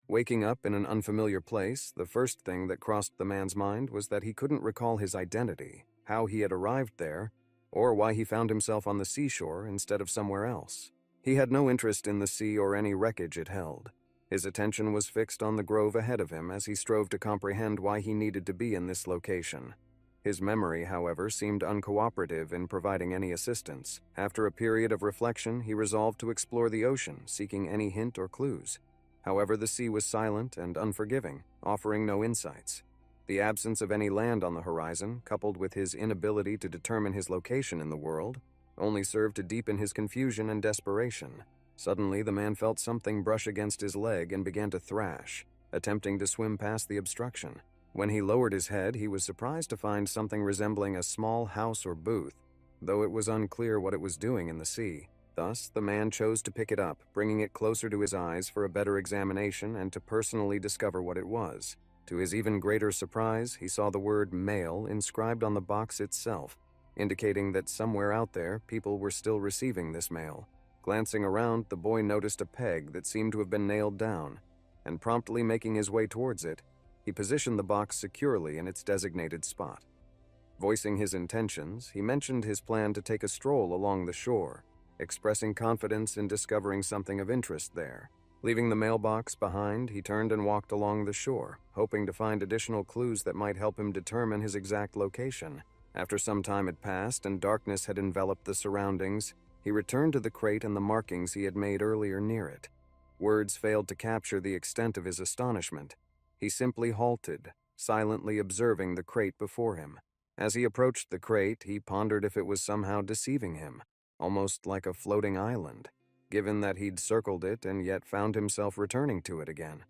Waking up in an unfamiliar place, the first thing that crossed the man's mind was that he couldn't recall his identity, how he had arrived there, or why he found himself on the seashore instead of somewhere else. He had no interest in the sea or any wreckage it held. His attention was fixed on the grove ahead of him as he strove to comprehend why he needed to be in this location. His memory, however, seemed uncooperative in providing any assistance. After a period of reflection, he resolved to explore the ocean, seeking any hint or clues. However, the sea was silent and unforgiving, offering no insights. The absence of any land on the horizon, coupled with his inability to determine his location in the world, only served to deepen his confusion and desperation. Suddenly, the man felt something brush against his leg and began to thrash, attempting to swim past the obstruction. When he lowered his head, he was surprised to find something resembling a small house or booth, though it was unclear what it was doing in the sea. Thus, the man chose to pick it up, bringing it closer to his eyes for a better examination and to personally discover what it was. To his even greater surprise, he saw the word mail inscribed on the box itself, indicating that somewhere out there, people were still receiving this mail. Glancing around, the boy noticed a peg that seemed to have been nailed down, and promptly making his way towards it, he positioned the box securely in its designated spot. Voicing his intentions, he mentioned his plan to take a stroll along the shore, expressing confidence in discovering something of interest there. Leaving the mailbox behind, he turned and walked along the shore, hoping to find additional clues that might help him determine his exact location. After some time had passed and darkness had enveloped the surroundings, he returned to the crate and the markings he had made earlier near it. Words failed to capture the extent of his astonishment. He simply halted, silently observing the crate before him. As he approached the crate, he pondered if it was somehow deceiving him, almost like a floating island, given that he'd circled it and yet found himself returning to it again.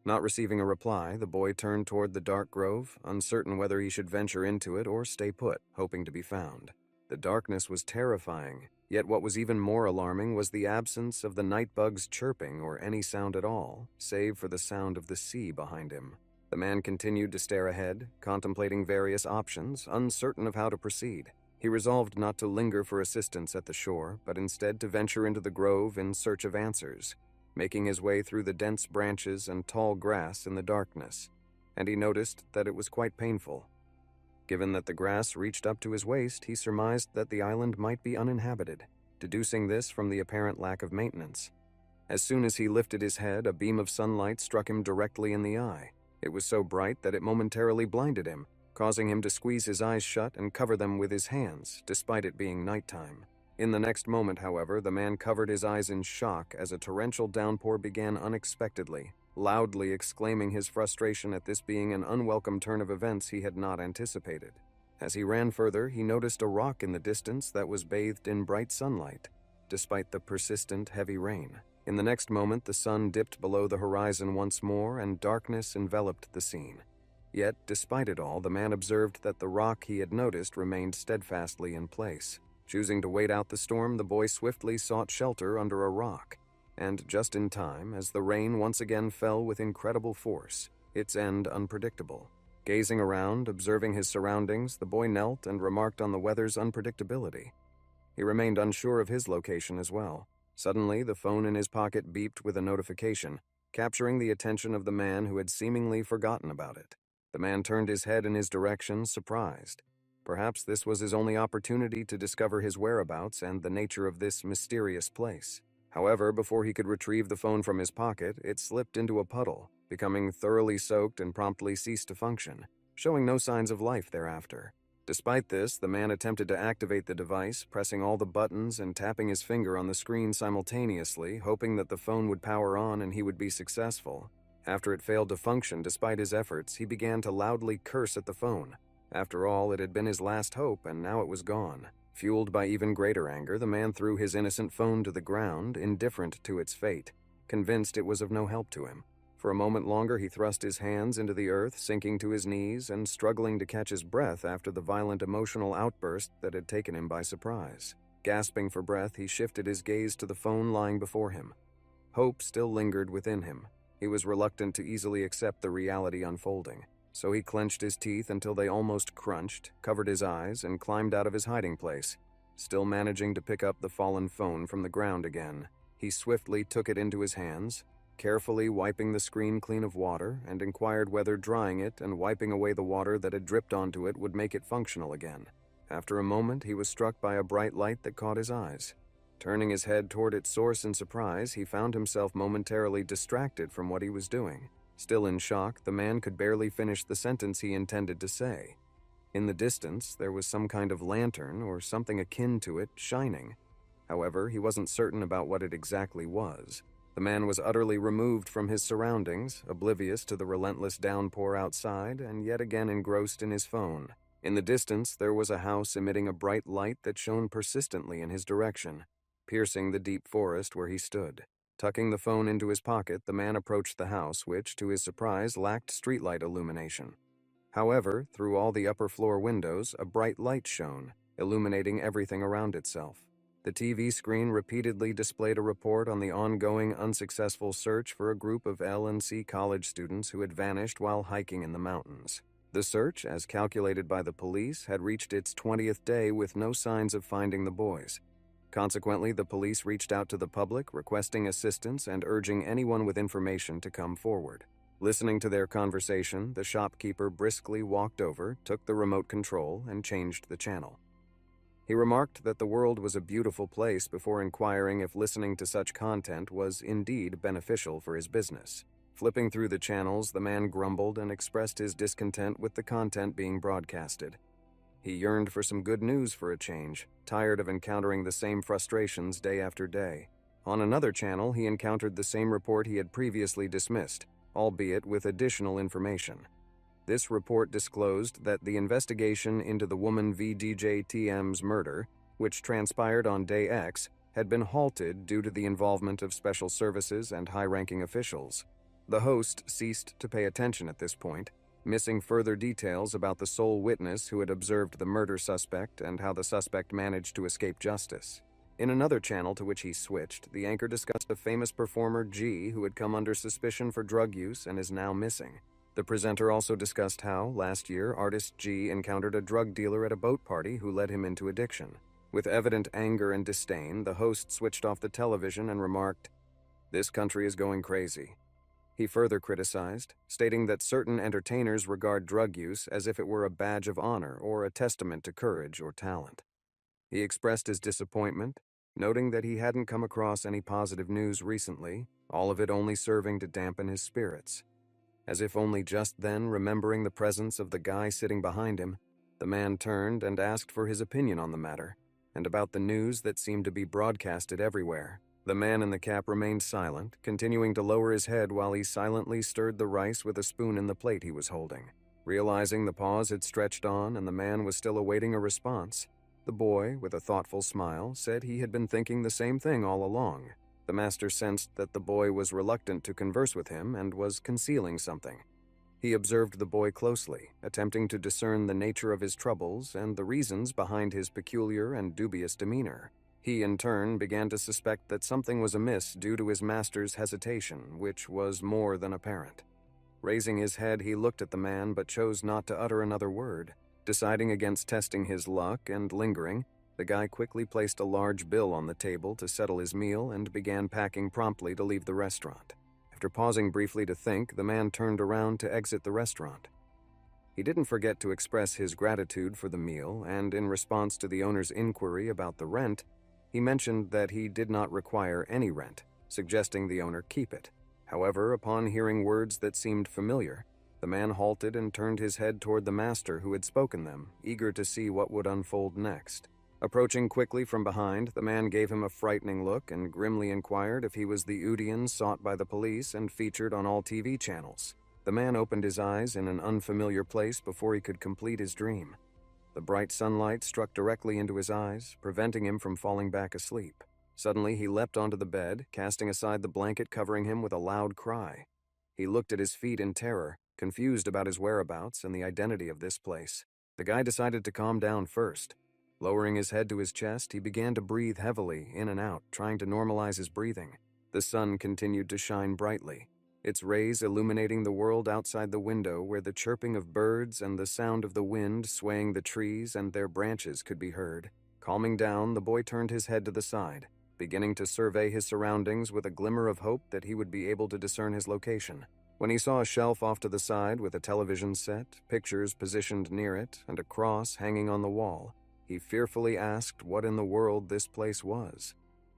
Not receiving a reply, the boy turned toward the dark grove, uncertain whether he should venture into it or stay put, hoping to be found. The darkness was terrifying, yet what was even more alarming was the absence of the night bugs chirping or any sound at all, save for the sound of the sea behind him. The man continued to stare ahead, contemplating various options, uncertain of how to proceed. He resolved not to linger for assistance at the shore, but instead to venture into the grove in search of answers, making his way through the dense branches and tall grass in the darkness, and he noticed that it was quite painful. Given that the grass reached up to his waist, he surmised that the island might be uninhabited, deducing this from the apparent lack of maintenance. As soon as he lifted his head, a beam of sunlight struck him directly in the eye. It was so bright that it momentarily blinded him, causing him to squeeze his eyes shut and cover them with his hands, despite it being nighttime. In the next moment, however, the man covered his eyes in shock as a torrential downpour began unexpectedly, loudly exclaiming his frustration at this being an unwelcome turn of events he had not anticipated. As he ran further, he noticed a rock in the distance that was bathed in bright sunlight, despite the persistent heavy rain. In the next moment, the sun dipped below the horizon once more and darkness enveloped the scene. Yet, despite it all, the man observed that the rock he had noticed remained steadfastly in place. Choosing to wait out the storm, the boy swiftly sought shelter under a rock. And just in time, as the rain once again fell with incredible force, its end unpredictable. Gazing around, observing his surroundings, the boy knelt and remarked on the weather's unpredictability. He remained unsure of his location as well. Suddenly, the phone in his pocket beeped with a notification, capturing the attention of the man who had seemingly forgotten about it. The man turned his head in his direction, surprised. Perhaps this was his only opportunity to discover his whereabouts and the nature of this mysterious place. However, before he could retrieve the phone from his pocket, it slipped into a puddle, becoming thoroughly soaked and promptly ceased to function, showing no signs of life thereafter. Despite this, the man attempted to activate the device, pressing all the buttons and tapping his finger on the screen simultaneously, hoping that the phone would power on and he would be successful. After it failed to function despite his efforts, he began to loudly curse at the phone. After all, it had been his last hope, and now it was gone. Fueled by even greater anger, the man threw his innocent phone to the ground, indifferent to its fate, convinced it was of no help to him. For a moment longer, he thrust his hands into the earth, sinking to his knees and struggling to catch his breath after the violent emotional outburst that had taken him by surprise. Gasping for breath, he shifted his gaze to the phone lying before him. Hope still lingered within him. He was reluctant to easily accept the reality unfolding. So he clenched his teeth until they almost crunched, covered his eyes, and climbed out of his hiding place. Still managing to pick up the fallen phone from the ground again, he swiftly took it into his hands, carefully wiping the screen clean of water, and inquired whether drying it and wiping away the water that had dripped onto it would make it functional again. After a moment, he was struck by a bright light that caught his eyes. Turning his head toward its source in surprise, he found himself momentarily distracted from what he was doing. Still in shock, the man could barely finish the sentence he intended to say. In the distance, there was some kind of lantern or something akin to it shining. However, he wasn't certain about what it exactly was. The man was utterly removed from his surroundings, oblivious to the relentless downpour outside, and yet again engrossed in his phone. In the distance, there was a house emitting a bright light that shone persistently in his direction, piercing the deep forest where he stood. Tucking the phone into his pocket, the man approached the house, which, to his surprise, lacked streetlight illumination. However, through all the upper floor windows, a bright light shone, illuminating everything around itself. The TV screen repeatedly displayed a report on the ongoing unsuccessful search for a group of L&C college students who had vanished while hiking in the mountains. The search, as calculated by the police, had reached its 20th day with no signs of finding the boys. Consequently, the police reached out to the public, requesting assistance and urging anyone with information to come forward. Listening to their conversation, the shopkeeper briskly walked over, took the remote control, and changed the channel. He remarked that the world was a beautiful place before inquiring if listening to such content was indeed beneficial for his business. Flipping through the channels, the man grumbled and expressed his discontent with the content being broadcasted. He yearned for some good news for a change, tired of encountering the same frustrations day after day. On another channel, he encountered the same report he had previously dismissed, albeit with additional information. This report disclosed that the investigation into the woman VDJ-TM's murder, which transpired on day X, had been halted due to the involvement of special services and high-ranking officials. The host ceased to pay attention at this point, missing further details about the sole witness who had observed the murder suspect and how the suspect managed to escape justice. In another channel to which he switched, the anchor discussed a famous performer, G, who had come under suspicion for drug use and is now missing. The presenter also discussed how, last year, artist G encountered a drug dealer at a boat party who led him into addiction. With evident anger and disdain, the host switched off the television and remarked, "This country is going crazy." He further criticized, stating that certain entertainers regard drug use as if it were a badge of honor or a testament to courage or talent. He expressed his disappointment, noting that he hadn't come across any positive news recently, all of it only serving to dampen his spirits. As if only just then remembering the presence of the guy sitting behind him, the man turned and asked for his opinion on the matter, and about the news that seemed to be broadcasted everywhere. The man in the cap remained silent, continuing to lower his head while he silently stirred the rice with a spoon in the plate he was holding. Realizing the pause had stretched on and the man was still awaiting a response, the boy, with a thoughtful smile, said he had been thinking the same thing all along. The master sensed that the boy was reluctant to converse with him and was concealing something. He observed the boy closely, attempting to discern the nature of his troubles and the reasons behind his peculiar and dubious demeanor. He, in turn, began to suspect that something was amiss due to his master's hesitation, which was more than apparent. Raising his head, he looked at the man but chose not to utter another word. Deciding against testing his luck and lingering, the guy quickly placed a large bill on the table to settle his meal and began packing promptly to leave the restaurant. After pausing briefly to think, the man turned around to exit the restaurant. He didn't forget to express his gratitude for the meal, and in response to the owner's inquiry about the rent, he mentioned that he did not require any rent, suggesting the owner keep it. However, upon hearing words that seemed familiar, the man halted and turned his head toward the master who had spoken them, eager to see what would unfold next. Approaching quickly from behind, the man gave him a frightening look and grimly inquired if he was the Udian sought by the police and featured on all TV channels. The man opened his eyes in an unfamiliar place before he could complete his dream. The bright sunlight struck directly into his eyes, preventing him from falling back asleep. Suddenly, he leapt onto the bed, casting aside the blanket covering him with a loud cry. He looked at his feet in terror, confused about his whereabouts and the identity of this place. The guy decided to calm down first. Lowering his head to his chest, he began to breathe heavily, in and out, trying to normalize his breathing. The sun continued to shine brightly, its rays illuminating the world outside the window where the chirping of birds and the sound of the wind swaying the trees and their branches could be heard. Calming down, the boy turned his head to the side. beginning to survey his surroundings with a glimmer of hope that he would be able to discern his location. When he saw a shelf off to the side with a television set, pictures positioned near it, and a cross hanging on the wall, he fearfully asked what in the world this place was.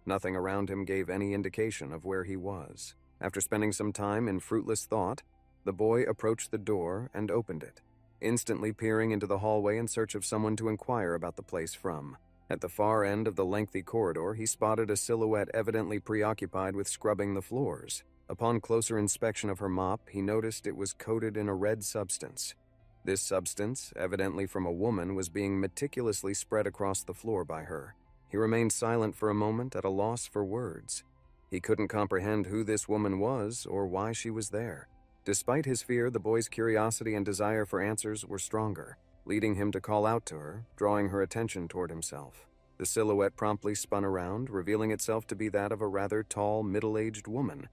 Nothing around him gave any indication of where he was. After spending some time in fruitless thought, the boy approached the door and opened it, instantly peering into the hallway in search of someone to inquire about the place from. At the far end of the lengthy corridor, he spotted a silhouette evidently preoccupied with scrubbing the floors. Upon closer inspection of her mop, he noticed it was coated in a red substance. This substance, evidently from a woman, was being meticulously spread across the floor by her. He remained silent for a moment, at a loss for words. He couldn't comprehend who this woman was or why she was there. Despite his fear, the boy's curiosity and desire for answers were stronger, leading him to call out to her, drawing her attention toward himself. The silhouette promptly spun around, revealing itself to be that of a rather tall, middle-aged woman.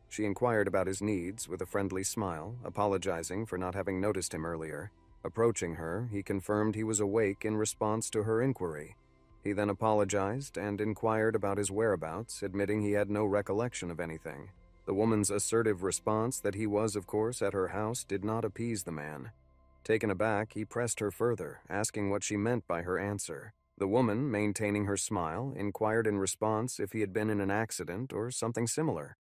She inquired about his needs with a friendly smile, apologizing for not having noticed him earlier. Approaching her, he confirmed he was awake in response to her inquiry. He then apologized and inquired about his whereabouts, admitting he had no recollection of anything. The woman's assertive response that he was, of course, at her house did not appease the man. Taken aback, he pressed her further, asking what she meant by her answer. The woman, maintaining her smile, inquired in response if he had been in an accident or something similar.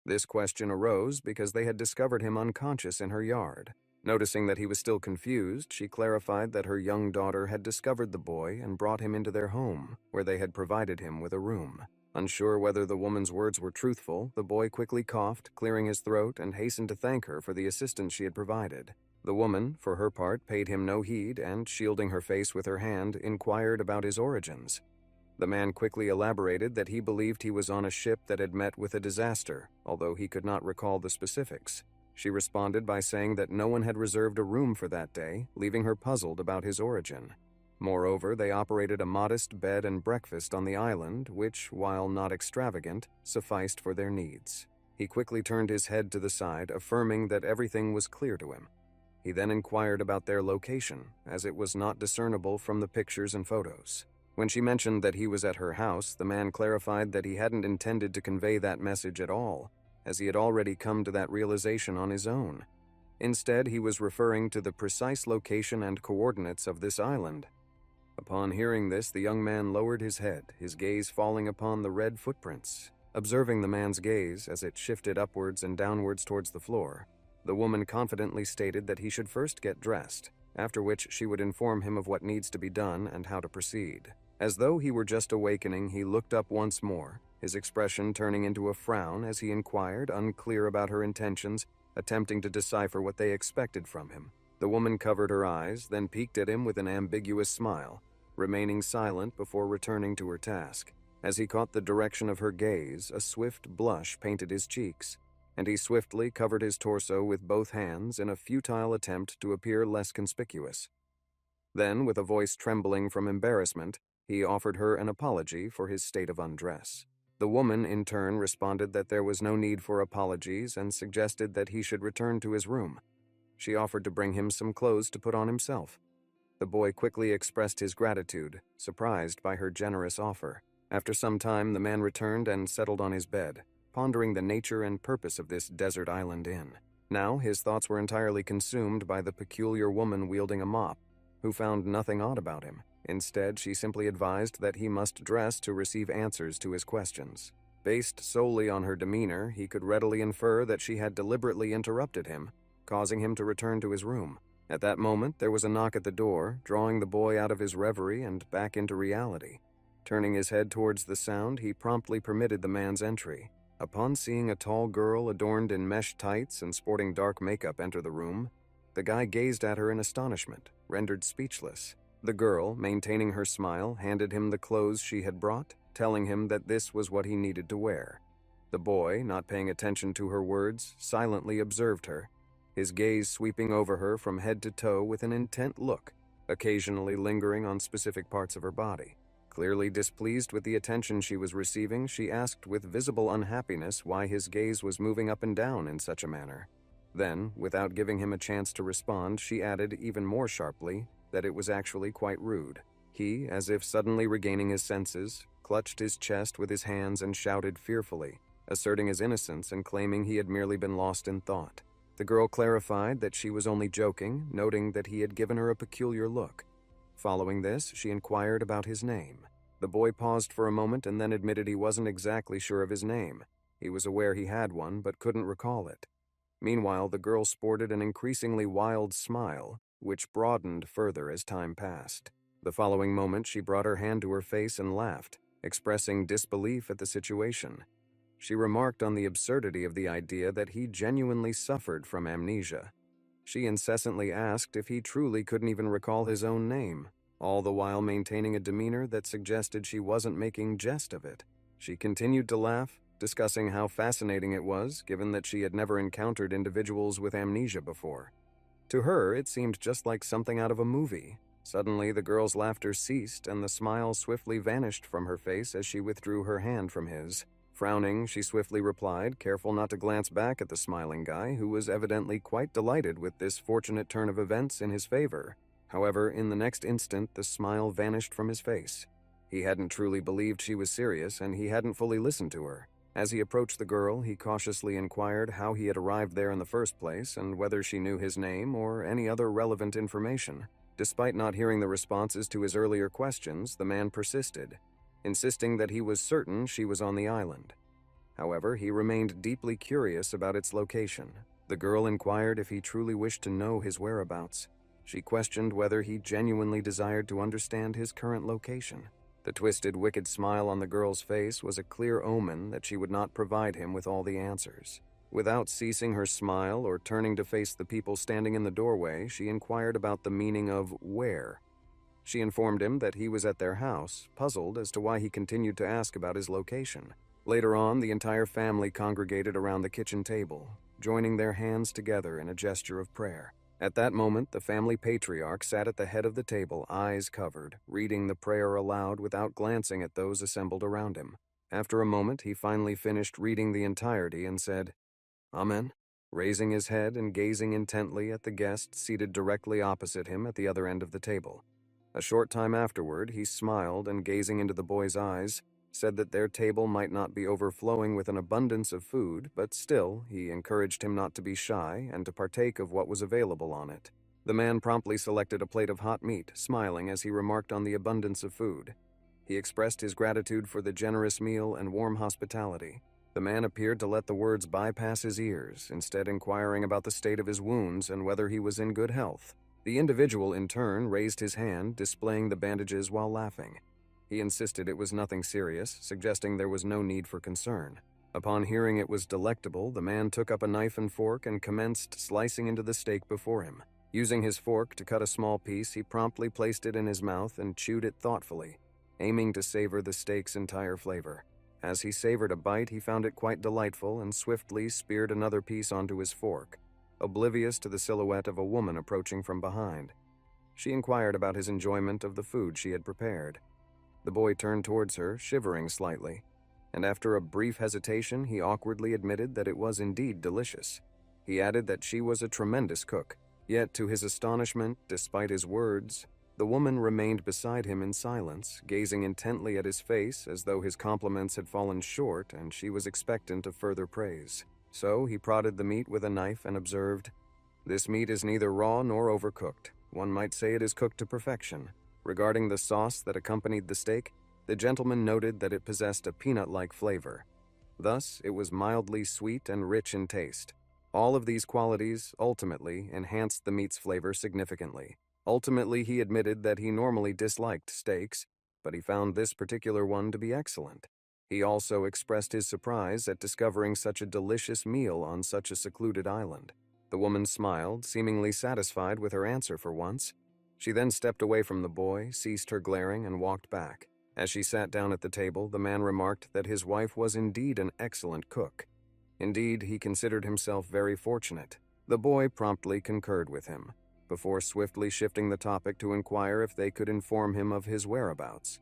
This question arose because they had discovered him unconscious in her yard. Noticing that he was still confused, she clarified that her young daughter had discovered the boy and brought him into their home, where they had provided him with a room. Unsure whether the woman's words were truthful, the boy quickly coughed, clearing his throat, and hastened to thank her for the assistance she had provided. The woman, for her part, paid him no heed and, shielding her face with her hand, inquired about his origins. The man quickly elaborated that he believed he was on a ship that had met with a disaster, although he could not recall the specifics. She responded by saying that no one had reserved a room for that day, leaving her puzzled about his origin. Moreover, they operated a modest bed and breakfast on the island, which, while not extravagant, sufficed for their needs. He quickly turned his head to the side, affirming that everything was clear to him. He then inquired about their location, as it was not discernible from the pictures and photos. When she mentioned that he was at her house, the man clarified that he hadn't intended to convey that message at all, as he had already come to that realization on his own. Instead, he was referring to the precise location and coordinates of this island. Upon hearing this, the young man lowered his head, his gaze falling upon the red footprints. Observing the man's gaze as it shifted upwards and downwards towards the floor, the woman confidently stated that he should first get dressed, after which she would inform him of what needs to be done and how to proceed. As though he were just awakening, he looked up once more, his expression turning into a frown as he inquired, unclear about her intentions, attempting to decipher what they expected from him. The woman covered her eyes, then peeked at him with an ambiguous smile, remaining silent before returning to her task. As he caught the direction of her gaze, a swift blush painted his cheeks, and he swiftly covered his torso with both hands in a futile attempt to appear less conspicuous. Then, with a voice trembling from embarrassment, he offered her an apology for his state of undress. The woman, in turn, responded that there was no need for apologies and suggested that he should return to his room. She offered to bring him some clothes to put on himself. The boy quickly expressed his gratitude, surprised by her generous offer. After some time, the man returned and settled on his bed, pondering the nature and purpose of this desert island inn. Now, his thoughts were entirely consumed by the peculiar woman wielding a mop, who found nothing odd about him. Instead, she simply advised that he must dress to receive answers to his questions. Based solely on her demeanor, he could readily infer that she had deliberately interrupted him, causing him to return to his room. At that moment, there was a knock at the door, drawing the boy out of his reverie and back into reality. Turning his head towards the sound, he promptly permitted the man's entry. Upon seeing a tall girl adorned in mesh tights and sporting dark makeup enter the room, the guy gazed at her in astonishment, rendered speechless. The girl, maintaining her smile, handed him the clothes she had brought, telling him that this was what he needed to wear. The boy, not paying attention to her words, silently observed her, his gaze sweeping over her from head to toe with an intent look, occasionally lingering on specific parts of her body. Clearly displeased with the attention she was receiving, she asked with visible unhappiness why his gaze was moving up and down in such a manner. Then, without giving him a chance to respond, she added even more sharply that it was actually quite rude. He, as if suddenly regaining his senses, clutched his chest with his hands and shouted fearfully, asserting his innocence and claiming he had merely been lost in thought. The girl clarified that she was only joking, noting that he had given her a peculiar look. Following this, she inquired about his name. The boy paused for a moment and then admitted he wasn't exactly sure of his name. He was aware he had one, but couldn't recall it. Meanwhile, the girl sported an increasingly wild smile, which broadened further as time passed. The following moment, she brought her hand to her face and laughed, expressing disbelief at the situation. She remarked on the absurdity of the idea that he genuinely suffered from amnesia. She incessantly asked if he truly couldn't even recall his own name, all the while maintaining a demeanor that suggested she wasn't making jest of it. She continued to laugh, discussing how fascinating it was, given that she had never encountered individuals with amnesia before. To her, it seemed just like something out of a movie. Suddenly, the girl's laughter ceased, and the smile swiftly vanished from her face as she withdrew her hand from his. Frowning, she swiftly replied, careful not to glance back at the smiling guy, who was evidently quite delighted with this fortunate turn of events in his favor. However, in the next instant, the smile vanished from his face. He hadn't truly believed she was serious, and he hadn't fully listened to her. As he approached the girl, he cautiously inquired how he had arrived there in the first place and whether she knew his name or any other relevant information. Despite not hearing the responses to his earlier questions, the man persisted, insisting that he was certain she was on the island. However, he remained deeply curious about its location. The girl inquired if he truly wished to know his whereabouts. She questioned whether he genuinely desired to understand his current location. The twisted, wicked smile on the girl's face was a clear omen that she would not provide him with all the answers. Without ceasing her smile or turning to face the people standing in the doorway, she inquired about the meaning of where. She informed him that he was at their house, puzzled as to why he continued to ask about his location. Later on, the entire family congregated around the kitchen table, joining their hands together in a gesture of prayer. At that moment, the family patriarch sat at the head of the table, eyes covered, reading the prayer aloud without glancing at those assembled around him. After a moment, he finally finished reading the entirety and said, "Amen," raising his head and gazing intently at the guest seated directly opposite him at the other end of the table. A short time afterward, he smiled and, gazing into the boy's eyes, said that their table might not be overflowing with an abundance of food, but still, he encouraged him not to be shy and to partake of what was available on it. The man promptly selected a plate of hot meat, smiling as he remarked on the abundance of food. He expressed his gratitude for the generous meal and warm hospitality. The man appeared to let the words bypass his ears, instead inquiring about the state of his wounds and whether he was in good health. The individual, in turn, raised his hand, displaying the bandages while laughing. He insisted it was nothing serious, suggesting there was no need for concern. Upon hearing it was delectable, the man took up a knife and fork and commenced slicing into the steak before him. Using his fork to cut a small piece, he promptly placed it in his mouth and chewed it thoughtfully, aiming to savor the steak's entire flavor. As he savored a bite, he found it quite delightful and swiftly speared another piece onto his fork, oblivious to the silhouette of a woman approaching from behind. She inquired about his enjoyment of the food she had prepared. The boy turned towards her, shivering slightly, and after a brief hesitation, he awkwardly admitted that it was indeed delicious. He added that she was a tremendous cook, yet to his astonishment, despite his words, the woman remained beside him in silence, gazing intently at his face as though his compliments had fallen short and she was expectant of further praise. So he prodded the meat with a knife and observed, "This meat is neither raw nor overcooked. One might say it is cooked to perfection." Regarding the sauce that accompanied the steak, the gentleman noted that it possessed a peanut-like flavor. Thus, it was mildly sweet and rich in taste. All of these qualities, ultimately, enhanced the meat's flavor significantly. Ultimately, he admitted that he normally disliked steaks, but he found this particular one to be excellent. He also expressed his surprise at discovering such a delicious meal on such a secluded island. The woman smiled, seemingly satisfied with her answer for once. She then stepped away from the boy, ceased her glaring, and walked back. As she sat down at the table, the man remarked that his wife was indeed an excellent cook. Indeed, he considered himself very fortunate. The boy promptly concurred with him, before swiftly shifting the topic to inquire if they could inform him of his whereabouts.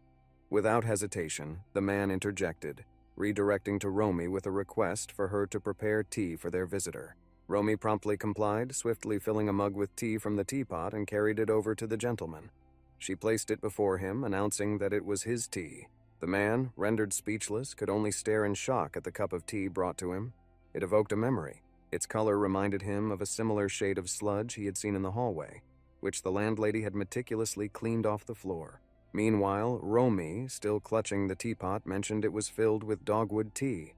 Without hesitation, the man interjected, redirecting to Romy with a request for her to prepare tea for their visitor. Romy promptly complied, swiftly filling a mug with tea from the teapot and carried it over to the gentleman. She placed it before him, announcing that it was his tea. The man, rendered speechless, could only stare in shock at the cup of tea brought to him. It evoked a memory. Its color reminded him of a similar shade of sludge he had seen in the hallway, which the landlady had meticulously cleaned off the floor. Meanwhile, Romy, still clutching the teapot, mentioned it was filled with dogwood tea.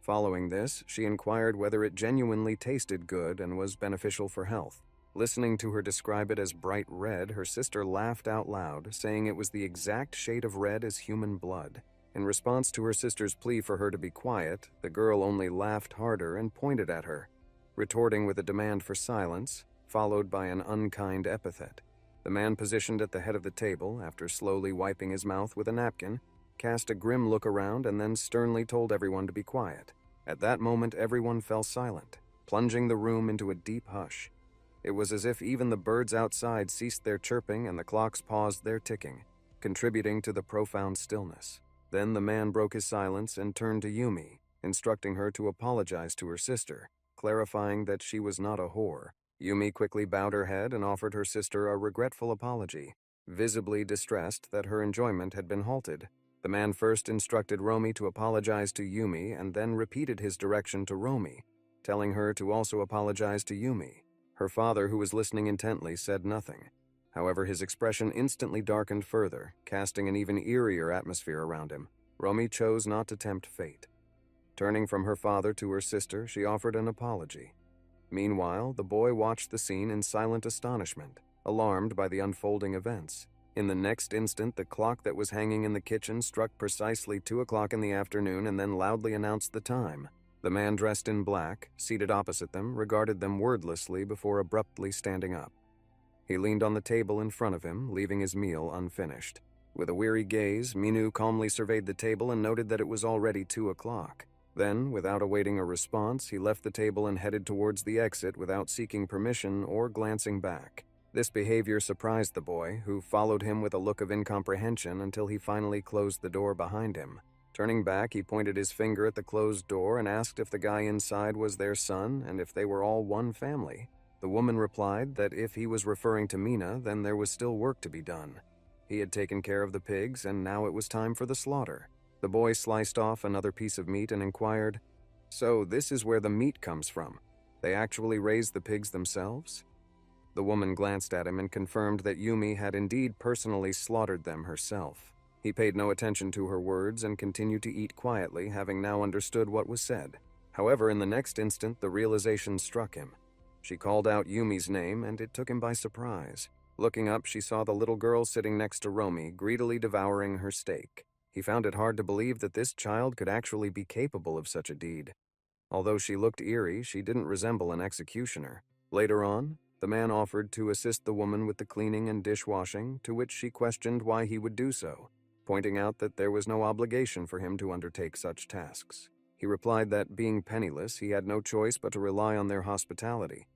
Following this, she inquired whether it genuinely tasted good and was beneficial for health. Listening to her describe it as bright red, her sister laughed out loud, saying it was the exact shade of red as human blood. In response to her sister's plea for her to be quiet, the girl only laughed harder and pointed at her, retorting with a demand for silence, followed by an unkind epithet. The man positioned at the head of the table, after slowly wiping his mouth with a napkin, cast a grim look around and then sternly told everyone to be quiet. At that moment, everyone fell silent, plunging the room into a deep hush. It was as if even the birds outside ceased their chirping and the clocks paused their ticking, contributing to the profound stillness. Then the man broke his silence and turned to Yumi, instructing her to apologize to her sister, clarifying that she was not a whore. Yumi quickly bowed her head and offered her sister a regretful apology, visibly distressed that her enjoyment had been halted. The man first instructed Romy to apologize to Yumi and then repeated his direction to Romy, telling her to also apologize to Yumi. Her father, who was listening intently, said nothing. However, his expression instantly darkened further, casting an even eerier atmosphere around him. Romy chose not to tempt fate. Turning from her father to her sister, she offered an apology. Meanwhile, the boy watched the scene in silent astonishment, alarmed by the unfolding events. In the next instant, the clock that was hanging in the kitchen struck precisely 2 o'clock in the afternoon and then loudly announced the time. The man dressed in black, seated opposite them, regarded them wordlessly before abruptly standing up. He leaned on the table in front of him, leaving his meal unfinished. With a weary gaze, Minu calmly surveyed the table and noted that it was already 2 o'clock. Then, without awaiting a response, he left the table and headed towards the exit without seeking permission or glancing back. This behavior surprised the boy, who followed him with a look of incomprehension until he finally closed the door behind him. Turning back, he pointed his finger at the closed door and asked if the guy inside was their son and if they were all one family. The woman replied that if he was referring to Mina, then there was still work to be done. He had taken care of the pigs, and now it was time for the slaughter. The boy sliced off another piece of meat and inquired, "So this is where the meat comes from? They actually raise the pigs themselves?" The woman glanced at him and confirmed that Yumi had indeed personally slaughtered them herself. He paid no attention to her words and continued to eat quietly, having now understood what was said. However, in the next instant, the realization struck him. She called out Yumi's name, and it took him by surprise. Looking up, she saw the little girl sitting next to Romy, greedily devouring her steak. He found it hard to believe that this child could actually be capable of such a deed. Although she looked eerie, she didn't resemble an executioner. Later on, the man offered to assist the woman with the cleaning and dishwashing, to which she questioned why he would do so, pointing out that there was no obligation for him to undertake such tasks. He replied that, being penniless, he had no choice but to rely on their hospitality.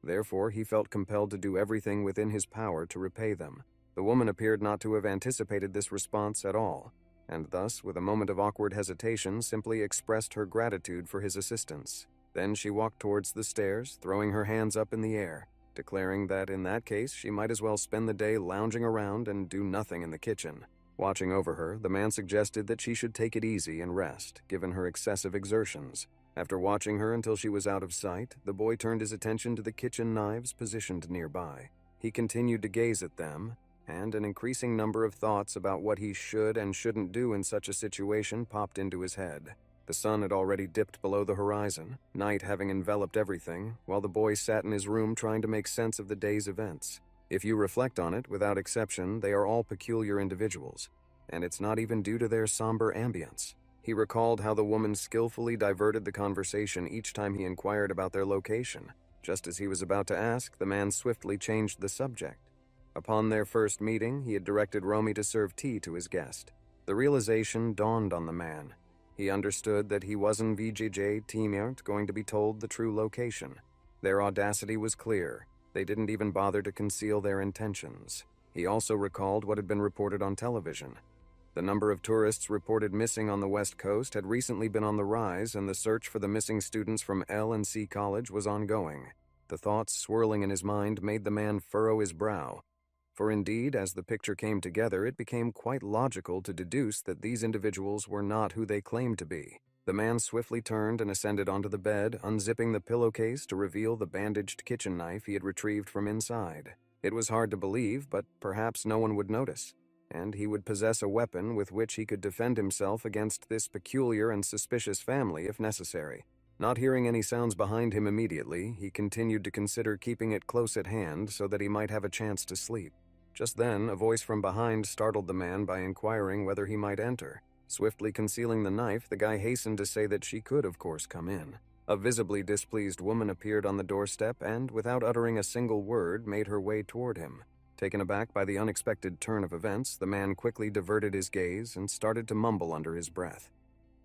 Therefore, he felt compelled to do everything within his power to repay them. The woman appeared not to have anticipated this response at all, and thus, with a moment of awkward hesitation, simply expressed her gratitude for his assistance. Then she walked towards the stairs, throwing her hands up in the air, declaring that in that case she might as well spend the day lounging around and do nothing in the kitchen. Watching over her, the man suggested that she should take it easy and rest, given her excessive exertions. After watching her until she was out of sight, the boy turned his attention to the kitchen knives positioned nearby. He continued to gaze at them, and an increasing number of thoughts about what he should and shouldn't do in such a situation popped into his head. The sun had already dipped below the horizon, night having enveloped everything, while the boy sat in his room trying to make sense of the day's events. If you reflect on it, without exception, they are all peculiar individuals, and it's not even due to their somber ambience. He recalled how the woman skillfully diverted the conversation each time he inquired about their location. Just as he was about to ask, the man swiftly changed the subject. Upon their first meeting, he had directed Romy to serve tea to his guest. The realization dawned on the man. He understood that he wasn't VJJ teammate going to be told the true location. Their audacity was clear. They didn't even bother to conceal their intentions. He also recalled what had been reported on television. The number of tourists reported missing on the West Coast had recently been on the rise, and the search for the missing students from L and C College was ongoing. The thoughts swirling in his mind made the man furrow his brow. For indeed, as the picture came together, it became quite logical to deduce that these individuals were not who they claimed to be. The man swiftly turned and ascended onto the bed, unzipping the pillowcase to reveal the bandaged kitchen knife he had retrieved from inside. It was hard to believe, but perhaps no one would notice, and he would possess a weapon with which he could defend himself against this peculiar and suspicious family if necessary. Not hearing any sounds behind him immediately, he continued to consider keeping it close at hand so that he might have a chance to sleep. Just then, a voice from behind startled the man by inquiring whether he might enter. Swiftly concealing the knife, the guy hastened to say that she could, of course, come in. A visibly displeased woman appeared on the doorstep and, without uttering a single word, made her way toward him. Taken aback by the unexpected turn of events, the man quickly diverted his gaze and started to mumble under his breath.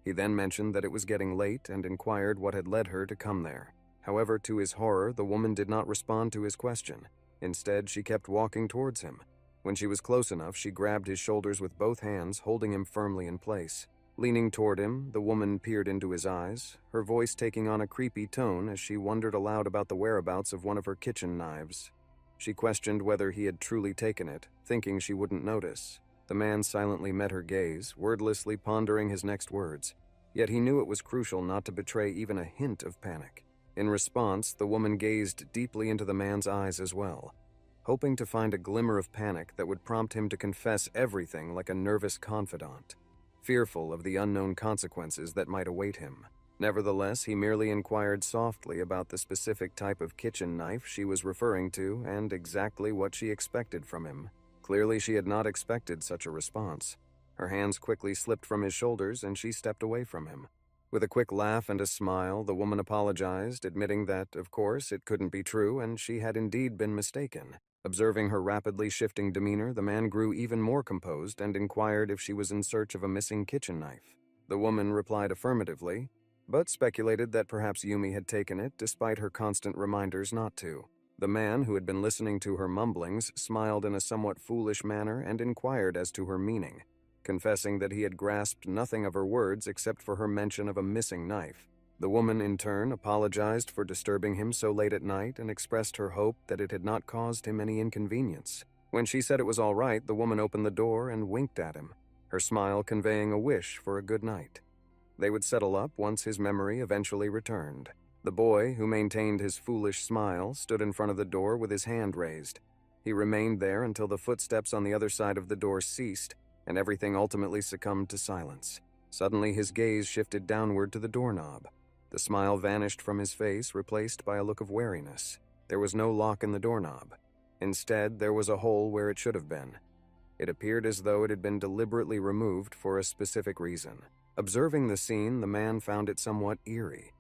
He then mentioned that it was getting late and inquired what had led her to come there. However, to his horror, the woman did not respond to his question. Instead, she kept walking towards him. When she was close enough, she grabbed his shoulders with both hands, holding him firmly in place. Leaning toward him, the woman peered into his eyes, her voice taking on a creepy tone as she wondered aloud about the whereabouts of one of her kitchen knives. She questioned whether he had truly taken it, thinking she wouldn't notice. The man silently met her gaze, wordlessly pondering his next words. Yet he knew it was crucial not to betray even a hint of panic. In response, the woman gazed deeply into the man's eyes as well, hoping to find a glimmer of panic that would prompt him to confess everything like a nervous confidant, fearful of the unknown consequences that might await him. Nevertheless, he merely inquired softly about the specific type of kitchen knife she was referring to and exactly what she expected from him. Clearly, she had not expected such a response. Her hands quickly slipped from his shoulders and she stepped away from him. With a quick laugh and a smile, the woman apologized, admitting that, of course, it couldn't be true and she had indeed been mistaken. Observing her rapidly shifting demeanor, the man grew even more composed and inquired if she was in search of a missing kitchen knife. The woman replied affirmatively, but speculated that perhaps Yumi had taken it despite her constant reminders not to. The man, who had been listening to her mumblings, smiled in a somewhat foolish manner and inquired as to her meaning, confessing that he had grasped nothing of her words except for her mention of a missing knife. The woman, in turn, apologized for disturbing him so late at night and expressed her hope that it had not caused him any inconvenience. When she said it was all right, the woman opened the door and winked at him, her smile conveying a wish for a good night. They would settle up once his memory eventually returned. The boy, who maintained his foolish smile, stood in front of the door with his hand raised. He remained there until the footsteps on the other side of the door ceased, and everything ultimately succumbed to silence. Suddenly, his gaze shifted downward to the doorknob. The smile vanished from his face, replaced by a look of wariness. There was no lock in the doorknob. Instead, there was a hole where it should have been. It appeared as though it had been deliberately removed for a specific reason. Observing the scene, the man found it somewhat eerie.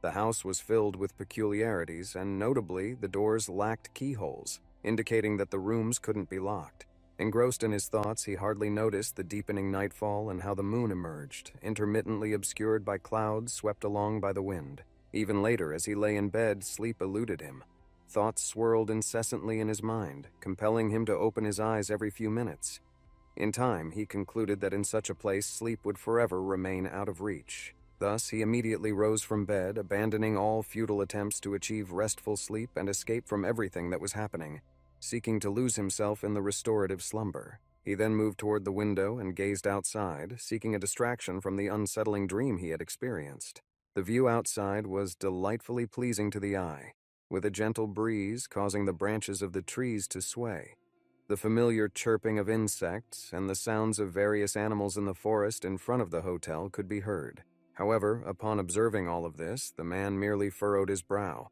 The house was filled with peculiarities, and notably, the doors lacked keyholes, indicating that the rooms couldn't be locked. Engrossed in his thoughts, he hardly noticed the deepening nightfall and how the moon emerged, intermittently obscured by clouds swept along by the wind. Even later, as he lay in bed, sleep eluded him. Thoughts swirled incessantly in his mind, compelling him to open his eyes every few minutes. In time, he concluded that in such a place, sleep would forever remain out of reach. Thus, he immediately rose from bed, abandoning all futile attempts to achieve restful sleep and escape from everything that was happening, seeking to lose himself in the restorative slumber. He then moved toward the window and gazed outside, seeking a distraction from the unsettling dream he had experienced. The view outside was delightfully pleasing to the eye, with a gentle breeze causing the branches of the trees to sway. The familiar chirping of insects and the sounds of various animals in the forest in front of the hotel could be heard. However, upon observing all of this, the man merely furrowed his brow.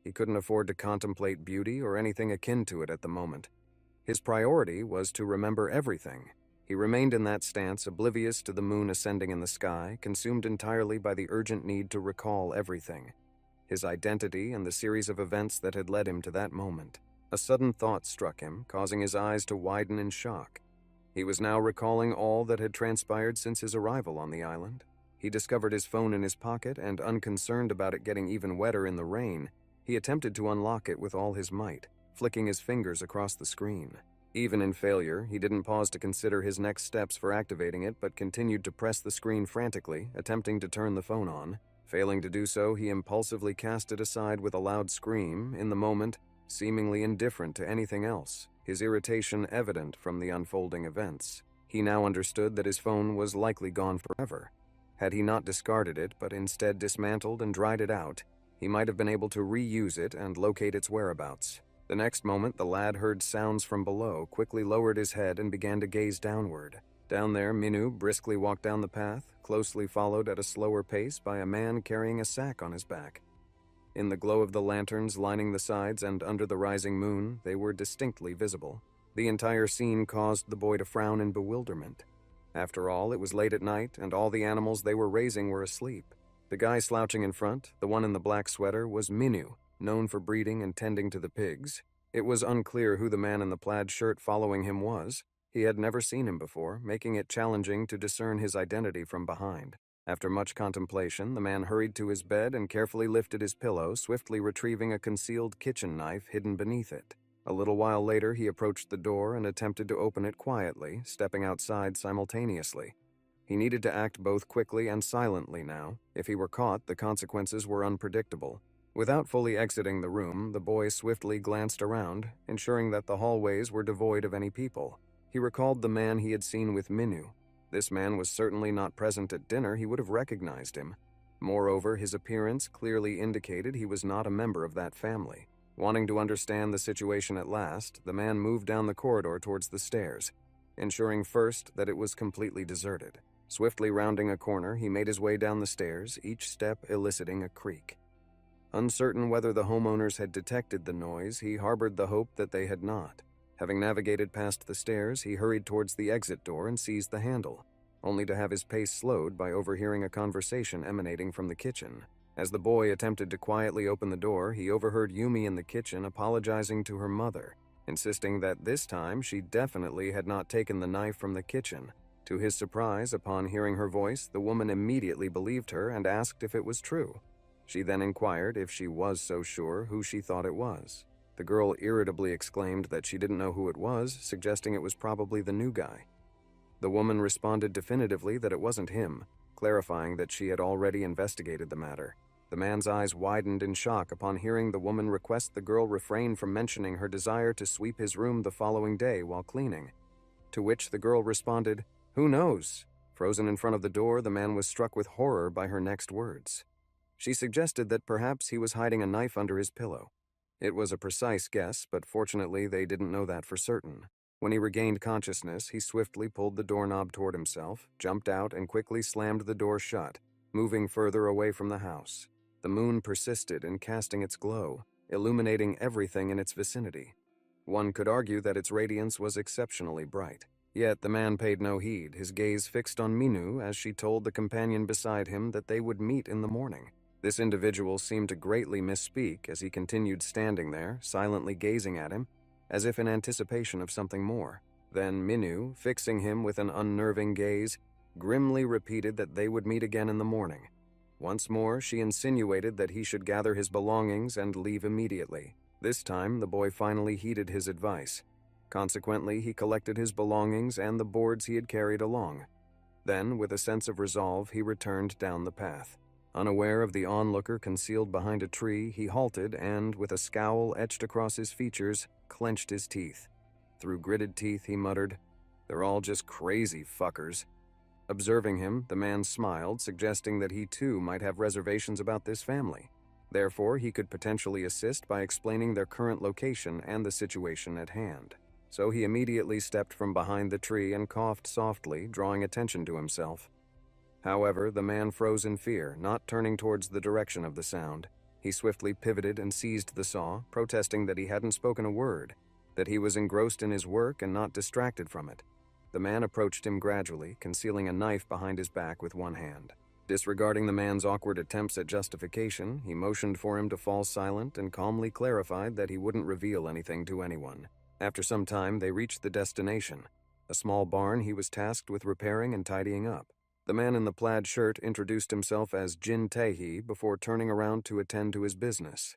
He couldn't afford to contemplate beauty or anything akin to it at the moment. His priority was to remember everything. He remained in that stance, oblivious to the moon ascending in the sky, consumed entirely by the urgent need to recall everything. His identity and the series of events that had led him to that moment. A sudden thought struck him, causing his eyes to widen in shock. He was now recalling all that had transpired since his arrival on the island. He discovered his phone in his pocket, and unconcerned about it getting even wetter in the rain, he attempted to unlock it with all his might, flicking his fingers across the screen. Even in failure, he didn't pause to consider his next steps for activating it, but continued to press the screen frantically, attempting to turn the phone on. Failing to do so, he impulsively cast it aside with a loud scream, in the moment, seemingly indifferent to anything else. his irritation evident from the unfolding events. He now understood that his phone was likely gone forever. Had he not discarded it, but instead dismantled and dried it out, he might have been able to reuse it and locate its whereabouts. The next moment, the lad heard sounds from below, quickly lowered his head, and began to gaze downward. Down there, Minu briskly walked down the path, closely followed at a slower pace by a man carrying a sack on his back. In the glow of the lanterns lining the sides and under the rising moon, they were distinctly visible. The entire scene caused the boy to frown in bewilderment. After all, it was late at night, and all the animals they were raising were asleep. The guy slouching in front, the one in the black sweater, was Minu, known for breeding and tending to the pigs. It was unclear who the man in the plaid shirt following him was. He had never seen him before, making it challenging to discern his identity from behind. After much contemplation, the man hurried to his bed and carefully lifted his pillow, swiftly retrieving a concealed kitchen knife hidden beneath it. A little while later, he approached the door and attempted to open it quietly, stepping outside simultaneously. He needed to act both quickly and silently now. If he were caught, the consequences were unpredictable. Without fully exiting the room, the boy swiftly glanced around, ensuring that the hallways were devoid of any people. He recalled the man he had seen with Minu. This man was certainly not present at dinner. He would have recognized him. Moreover, his appearance clearly indicated he was not a member of that family. Wanting to understand the situation at last, the man moved down the corridor towards the stairs, ensuring first that it was completely deserted. Swiftly rounding a corner, he made his way down the stairs, each step eliciting a creak. Uncertain whether the homeowners had detected the noise, he harbored the hope that they had not. Having navigated past the stairs, he hurried towards the exit door and seized the handle, only to have his pace slowed by overhearing a conversation emanating from the kitchen. As the boy attempted to quietly open the door, he overheard Yumi in the kitchen apologizing to her mother, insisting that this time she definitely had not taken the knife from the kitchen. To his surprise, upon hearing her voice, the woman immediately believed her and asked if it was true. She then inquired if she was so sure who she thought it was. The girl irritably exclaimed that she didn't know who it was, suggesting it was probably the new guy. The woman responded definitively that it wasn't him, clarifying that she had already investigated the matter. The man's eyes widened in shock upon hearing the woman request the girl refrain from mentioning her desire to sweep his room the following day while cleaning. To which the girl responded, "Who knows?" Frozen in front of the door, the man was struck with horror by her next words. She suggested that perhaps he was hiding a knife under his pillow. It was a precise guess, but fortunately they didn't know that for certain. When he regained consciousness, he swiftly pulled the doorknob toward himself, jumped out, and quickly slammed the door shut, moving further away from the house. The moon persisted in casting its glow, illuminating everything in its vicinity. One could argue that its radiance was exceptionally bright. Yet the man paid no heed, his gaze fixed on Minu as she told the companion beside him that they would meet in the morning. This individual seemed to greatly misspeak as he continued standing there, silently gazing at him, as if in anticipation of something more. Then Minu, fixing him with an unnerving gaze, grimly repeated that they would meet again in the morning. Once more, she insinuated that he should gather his belongings and leave immediately. This time, the boy finally heeded his advice. Consequently, he collected his belongings and the boards he had carried along. Then, with a sense of resolve, he returned down the path. Unaware of the onlooker concealed behind a tree, he halted and, with a scowl etched across his features, clenched his teeth. Through gritted teeth, he muttered, "They're all just crazy fuckers." Observing him, the man smiled, suggesting that he too might have reservations about this family. Therefore, he could potentially assist by explaining their current location and the situation at hand. So he immediately stepped from behind the tree and coughed softly, drawing attention to himself. However, the man froze in fear, not turning towards the direction of the sound. He swiftly pivoted and seized the saw, protesting that he hadn't spoken a word, that he was engrossed in his work and not distracted from it. The man approached him gradually, concealing a knife behind his back with one hand. Disregarding the man's awkward attempts at justification, he motioned for him to fall silent and calmly clarified that he wouldn't reveal anything to anyone. After some time, they reached the destination, a small barn he was tasked with repairing and tidying up. The man in the plaid shirt introduced himself as Jin Tae-hee before turning around to attend to his business.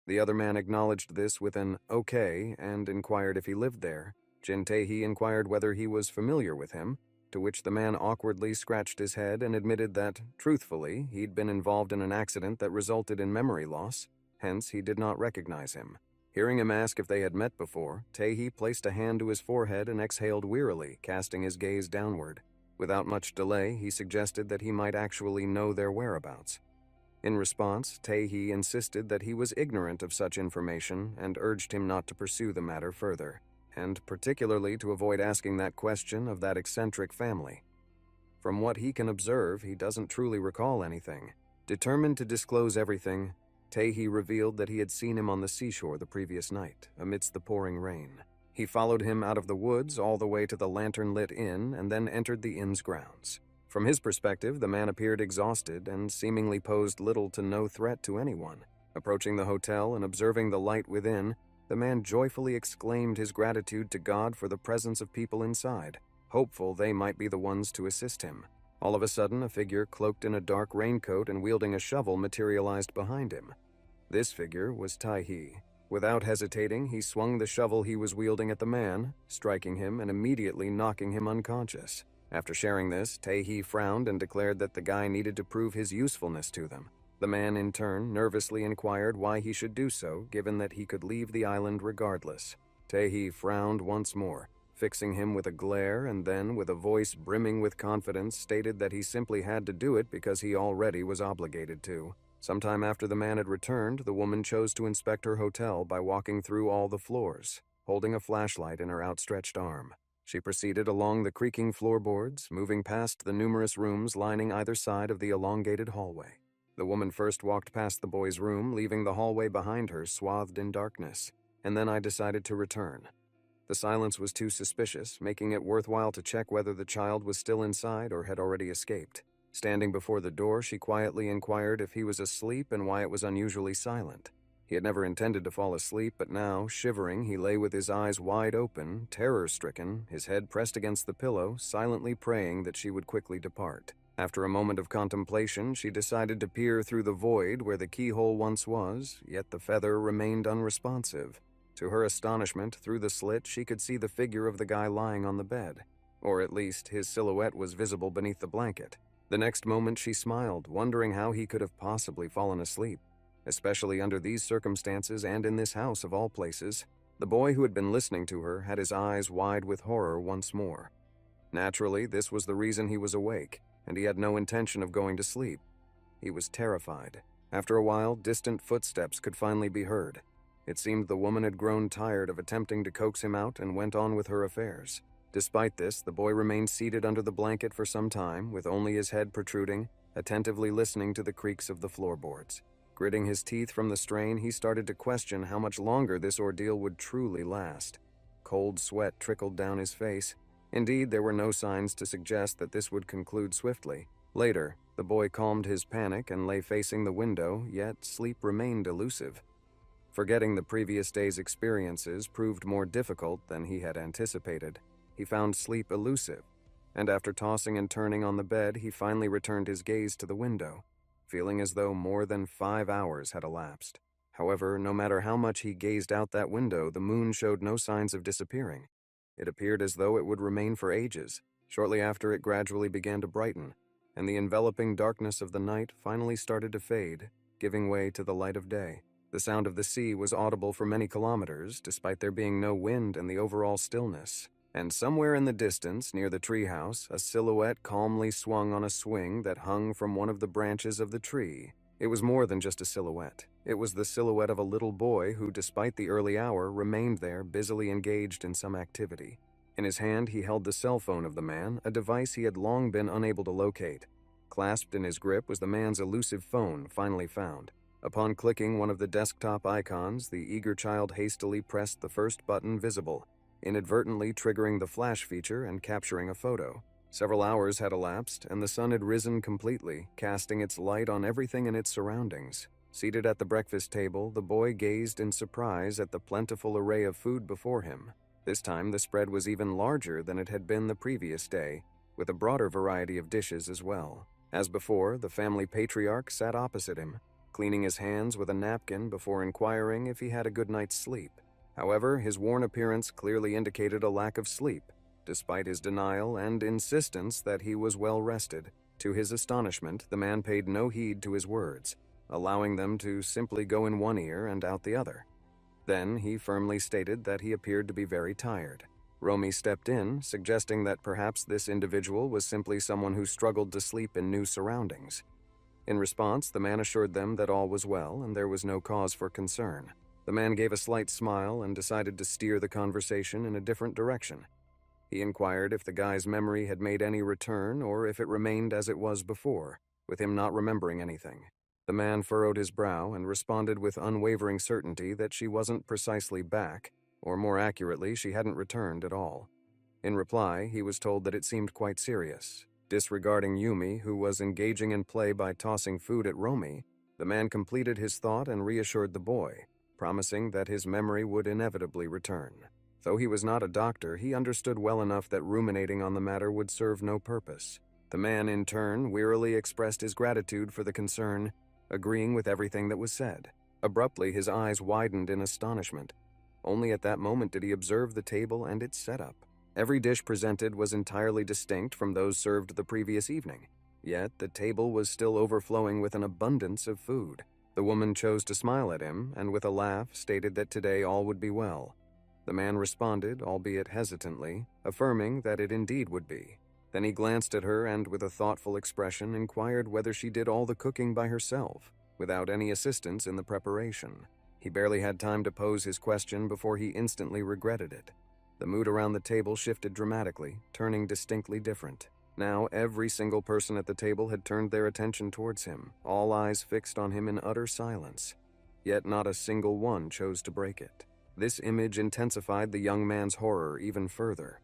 The other man acknowledged this with an "okay" and inquired if he lived there. Jin Tae-hee inquired whether he was familiar with him, to which the man awkwardly scratched his head and admitted that, truthfully, he'd been involved in an accident that resulted in memory loss, hence he did not recognize him. Hearing him ask if they had met before, Tae-hee placed a hand to his forehead and exhaled wearily, casting his gaze downward. Without much delay, he suggested that he might actually know their whereabouts. In response, Tae-hee insisted that he was ignorant of such information and urged him not to pursue the matter further, and particularly to avoid asking that question of that eccentric family. From what he can observe, he doesn't truly recall anything. Determined to disclose everything, Tae-hee revealed that he had seen him on the seashore the previous night, amidst the pouring rain. He followed him out of the woods all the way to the lantern-lit inn and then entered the inn's grounds. From his perspective, the man appeared exhausted and seemingly posed little to no threat to anyone. Approaching the hotel and observing the light within, the man joyfully exclaimed his gratitude to God for the presence of people inside, hopeful they might be the ones to assist him. All of a sudden, a figure cloaked in a dark raincoat and wielding a shovel materialized behind him. This figure was Tae-hee. Without hesitating, he swung the shovel he was wielding at the man, striking him and immediately knocking him unconscious. After sharing this, Tae-hee frowned and declared that the guy needed to prove his usefulness to them. The man, in turn, nervously inquired why he should do so, given that he could leave the island regardless. Tae-hee frowned once more, fixing him with a glare, and then, with a voice brimming with confidence, stated that he simply had to do it because he already was obligated to. Sometime after the man had returned, the woman chose to inspect her hotel by walking through all the floors, holding a flashlight in her outstretched arm. She proceeded along the creaking floorboards, moving past the numerous rooms lining either side of the elongated hallway. The woman first walked past the boy's room, leaving the hallway behind her swathed in darkness, and then I decided to return. The silence was too suspicious, making it worthwhile to check whether the child was still inside or had already escaped. Standing before the door, she quietly inquired if he was asleep and why it was unusually silent. He had never intended to fall asleep, but now, shivering, he lay with his eyes wide open, terror-stricken, his head pressed against the pillow, silently praying that she would quickly depart. After a moment of contemplation, she decided to peer through the void where the keyhole once was, yet the feather remained unresponsive. To her astonishment, through the slit, she could see the figure of the guy lying on the bed, or at least his silhouette was visible beneath the blanket. The next moment she smiled, wondering how he could have possibly fallen asleep, especially under these circumstances and in this house of all places. The boy who had been listening to her had his eyes wide with horror once more. Naturally, this was the reason he was awake, and he had no intention of going to sleep. He was terrified. After a while, distant footsteps could finally be heard. It seemed the woman had grown tired of attempting to coax him out and went on with her affairs. Despite this, the boy remained seated under the blanket for some time, with only his head protruding, attentively listening to the creaks of the floorboards. Gritting his teeth from the strain, he started to question how much longer this ordeal would truly last. Cold sweat trickled down his face. Indeed, there were no signs to suggest that this would conclude swiftly. Later, the boy calmed his panic and lay facing the window, yet sleep remained elusive. Forgetting the previous day's experiences proved more difficult than he had anticipated. He found sleep elusive, and after tossing and turning on the bed, he finally returned his gaze to the window, feeling as though more than 5 hours had elapsed. However, no matter how much he gazed out that window, the moon showed no signs of disappearing. It appeared as though it would remain for ages. Shortly after, it gradually began to brighten, and the enveloping darkness of the night finally started to fade, giving way to the light of day. The sound of the sea was audible for many kilometers, despite there being no wind and the overall stillness. And somewhere in the distance, near the treehouse, a silhouette calmly swung on a swing that hung from one of the branches of the tree. It was more than just a silhouette. It was the silhouette of a little boy who, despite the early hour, remained there, busily engaged in some activity. In his hand, he held the cell phone of the man, a device he had long been unable to locate. Clasped in his grip was the man's elusive phone, finally found. Upon clicking one of the desktop icons, the eager child hastily pressed the first button visible, inadvertently triggering the flash feature and capturing a photo. Several hours had elapsed, and the sun had risen completely, casting its light on everything in its surroundings. Seated at the breakfast table, the boy gazed in surprise at the plentiful array of food before him. This time, the spread was even larger than it had been the previous day, with a broader variety of dishes as well. As before, the family patriarch sat opposite him, cleaning his hands with a napkin before inquiring if he had a good night's sleep. However, his worn appearance clearly indicated a lack of sleep, despite his denial and insistence that he was well rested. To his astonishment, the man paid no heed to his words, allowing them to simply go in one ear and out the other. Then he firmly stated that he appeared to be very tired. Romy stepped in, suggesting that perhaps this individual was simply someone who struggled to sleep in new surroundings. In response, the man assured them that all was well and there was no cause for concern. The man gave a slight smile and decided to steer the conversation in a different direction. He inquired if the guy's memory had made any return or if it remained as it was before, with him not remembering anything. The man furrowed his brow and responded with unwavering certainty that she wasn't precisely back, or more accurately, she hadn't returned at all. In reply, he was told that it seemed quite serious. Disregarding Yumi, who was engaging in play by tossing food at Romy, the man completed his thought and reassured the boy, promising that his memory would inevitably return. Though he was not a doctor, he understood well enough that ruminating on the matter would serve no purpose. The man, in turn, wearily expressed his gratitude for the concern, agreeing with everything that was said. Abruptly, his eyes widened in astonishment. Only at that moment did he observe the table and its setup. Every dish presented was entirely distinct from those served the previous evening, yet the table was still overflowing with an abundance of food. The woman chose to smile at him, and with a laugh stated that today all would be well. The man responded, albeit hesitantly, affirming that it indeed would be. Then he glanced at her and, with a thoughtful expression, inquired whether she did all the cooking by herself, without any assistance in the preparation. He barely had time to pose his question before he instantly regretted it. The mood around the table shifted dramatically, turning distinctly different. Now every single person at the table had turned their attention towards him, all eyes fixed on him in utter silence. Yet not a single one chose to break it. This image intensified the young man's horror even further.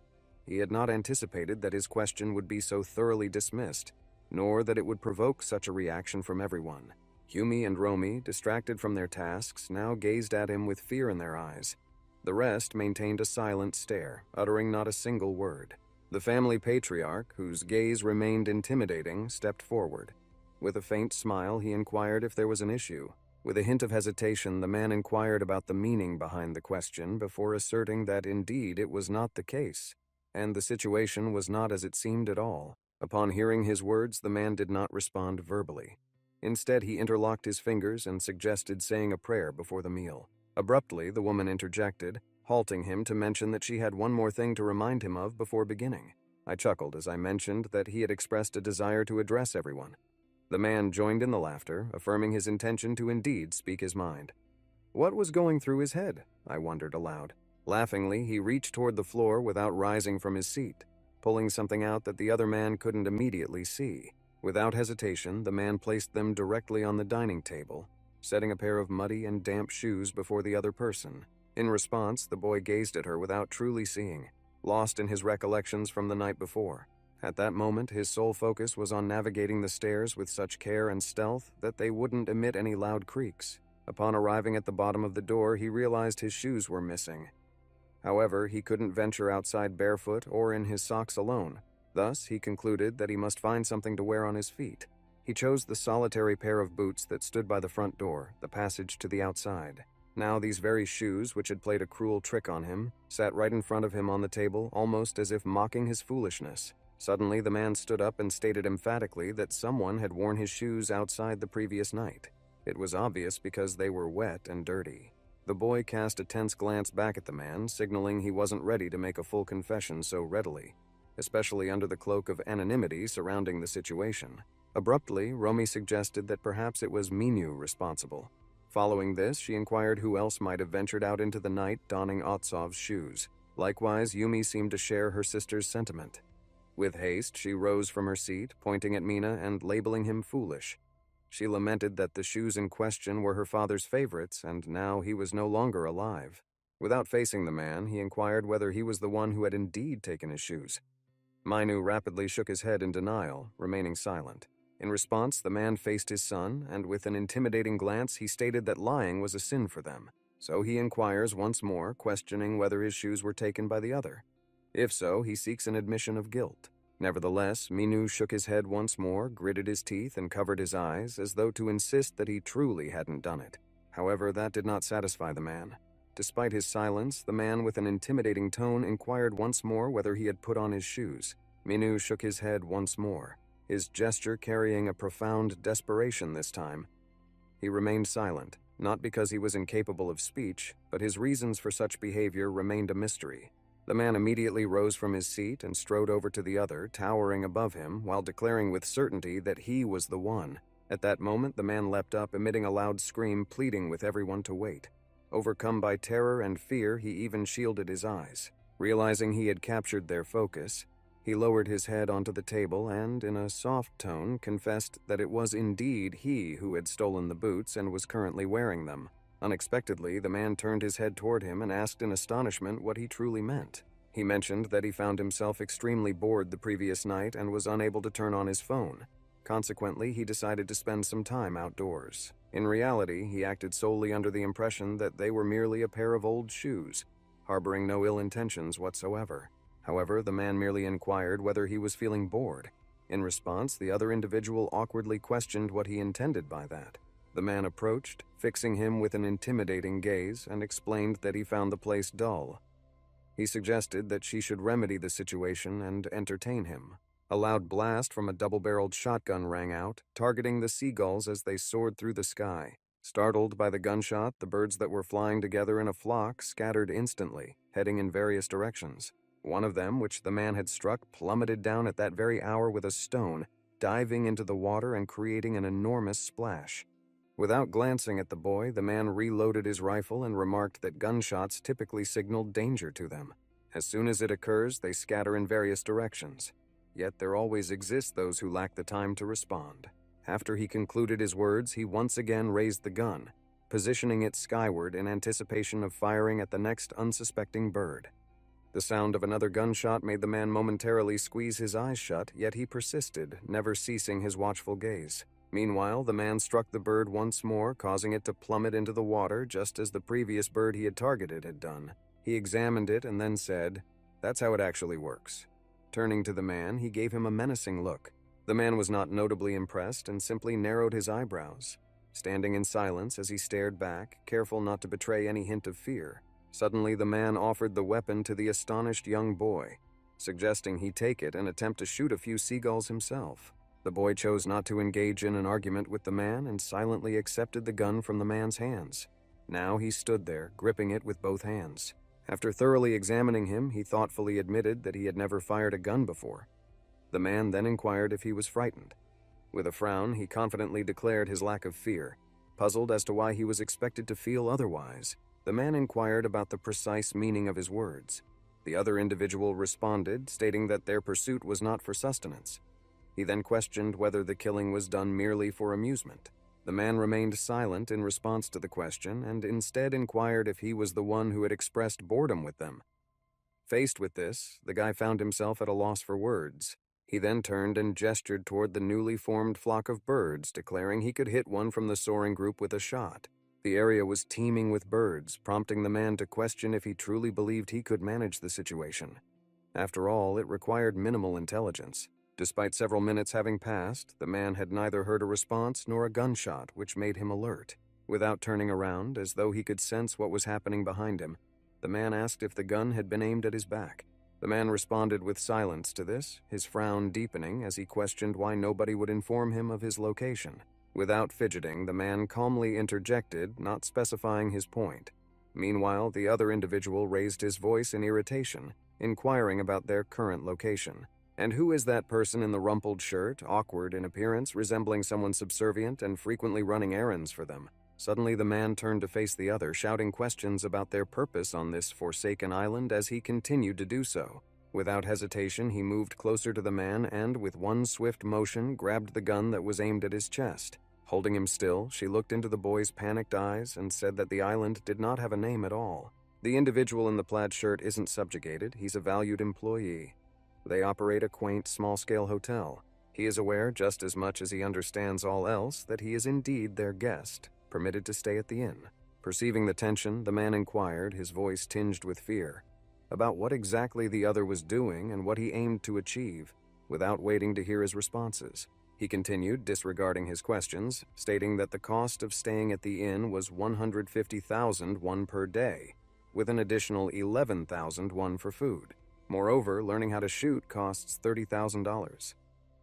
He had not anticipated that his question would be so thoroughly dismissed, nor that it would provoke such a reaction from everyone. Yumi and Romy, distracted from their tasks, now gazed at him with fear in their eyes. The rest maintained a silent stare, uttering not a single word. The family patriarch, whose gaze remained intimidating, stepped forward. With a faint smile, he inquired if there was an issue. With a hint of hesitation, the man inquired about the meaning behind the question before asserting that indeed it was not the case, and the situation was not as it seemed at all. Upon hearing his words, the man did not respond verbally. Instead, he interlocked his fingers and suggested saying a prayer before the meal. Abruptly, the woman interjected, halting him to mention that she had one more thing to remind him of before beginning. I chuckled as I mentioned that he had expressed a desire to address everyone. The man joined in the laughter, affirming his intention to indeed speak his mind. What was going through his head? I wondered aloud. Laughingly, he reached toward the floor without rising from his seat, pulling something out that the other man couldn't immediately see. Without hesitation, the man placed them directly on the dining table, setting a pair of muddy and damp shoes before the other person. In response, the boy gazed at her without truly seeing, lost in his recollections from the night before. At that moment, his sole focus was on navigating the stairs with such care and stealth that they wouldn't emit any loud creaks. Upon arriving at the bottom of the door, he realized his shoes were missing. However, he couldn't venture outside barefoot or in his socks alone. Thus, he concluded that he must find something to wear on his feet. He chose the solitary pair of boots that stood by the front door, the passage to the outside. Now these very shoes, which had played a cruel trick on him, sat right in front of him on the table, almost as if mocking his foolishness. Suddenly, the man stood up and stated emphatically that someone had worn his shoes outside the previous night. It was obvious because they were wet and dirty. The boy cast a tense glance back at the man, signaling he wasn't ready to make a full confession so readily, especially under the cloak of anonymity surrounding the situation. Abruptly, Romy suggested that perhaps it was Minu responsible. Following this, she inquired who else might have ventured out into the night donning Otsov's shoes. Likewise, Yumi seemed to share her sister's sentiment. With haste, she rose from her seat, pointing at Mina and labeling him foolish. She lamented that the shoes in question were her father's favorites, and now he was no longer alive. Without facing the man, he inquired whether he was the one who had indeed taken his shoes. Minu rapidly shook his head in denial, remaining silent. In response, the man faced his son, and with an intimidating glance, he stated that lying was a sin for them. So he inquires once more, questioning whether his shoes were taken by the other. If so, he seeks an admission of guilt. Nevertheless, Minu shook his head once more, gritted his teeth, and covered his eyes, as though to insist that he truly hadn't done it. However, that did not satisfy the man. Despite his silence, the man with an intimidating tone inquired once more whether he had put on his shoes. Minu shook his head once more, his gesture carrying a profound desperation this time. He remained silent, not because he was incapable of speech, but his reasons for such behavior remained a mystery. The man immediately rose from his seat and strode over to the other, towering above him, while declaring with certainty that he was the one. At that moment, the man leapt up, emitting a loud scream, pleading with everyone to wait. Overcome by terror and fear, he even shielded his eyes. Realizing he had captured their focus, he lowered his head onto the table and, in a soft tone, confessed that it was indeed he who had stolen the boots and was currently wearing them. Unexpectedly, the man turned his head toward him and asked in astonishment what he truly meant. He mentioned that he found himself extremely bored the previous night and was unable to turn on his phone. Consequently, he decided to spend some time outdoors. In reality, he acted solely under the impression that they were merely a pair of old shoes, harboring no ill intentions whatsoever. However, the man merely inquired whether he was feeling bored. In response, the other individual awkwardly questioned what he intended by that. The man approached, fixing him with an intimidating gaze, and explained that he found the place dull. He suggested that she should remedy the situation and entertain him. A loud blast from a double-barreled shotgun rang out, targeting the seagulls as they soared through the sky. Startled by the gunshot, the birds that were flying together in a flock scattered instantly, heading in various directions. One of them, which the man had struck, plummeted down at that very hour with a stone, diving into the water and creating an enormous splash. Without glancing at the boy, the man reloaded his rifle and remarked that gunshots typically signaled danger to them. As soon as it occurs, they scatter in various directions. Yet there always exist those who lack the time to respond. After he concluded his words, he once again raised the gun, positioning it skyward in anticipation of firing at the next unsuspecting bird. The sound of another gunshot made the man momentarily squeeze his eyes shut, yet he persisted, never ceasing his watchful gaze. Meanwhile, the man struck the bird once more, causing it to plummet into the water just as the previous bird he had targeted had done. He examined it and then said, "That's how it actually works." Turning to the man, he gave him a menacing look. The man was not notably impressed and simply narrowed his eyebrows, standing in silence as he stared back, careful not to betray any hint of fear. Suddenly, the man offered the weapon to the astonished young boy, suggesting he take it and attempt to shoot a few seagulls himself. The boy chose not to engage in an argument with the man and silently accepted the gun from the man's hands. Now he stood there, gripping it with both hands. After thoroughly examining him, he thoughtfully admitted that he had never fired a gun before. The man then inquired if he was frightened. With a frown, he confidently declared his lack of fear. Puzzled as to why he was expected to feel otherwise, the man inquired about the precise meaning of his words. The other individual responded, stating that their pursuit was not for sustenance. He then questioned whether the killing was done merely for amusement. The man remained silent in response to the question and instead inquired if he was the one who had expressed boredom with them. Faced with this, the guy found himself at a loss for words. He then turned and gestured toward the newly formed flock of birds, declaring he could hit one from the soaring group with a shot. The area was teeming with birds, prompting the man to question if he truly believed he could manage the situation. After all, it required minimal intelligence. Despite several minutes having passed, the man had neither heard a response nor a gunshot, which made him alert. Without turning around, as though he could sense what was happening behind him, the man asked if the gun had been aimed at his back. The man responded with silence to this, his frown deepening as he questioned why nobody would inform him of his location. Without fidgeting, the man calmly interjected, not specifying his point. Meanwhile, the other individual raised his voice in irritation, inquiring about their current location. "And who is that person in the rumpled shirt, awkward in appearance, resembling someone subservient and frequently running errands for them?" Suddenly the man turned to face the other, shouting questions about their purpose on this forsaken island as he continued to do so. Without hesitation, he moved closer to the man and, with one swift motion, grabbed the gun that was aimed at his chest. Holding him still, she looked into the boy's panicked eyes and said that the island did not have a name at all. "The individual in the plaid shirt isn't subjugated, he's a valued employee. They operate a quaint, small-scale hotel. He is aware, just as much as he understands all else, that he is indeed their guest, permitted to stay at the inn." Perceiving the tension, the man inquired, his voice tinged with fear, about what exactly the other was doing and what he aimed to achieve, without waiting to hear his responses. He continued, disregarding his questions, stating that the cost of staying at the inn was 150,000 won per day, with an additional 11,000 won for food. Moreover, learning how to shoot costs $30,000.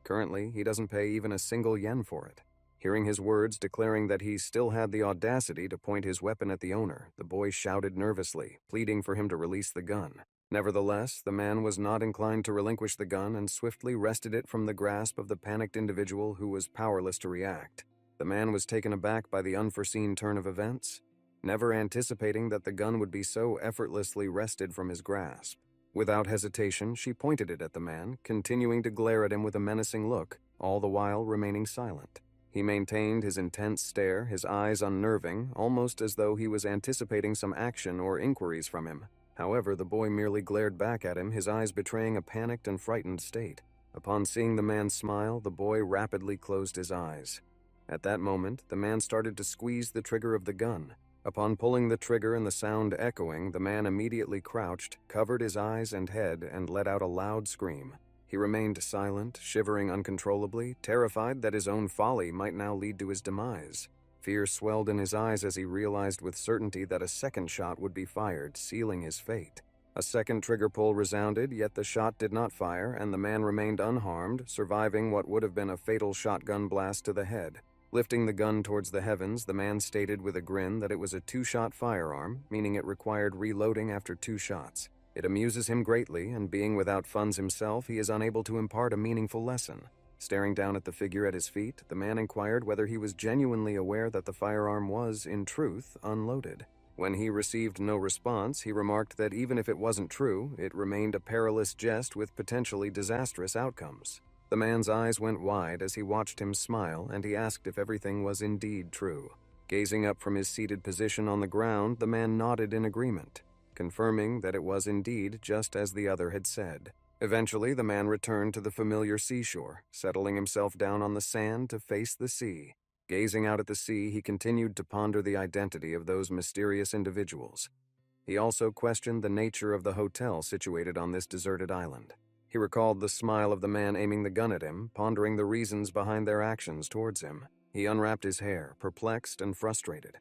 Currently, he doesn't pay even a single yen for it. Hearing his words declaring that he still had the audacity to point his weapon at the owner, the boy shouted nervously, pleading for him to release the gun. Nevertheless, the man was not inclined to relinquish the gun and swiftly wrested it from the grasp of the panicked individual who was powerless to react. The man was taken aback by the unforeseen turn of events, never anticipating that the gun would be so effortlessly wrested from his grasp. Without hesitation, she pointed it at the man, continuing to glare at him with a menacing look, all the while remaining silent. He maintained his intense stare, his eyes unnerving, almost as though he was anticipating some action or inquiries from him. However, the boy merely glared back at him, his eyes betraying a panicked and frightened state. Upon seeing the man smile, the boy rapidly closed his eyes. At that moment, the man started to squeeze the trigger of the gun. Upon pulling the trigger and the sound echoing, the man immediately crouched, covered his eyes and head, and let out a loud scream. He remained silent, shivering uncontrollably, terrified that his own folly might now lead to his demise. Fear swelled in his eyes as he realized with certainty that a second shot would be fired, sealing his fate. A second trigger pull resounded, yet the shot did not fire, and the man remained unharmed, surviving what would have been a fatal shotgun blast to the head. Lifting the gun towards the heavens, the man stated with a grin that it was a 2-shot firearm, meaning it required reloading after 2 shots. It amuses him greatly, and being without funds himself, he is unable to impart a meaningful lesson. Staring down at the figure at his feet, the man inquired whether he was genuinely aware that the firearm was, in truth, unloaded. When he received no response, he remarked that even if it wasn't true, it remained a perilous jest with potentially disastrous outcomes. The man's eyes went wide as he watched him smile, and he asked if everything was indeed true. Gazing up from his seated position on the ground, the man nodded in agreement, confirming that it was indeed just as the other had said. Eventually, the man returned to the familiar seashore, settling himself down on the sand to face the sea. Gazing out at the sea, he continued to ponder the identity of those mysterious individuals. He also questioned the nature of the hotel situated on this deserted island. He recalled the smile of the man aiming the gun at him, pondering the reasons behind their actions towards him. He unwrapped his hair, perplexed and frustrated.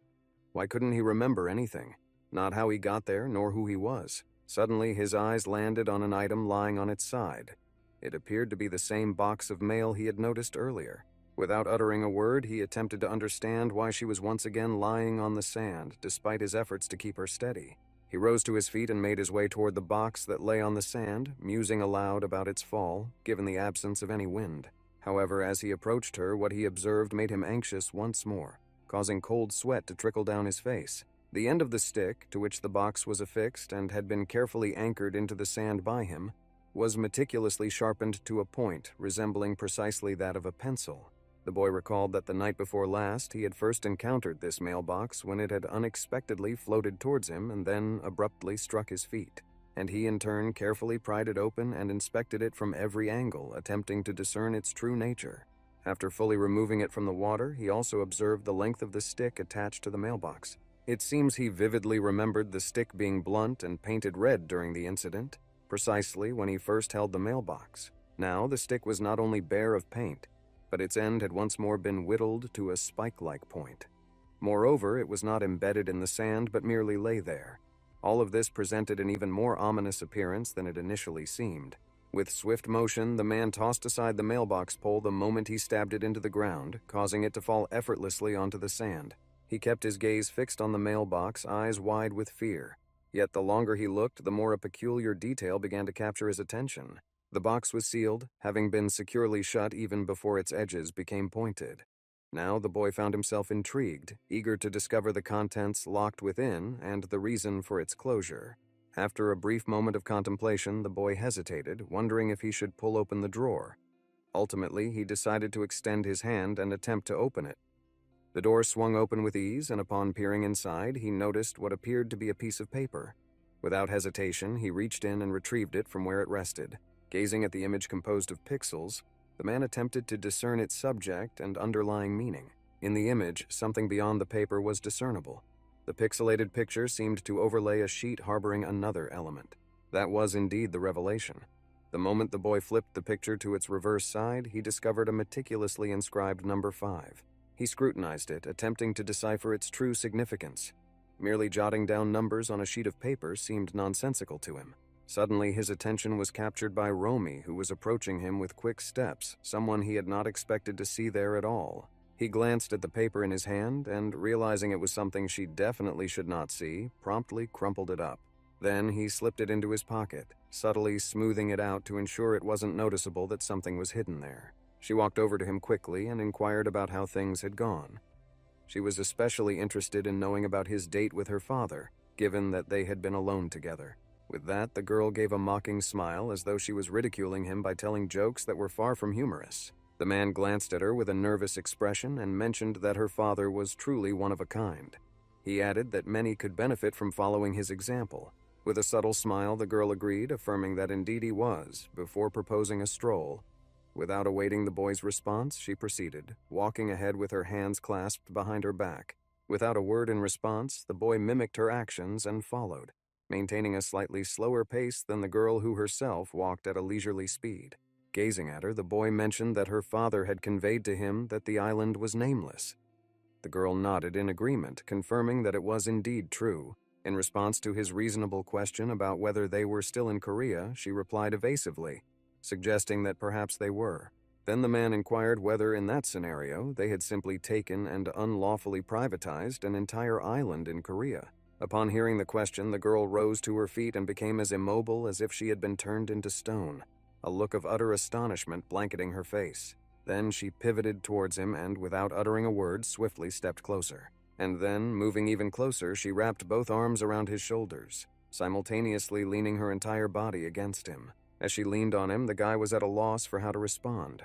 Why couldn't he remember anything? Not how he got there, nor who he was. Suddenly, his eyes landed on an item lying on its side. It appeared to be the same box of mail he had noticed earlier. Without uttering a word, he attempted to understand why she was once again lying on the sand, despite his efforts to keep her steady. He rose to his feet and made his way toward the box that lay on the sand, musing aloud about its fall, given the absence of any wind. However, as he approached her, what he observed made him anxious once more, causing cold sweat to trickle down his face. The end of the stick, to which the box was affixed and had been carefully anchored into the sand by him, was meticulously sharpened to a point resembling precisely that of a pencil. The boy recalled that the night before last he had first encountered this mailbox when it had unexpectedly floated towards him and then abruptly struck his feet, and he in turn carefully pried it open and inspected it from every angle, attempting to discern its true nature. After fully removing it from the water, he also observed the length of the stick attached to the mailbox. It seems he vividly remembered the stick being blunt and painted red during the incident, precisely when he first held the mailbox. Now the stick was not only bare of paint, but its end had once more been whittled to a spike-like point. Moreover, it was not embedded in the sand but merely lay there. All of this presented an even more ominous appearance than it initially seemed. With swift motion, the man tossed aside the mailbox pole the moment he stabbed it into the ground, causing it to fall effortlessly onto the sand. He kept his gaze fixed on the mailbox, eyes wide with fear. Yet the longer he looked, the more a peculiar detail began to capture his attention. The box was sealed, having been securely shut even before its edges became pointed. Now the boy found himself intrigued, eager to discover the contents locked within and the reason for its closure. After a brief moment of contemplation, the boy hesitated, wondering if he should pull open the drawer. Ultimately, he decided to extend his hand and attempt to open it. The door swung open with ease, and upon peering inside, he noticed what appeared to be a piece of paper. Without hesitation, he reached in and retrieved it from where it rested. Gazing at the image composed of pixels, the man attempted to discern its subject and underlying meaning. In the image, something beyond the paper was discernible. The pixelated picture seemed to overlay a sheet harboring another element. That was indeed the revelation. The moment the boy flipped the picture to its reverse side, he discovered a meticulously inscribed number 5. He scrutinized it, attempting to decipher its true significance. Merely jotting down numbers on a sheet of paper seemed nonsensical to him. Suddenly, his attention was captured by Romy, who was approaching him with quick steps, someone he had not expected to see there at all. He glanced at the paper in his hand and, realizing it was something she definitely should not see, promptly crumpled it up. Then he slipped it into his pocket, subtly smoothing it out to ensure it wasn't noticeable that something was hidden there. She walked over to him quickly and inquired about how things had gone. She was especially interested in knowing about his date with her father, given that they had been alone together. With that, the girl gave a mocking smile as though she was ridiculing him by telling jokes that were far from humorous. The man glanced at her with a nervous expression and mentioned that her father was truly one of a kind. He added that many could benefit from following his example. With a subtle smile, the girl agreed, affirming that indeed he was, before proposing a stroll. Without awaiting the boy's response, she proceeded, walking ahead with her hands clasped behind her back. Without a word in response, the boy mimicked her actions and followed, maintaining a slightly slower pace than the girl who herself walked at a leisurely speed. Gazing at her, the boy mentioned that her father had conveyed to him that the island was nameless. The girl nodded in agreement, confirming that it was indeed true. In response to his reasonable question about whether they were still in Korea, she replied evasively, suggesting that perhaps they were. Then the man inquired whether, in that scenario, they had simply taken and unlawfully privatized an entire island in Korea. Upon hearing the question, the girl rose to her feet and became as immobile as if she had been turned into stone, a look of utter astonishment blanketing her face. Then she pivoted towards him and, without uttering a word, swiftly stepped closer. And then, moving even closer, she wrapped both arms around his shoulders, simultaneously leaning her entire body against him. As she leaned on him, the guy was at a loss for how to respond.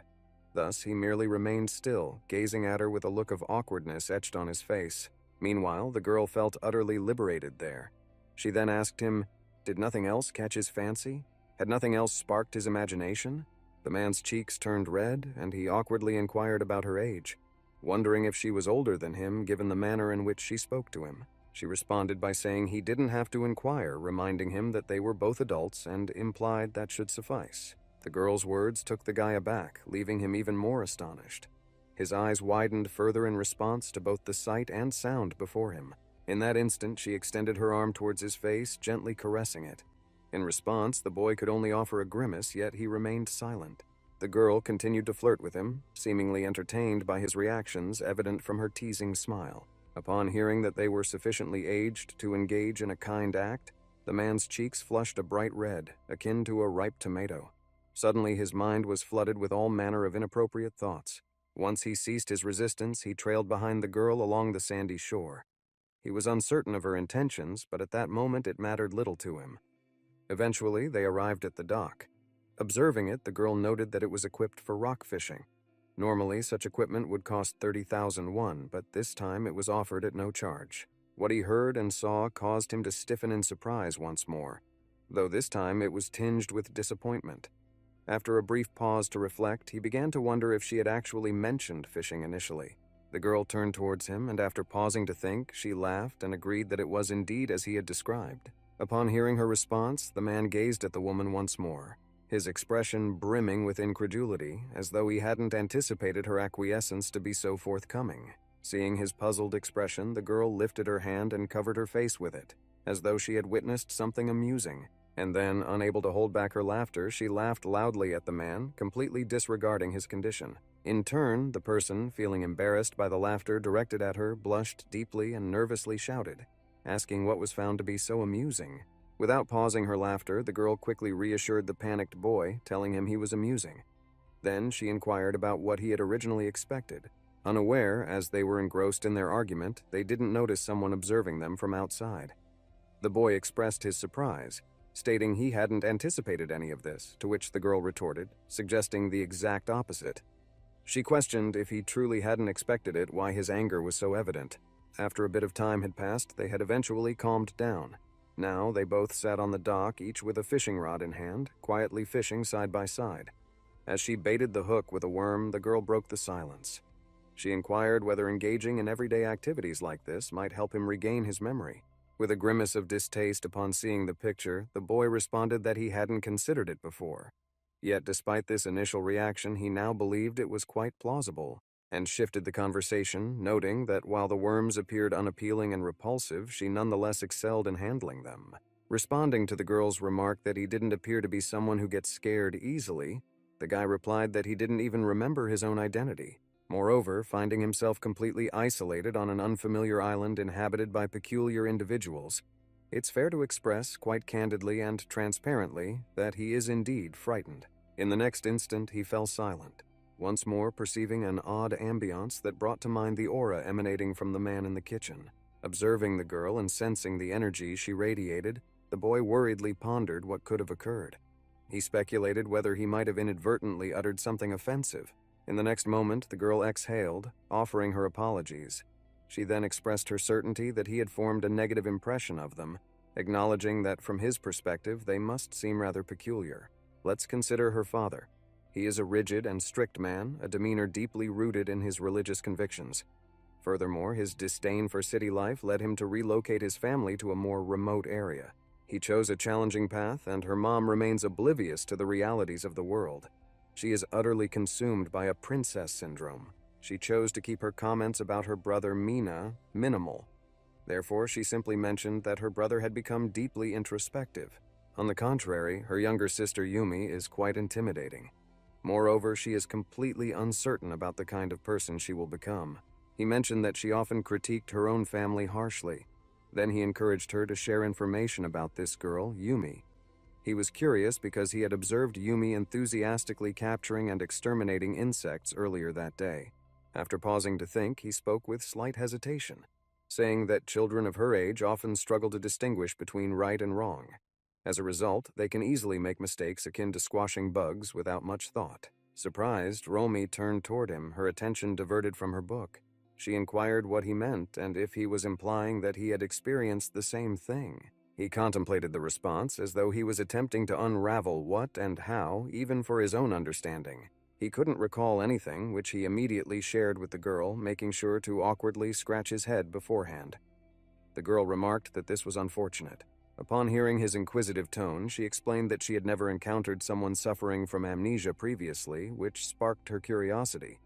Thus, he merely remained still, gazing at her with a look of awkwardness etched on his face. Meanwhile, the girl felt utterly liberated there. She then asked him, did nothing else catch his fancy? Had nothing else sparked his imagination? The man's cheeks turned red, and he awkwardly inquired about her age, wondering if she was older than him given the manner in which she spoke to him. She responded by saying he didn't have to inquire, reminding him that they were both adults and implied that should suffice. The girl's words took the guy aback, leaving him even more astonished. His eyes widened further in response to both the sight and sound before him. In that instant, she extended her arm towards his face, gently caressing it. In response, the boy could only offer a grimace, yet he remained silent. The girl continued to flirt with him, seemingly entertained by his reactions evident from her teasing smile. Upon hearing that they were sufficiently aged to engage in a kind act, the man's cheeks flushed a bright red, akin to a ripe tomato. Suddenly his mind was flooded with all manner of inappropriate thoughts. Once he ceased his resistance, he trailed behind the girl along the sandy shore. He was uncertain of her intentions, but at that moment it mattered little to him. Eventually, they arrived at the dock. Observing it, the girl noted that it was equipped for rock fishing. Normally, such equipment would cost 30,000 won, but this time it was offered at no charge. What he heard and saw caused him to stiffen in surprise once more, though this time it was tinged with disappointment. After a brief pause to reflect, he began to wonder if she had actually mentioned fishing initially. The girl turned towards him, and after pausing to think, she laughed and agreed that it was indeed as he had described. Upon hearing her response, the man gazed at the woman once more, his expression brimming with incredulity, as though he hadn't anticipated her acquiescence to be so forthcoming. Seeing his puzzled expression, the girl lifted her hand and covered her face with it, as though she had witnessed something amusing. And then, unable to hold back her laughter, she laughed loudly at the man, completely disregarding his condition. In turn, the person, feeling embarrassed by the laughter directed at her, blushed deeply and nervously shouted, asking what was found to be so amusing. Without pausing her laughter, the girl quickly reassured the panicked boy, telling him he was amusing. Then she inquired about what he had originally expected. Unaware, as they were engrossed in their argument, they didn't notice someone observing them from outside. The boy expressed his surprise, stating he hadn't anticipated any of this, to which the girl retorted, suggesting the exact opposite. She questioned if he truly hadn't expected it, why his anger was so evident. After a bit of time had passed, they had eventually calmed down. Now they both sat on the dock, each with a fishing rod in hand, quietly fishing side by side. As she baited the hook with a worm, the girl broke the silence. She inquired whether engaging in everyday activities like this might help him regain his memory. With a grimace of distaste upon seeing the picture, the boy responded that he hadn't considered it before. Yet despite this initial reaction, he now believed it was quite plausible, and shifted the conversation, noting that while the worms appeared unappealing and repulsive, she nonetheless excelled in handling them. Responding to the girl's remark that he didn't appear to be someone who gets scared easily, the guy replied that he didn't even remember his own identity. Moreover, finding himself completely isolated on an unfamiliar island inhabited by peculiar individuals, it's fair to express quite candidly and transparently that he is indeed frightened. In the next instant, he fell silent, once more perceiving an odd ambiance that brought to mind the aura emanating from the man in the kitchen. Observing the girl and sensing the energy she radiated, the boy worriedly pondered what could have occurred. He speculated whether he might have inadvertently uttered something offensive. In the next moment, the girl exhaled, offering her apologies. She then expressed her certainty that he had formed a negative impression of them, acknowledging that from his perspective they must seem rather peculiar. Let's consider her father. He is a rigid and strict man, a demeanor deeply rooted in his religious convictions. Furthermore, his disdain for city life led him to relocate his family to a more remote area. He chose a challenging path, and her mom remains oblivious to the realities of the world. She is utterly consumed by a princess syndrome. She chose to keep her comments about her brother Mina minimal. Therefore, she simply mentioned that her brother had become deeply introspective. On the contrary, her younger sister Yumi is quite intimidating. Moreover, she is completely uncertain about the kind of person she will become. He mentioned that she often critiqued her own family harshly. Then he encouraged her to share information about this girl, Yumi. He was curious because he had observed Yumi enthusiastically capturing and exterminating insects earlier that day. After pausing to think, he spoke with slight hesitation, saying that children of her age often struggle to distinguish between right and wrong. As a result, they can easily make mistakes akin to squashing bugs without much thought. Surprised, Romy turned toward him, her attention diverted from her book. She inquired what he meant and if he was implying that he had experienced the same thing. He contemplated the response as though he was attempting to unravel what and how, even for his own understanding. He couldn't recall anything, which he immediately shared with the girl, making sure to awkwardly scratch his head beforehand. The girl remarked that this was unfortunate. Upon hearing his inquisitive tone, she explained that she had never encountered someone suffering from amnesia previously, which sparked her curiosity.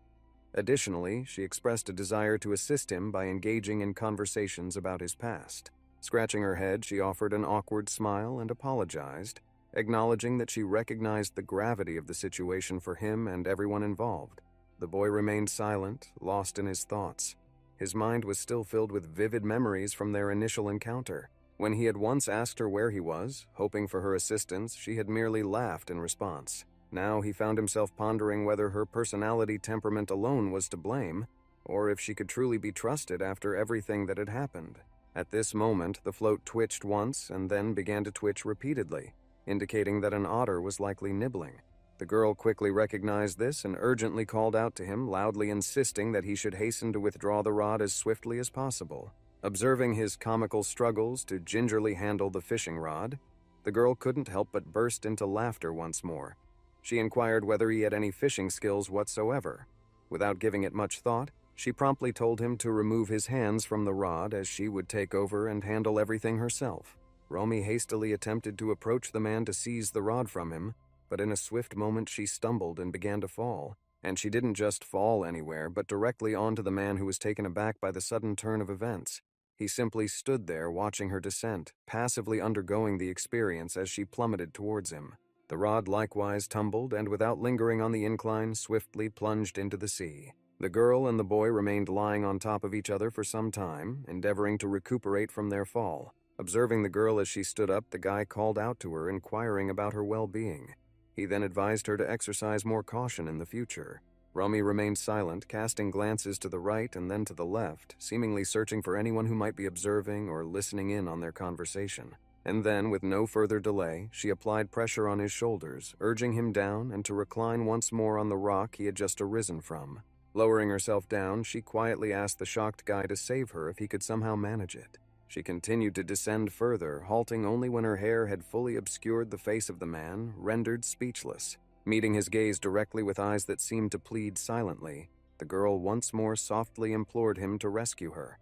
Additionally, she expressed a desire to assist him by engaging in conversations about his past. Scratching her head, she offered an awkward smile and apologized, acknowledging that she recognized the gravity of the situation for him and everyone involved. The boy remained silent, lost in his thoughts. His mind was still filled with vivid memories from their initial encounter. When he had once asked her where he was, hoping for her assistance, she had merely laughed in response. Now he found himself pondering whether her personality temperament alone was to blame, or if she could truly be trusted after everything that had happened. At this moment, the float twitched once and then began to twitch repeatedly, indicating that an otter was likely nibbling. The girl quickly recognized this and urgently called out to him, loudly insisting that he should hasten to withdraw the rod as swiftly as possible. Observing his comical struggles to gingerly handle the fishing rod, the girl couldn't help but burst into laughter once more. She inquired whether he had any fishing skills whatsoever. Without giving it much thought, she promptly told him to remove his hands from the rod as she would take over and handle everything herself. Romy hastily attempted to approach the man to seize the rod from him, but in a swift moment she stumbled and began to fall. And she didn't just fall anywhere, but directly onto the man who was taken aback by the sudden turn of events. He simply stood there watching her descent, passively undergoing the experience as she plummeted towards him. The rod likewise tumbled and, without lingering on the incline, swiftly plunged into the sea. The girl and the boy remained lying on top of each other for some time, endeavoring to recuperate from their fall. Observing the girl as she stood up, the guy called out to her, inquiring about her well-being. He then advised her to exercise more caution in the future. Romy remained silent, casting glances to the right and then to the left, seemingly searching for anyone who might be observing or listening in on their conversation. And then, with no further delay, she applied pressure on his shoulders, urging him down and to recline once more on the rock he had just arisen from. Lowering herself down, she quietly asked the shocked guy to save her if he could somehow manage it. She continued to descend further, halting only when her hair had fully obscured the face of the man, rendered speechless. Meeting his gaze directly with eyes that seemed to plead silently, the girl once more softly implored him to rescue her.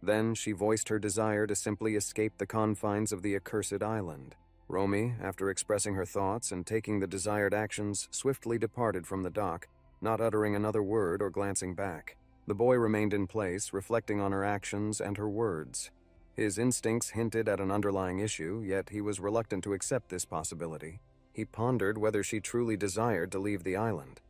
Then she voiced her desire to simply escape the confines of the accursed island. Romy, after expressing her thoughts and taking the desired actions, swiftly departed from the dock, not uttering another word or glancing back. The boy remained in place, reflecting on her actions and her words. His instincts hinted at an underlying issue, yet he was reluctant to accept this possibility. He pondered whether she truly desired to leave the island.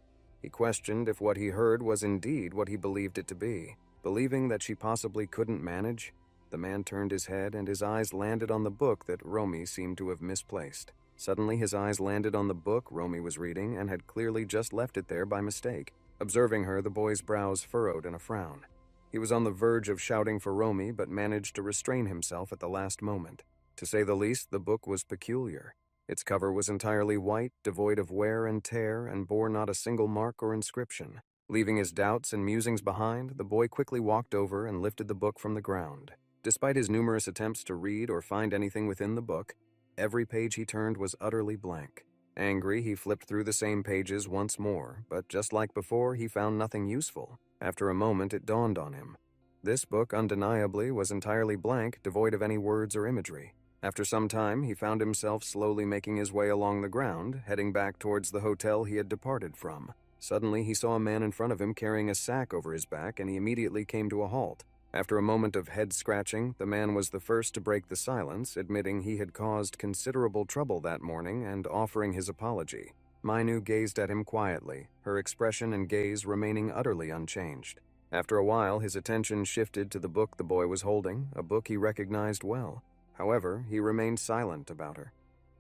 He questioned if what he heard was indeed what he believed it to be. Believing that she possibly couldn't manage, the man turned his head and his eyes landed on the book that Romy seemed to have misplaced. Suddenly, his eyes landed on the book Romy was reading and had clearly just left it there by mistake. Observing her, the boy's brows furrowed in a frown. He was on the verge of shouting for Romy, but managed to restrain himself at the last moment. To say the least, the book was peculiar. Its cover was entirely white, devoid of wear and tear, and bore not a single mark or inscription. Leaving his doubts and musings behind, the boy quickly walked over and lifted the book from the ground. Despite his numerous attempts to read or find anything within the book, every page he turned was utterly blank. Angry, he flipped through the same pages once more, but just like before, he found nothing useful. After a moment, it dawned on him. This book undeniably was entirely blank, devoid of any words or imagery. After some time, he found himself slowly making his way along the ground, heading back towards the hotel he had departed from. Suddenly, he saw a man in front of him carrying a sack over his back, and he immediately came to a halt. After a moment of head-scratching, the man was the first to break the silence, admitting he had caused considerable trouble that morning and offering his apology. Minu gazed at him quietly, her expression and gaze remaining utterly unchanged. After a while, his attention shifted to the book the boy was holding, a book he recognized well. However, he remained silent about her.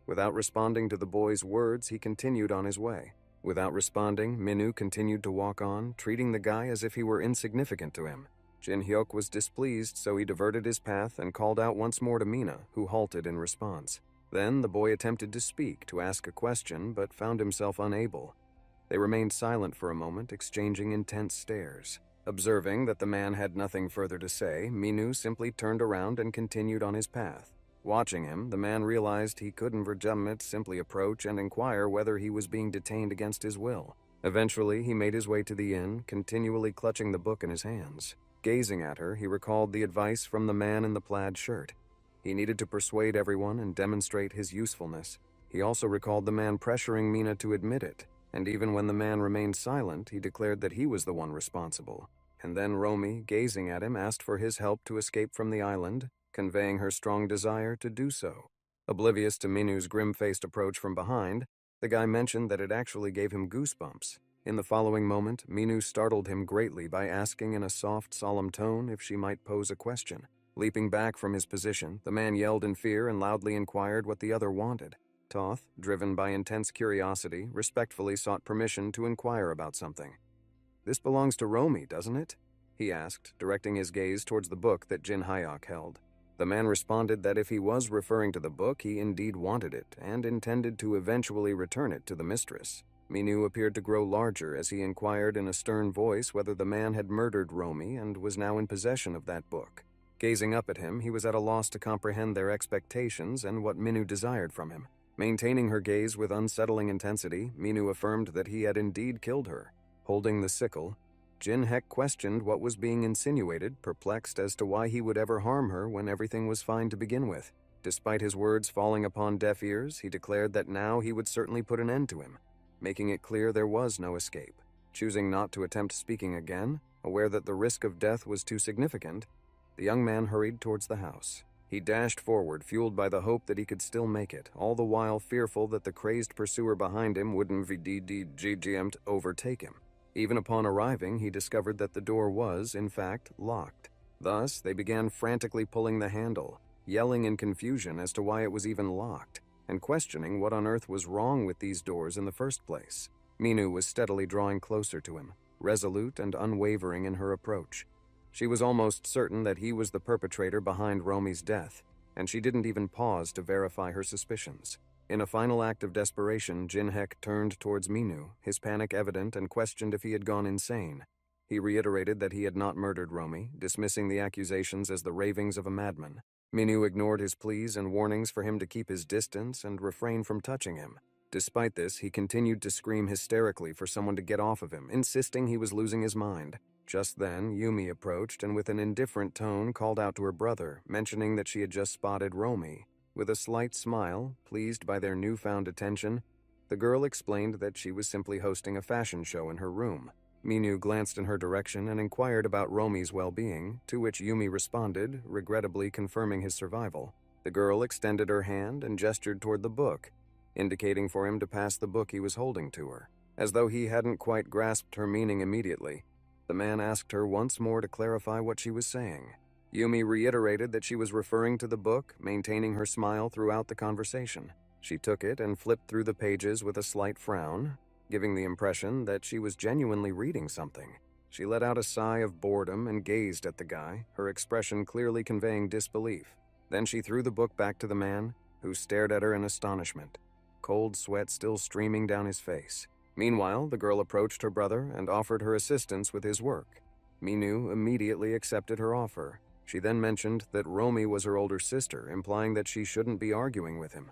Without responding to the boy's words, he continued on his way. Without responding, Minu continued to walk on, treating the guy as if he were insignificant to him. Jin-hyuk was displeased, so he diverted his path and called out once more to Mina, who halted in response. Then the boy attempted to speak, to ask a question, but found himself unable. They remained silent for a moment, exchanging intense stares. Observing that the man had nothing further to say, Minu simply turned around and continued on his path. Watching him, the man realized he couldn't simply approach and inquire whether he was being detained against his will. Eventually, he made his way to the inn, continually clutching the book in his hands. Gazing at her, he recalled the advice from the man in the plaid shirt. He needed to persuade everyone and demonstrate his usefulness. He also recalled the man pressuring Mina to admit it, and even when the man remained silent, he declared that he was the one responsible. And then Romy, gazing at him, asked for his help to escape from the island, conveying her strong desire to do so. Oblivious to Minu's grim-faced approach from behind, the guy mentioned that it actually gave him goosebumps. In the following moment, Minu startled him greatly by asking in a soft, solemn tone if she might pose a question. Leaping back from his position, the man yelled in fear and loudly inquired what the other wanted. Toth, driven by intense curiosity, respectfully sought permission to inquire about something. "This belongs to Romy, doesn't it?" he asked, directing his gaze towards the book that Jin-hyuk held. The man responded that if he was referring to the book, he indeed wanted it, and intended to eventually return it to the mistress. Minu appeared to grow larger as he inquired in a stern voice whether the man had murdered Romy and was now in possession of that book. Gazing up at him, he was at a loss to comprehend their expectations and what Minu desired from him. Maintaining her gaze with unsettling intensity, Minu affirmed that he had indeed killed her. Holding the sickle, Jin-hyuk questioned what was being insinuated, perplexed as to why he would ever harm her when everything was fine to begin with. Despite his words falling upon deaf ears, he declared that now he would certainly put an end to him, making it clear there was no escape. Choosing not to attempt speaking again, aware that the risk of death was too significant, the young man hurried towards the house. He dashed forward, fueled by the hope that he could still make it, all the while fearful that the crazed pursuer behind him wouldn't overtake him. Even upon arriving, he discovered that the door was, in fact, locked. Thus, they began frantically pulling the handle, yelling in confusion as to why it was even locked, and questioning what on earth was wrong with these doors in the first place. Minu was steadily drawing closer to him, resolute and unwavering in her approach. She was almost certain that he was the perpetrator behind Romy's death, and she didn't even pause to verify her suspicions. In a final act of desperation, Jin-hyuk turned towards Minu, his panic evident, and questioned if he had gone insane. He reiterated that he had not murdered Romy, dismissing the accusations as the ravings of a madman. Minu ignored his pleas and warnings for him to keep his distance and refrain from touching him. Despite this, he continued to scream hysterically for someone to get off of him, insisting he was losing his mind. Just then, Yumi approached and with an indifferent tone called out to her brother, mentioning that she had just spotted Romy. With a slight smile, pleased by their newfound attention, the girl explained that she was simply hosting a fashion show in her room. Minu glanced in her direction and inquired about Romy's well-being, to which Yumi responded, regrettably confirming his survival. The girl extended her hand and gestured toward the book, indicating for him to pass the book he was holding to her. As though he hadn't quite grasped her meaning immediately, the man asked her once more to clarify what she was saying. Yumi reiterated that she was referring to the book, maintaining her smile throughout the conversation. She took it and flipped through the pages with a slight frown, giving the impression that she was genuinely reading something. She let out a sigh of boredom and gazed at the guy, her expression clearly conveying disbelief. Then she threw the book back to the man, who stared at her in astonishment, cold sweat still streaming down his face. Meanwhile, the girl approached her brother and offered her assistance with his work. Minu immediately accepted her offer. She then mentioned that Romy was her older sister, implying that she shouldn't be arguing with him.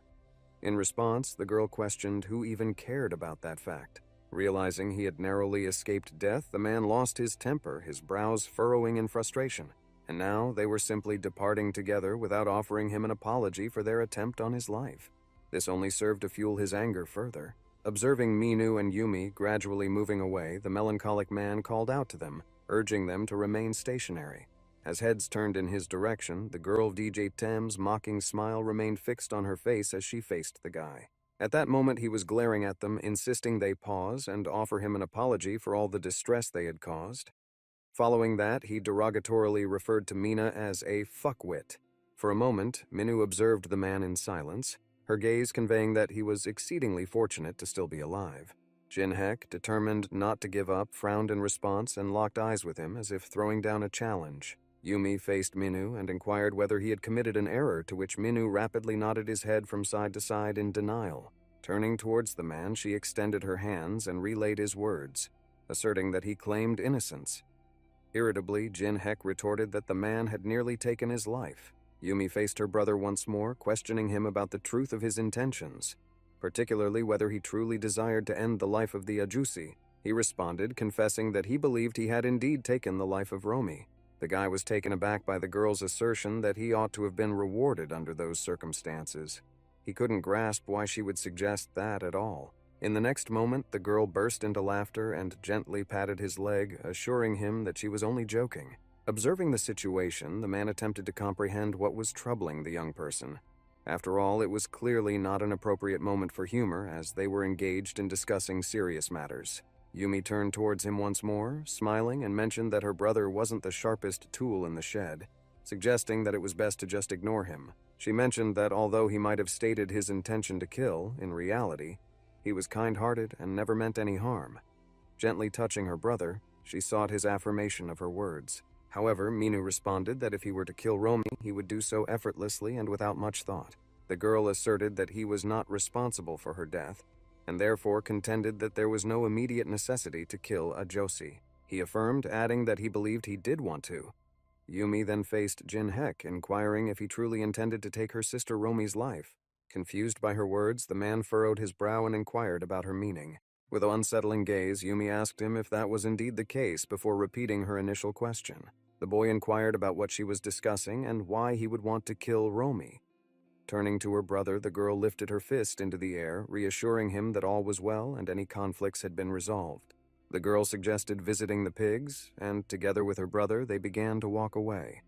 In response, the girl questioned who even cared about that fact. Realizing he had narrowly escaped death, the man lost his temper, his brows furrowing in frustration. And now they were simply departing together without offering him an apology for their attempt on his life. This only served to fuel his anger further. Observing Minu and Yumi gradually moving away, the melancholic man called out to them, urging them to remain stationary. As heads turned in his direction, the girl DJ Tem's mocking smile remained fixed on her face as she faced the guy. At that moment, he was glaring at them, insisting they pause and offer him an apology for all the distress they had caused. Following that, he derogatorily referred to Mina as a fuckwit. For a moment, Minu observed the man in silence, her gaze conveying that he was exceedingly fortunate to still be alive. Jinhek, determined not to give up, frowned in response and locked eyes with him as if throwing down a challenge. Yumi faced Minu and inquired whether he had committed an error, to which Minu rapidly nodded his head from side to side in denial. Turning towards the man, she extended her hands and relayed his words, asserting that he claimed innocence. Irritably, Jinhek retorted that the man had nearly taken his life. Yumi faced her brother once more, questioning him about the truth of his intentions, particularly whether he truly desired to end the life of the Ajusi. He responded, confessing that he believed he had indeed taken the life of Romy. The guy was taken aback by the girl's assertion that he ought to have been rewarded under those circumstances. He couldn't grasp why she would suggest that at all. In the next moment, the girl burst into laughter and gently patted his leg, assuring him that she was only joking. Observing the situation, the man attempted to comprehend what was troubling the young person. After all, it was clearly not an appropriate moment for humor, as they were engaged in discussing serious matters. Yumi turned towards him once more, smiling, and mentioned that her brother wasn't the sharpest tool in the shed, suggesting that it was best to just ignore him. She mentioned that although he might have stated his intention to kill, in reality, he was kind-hearted and never meant any harm. Gently touching her brother, she sought his affirmation of her words. However, Minu responded that if he were to kill Romy, he would do so effortlessly and without much thought. The girl asserted that he was not responsible for her death, and therefore contended that there was no immediate necessity to kill Ajosi. He affirmed, adding that he believed he did want to. Yumi then faced Jinhek, inquiring if he truly intended to take her sister Romy's life. Confused by her words, the man furrowed his brow and inquired about her meaning. With an unsettling gaze, Yumi asked him if that was indeed the case before repeating her initial question. The boy inquired about what she was discussing and why he would want to kill Romy. Turning to her brother, the girl lifted her fist into the air, reassuring him that all was well and any conflicts had been resolved. The girl suggested visiting the pigs, and together with her brother, they began to walk away.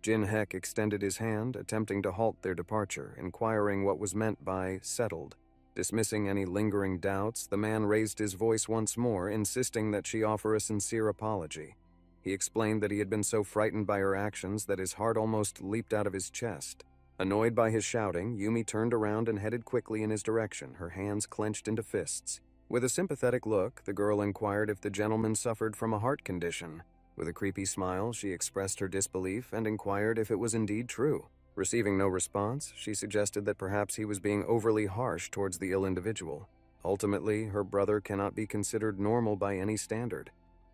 Jinhek extended his hand, attempting to halt their departure, inquiring what was meant by settled. Dismissing any lingering doubts, the man raised his voice once more, insisting that she offer a sincere apology. He explained that he had been so frightened by her actions that his heart almost leaped out of his chest. Annoyed by his shouting, Yumi turned around and headed quickly in his direction, her hands clenched into fists. With a sympathetic look, the girl inquired if the gentleman suffered from a heart condition. With a creepy smile, she expressed her disbelief and inquired if it was indeed true. Receiving no response, she suggested that perhaps he was being overly harsh towards the ill individual. Ultimately, her brother cannot be considered normal by any standard.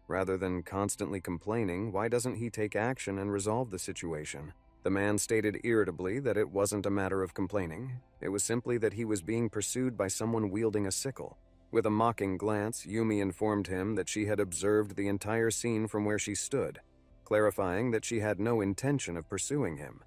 Rather than constantly complaining, why doesn't he take action and resolve the situation? The man stated irritably that it wasn't a matter of complaining. It was simply that he was being pursued by someone wielding a sickle. With a mocking glance, Yumi informed him that she had observed the entire scene from where she stood, clarifying that she had no intention of pursuing him.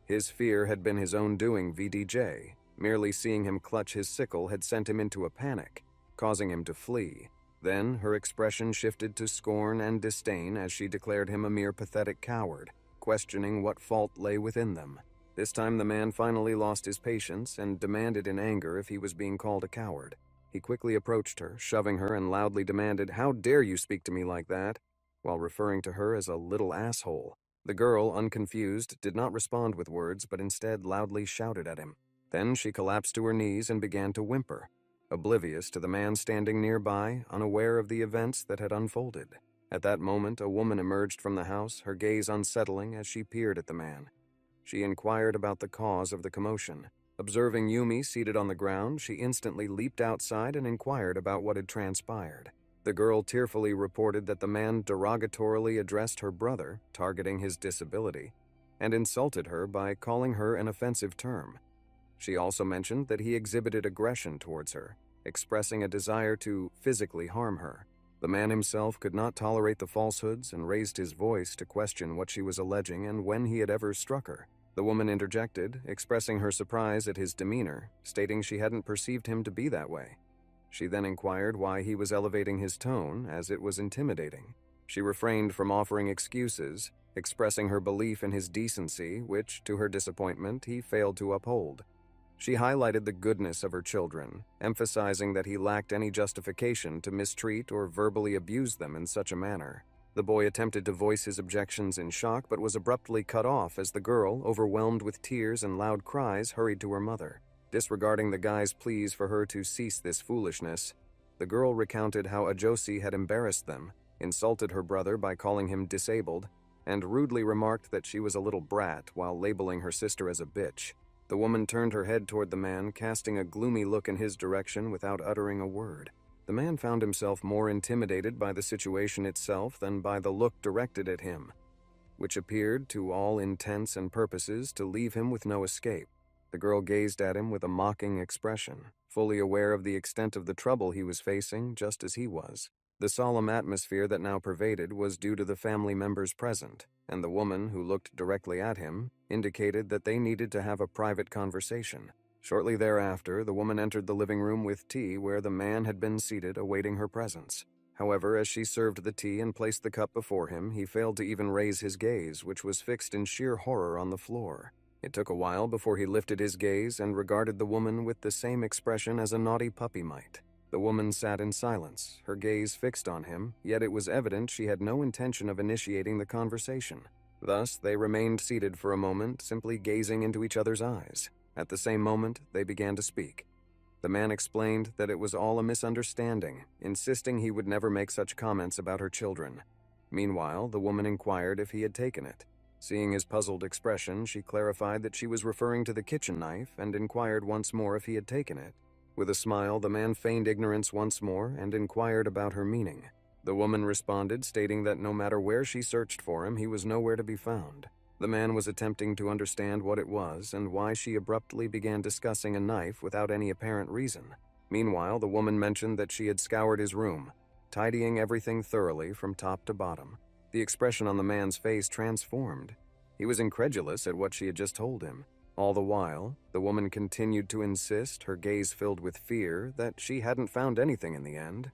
His fear had been his own doing, VDJ. Merely seeing him clutch his sickle had sent him into a panic, causing him to flee. Then her expression shifted to scorn and disdain as she declared him a mere pathetic coward, questioning what fault lay within them. This time the man finally lost his patience and demanded in anger if he was being called a coward. He quickly approached her, shoving her, and loudly demanded, "How dare you speak to me like that?" while referring to her as a little asshole. The girl, unconfused, did not respond with words, but instead loudly shouted at him. Then she collapsed to her knees and began to whimper, oblivious to the man standing nearby, unaware of the events that had unfolded. At that moment, a woman emerged from the house, her gaze unsettling as she peered at the man. She inquired about the cause of the commotion. Observing Yumi seated on the ground, she instantly leaped outside and inquired about what had transpired. The girl tearfully reported that the man derogatorily addressed her brother, targeting his disability, and insulted her by calling her an offensive term. She also mentioned that he exhibited aggression towards her, expressing a desire to physically harm her. The man himself could not tolerate the falsehoods and raised his voice to question what she was alleging and when he had ever struck her. The woman interjected, expressing her surprise at his demeanor, stating she hadn't perceived him to be that way. She then inquired why he was elevating his tone, as it was intimidating. She refrained from offering excuses, expressing her belief in his decency, which, to her disappointment, he failed to uphold. She highlighted the goodness of her children, emphasizing that he lacked any justification to mistreat or verbally abuse them in such a manner. The boy attempted to voice his objections in shock, but was abruptly cut off as the girl, overwhelmed with tears and loud cries, hurried to her mother. Disregarding the guy's pleas for her to cease this foolishness, the girl recounted how Ajosi had embarrassed them, insulted her brother by calling him disabled, and rudely remarked that she was a little brat while labeling her sister as a bitch. The woman turned her head toward the man, casting a gloomy look in his direction without uttering a word. The man found himself more intimidated by the situation itself than by the look directed at him, which appeared, to all intents and purposes, to leave him with no escape. The girl gazed at him with a mocking expression, fully aware of the extent of the trouble he was facing, just as he was. The solemn atmosphere that now pervaded was due to the family members present, and the woman, who looked directly at him, indicated that they needed to have a private conversation. Shortly thereafter, the woman entered the living room with tea where the man had been seated awaiting her presence. However, as she served the tea and placed the cup before him, he failed to even raise his gaze, which was fixed in sheer horror on the floor. It took a while before he lifted his gaze and regarded the woman with the same expression as a naughty puppy might. The woman sat in silence, her gaze fixed on him, yet it was evident she had no intention of initiating the conversation. Thus, they remained seated for a moment, simply gazing into each other's eyes. At the same moment, they began to speak. The man explained that it was all a misunderstanding, insisting he would never make such comments about her children. Meanwhile, the woman inquired if he had taken it. Seeing his puzzled expression, she clarified that she was referring to the kitchen knife and inquired once more if he had taken it. With a smile, the man feigned ignorance once more and inquired about her meaning. The woman responded, stating that no matter where she searched for him, he was nowhere to be found. The man was attempting to understand what it was and why she abruptly began discussing a knife without any apparent reason. Meanwhile, the woman mentioned that she had scoured his room, tidying everything thoroughly from top to bottom. The expression on the man's face transformed. He was incredulous at what she had just told him. All the while, the woman continued to insist, her gaze filled with fear, that she hadn't found anything in the end.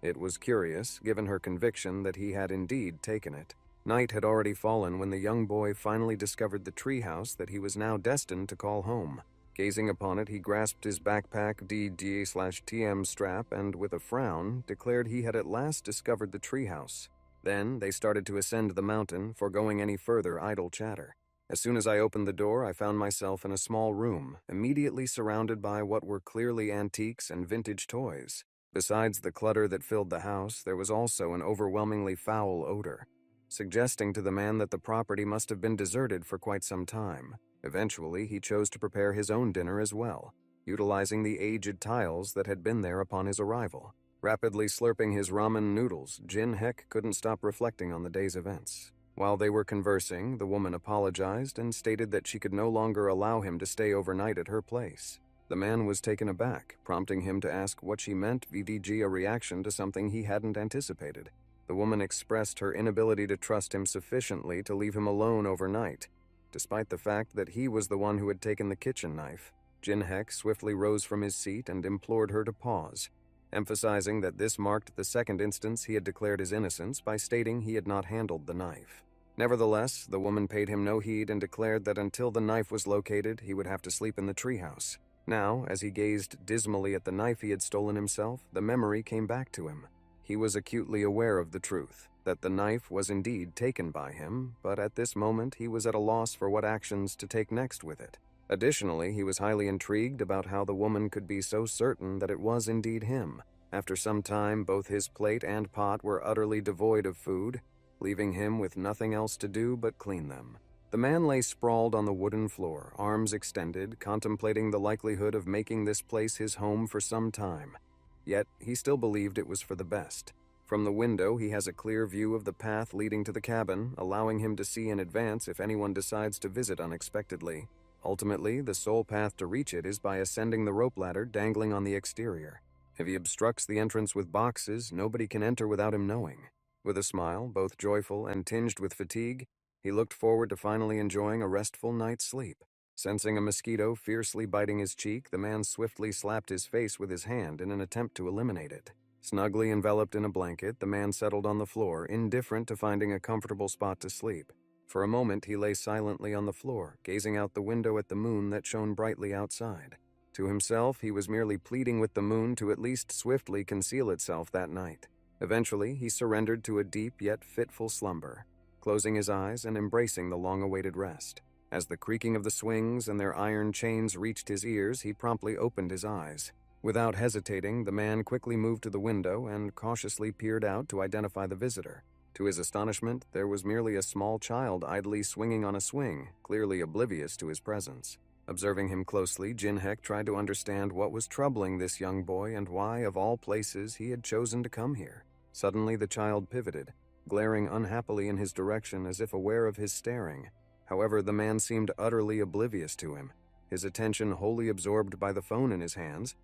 It was curious, given her conviction that he had indeed taken it. Night had already fallen when the young boy finally discovered the treehouse that he was now destined to call home. Gazing upon it, he grasped his backpack DD/TM strap and, with a frown, declared he had at last discovered the treehouse. Then they started to ascend the mountain, foregoing any further idle chatter. As soon as I opened the door, I found myself in a small room, immediately surrounded by what were clearly antiques and vintage toys. Besides the clutter that filled the house, there was also an overwhelmingly foul odor, suggesting to the man that the property must have been deserted for quite some time. Eventually, he chose to prepare his own dinner as well, utilizing the aged tiles that had been there upon his arrival. Rapidly slurping his ramen noodles, Jin Heck couldn't stop reflecting on the day's events. While they were conversing, the woman apologized and stated that she could no longer allow him to stay overnight at her place. The man was taken aback, prompting him to ask what she meant VDG, a reaction to something he hadn't anticipated. The woman expressed her inability to trust him sufficiently to leave him alone overnight, despite the fact that he was the one who had taken the kitchen knife. Jin Heck swiftly rose from his seat and implored her to pause, emphasizing that this marked the second instance he had declared his innocence by stating he had not handled the knife. Nevertheless, the woman paid him no heed and declared that until the knife was located, he would have to sleep in the treehouse. Now, as he gazed dismally at the knife he had stolen himself, the memory came back to him. He was acutely aware of the truth, that the knife was indeed taken by him, but at this moment he was at a loss for what actions to take next with it. Additionally, he was highly intrigued about how the woman could be so certain that it was indeed him. After some time, both his plate and pot were utterly devoid of food, leaving him with nothing else to do but clean them. The man lay sprawled on the wooden floor, arms extended, contemplating the likelihood of making this place his home for some time. Yet, he still believed it was for the best. From the window, he has a clear view of the path leading to the cabin, allowing him to see in advance if anyone decides to visit unexpectedly. Ultimately, the sole path to reach it is by ascending the rope ladder dangling on the exterior. If he obstructs the entrance with boxes, nobody can enter without him knowing. With a smile, both joyful and tinged with fatigue, he looked forward to finally enjoying a restful night's sleep. Sensing a mosquito fiercely biting his cheek, the man swiftly slapped his face with his hand in an attempt to eliminate it. Snugly enveloped in a blanket, the man settled on the floor, indifferent to finding a comfortable spot to sleep. For a moment, he lay silently on the floor, gazing out the window at the moon that shone brightly outside. To himself, he was merely pleading with the moon to at least swiftly conceal itself that night. Eventually, he surrendered to a deep yet fitful slumber, closing his eyes and embracing the long-awaited rest. As the creaking of the swings and their iron chains reached his ears, he promptly opened his eyes. Without hesitating, the man quickly moved to the window and cautiously peered out to identify the visitor. To his astonishment, there was merely a small child idly swinging on a swing, clearly oblivious to his presence. Observing him closely, Jinhek tried to understand what was troubling this young boy and why, of all places, he had chosen to come here. Suddenly, the child pivoted, glaring unhappily in his direction as if aware of his staring. However, the man seemed utterly oblivious to him, his attention wholly absorbed by the phone in his hands.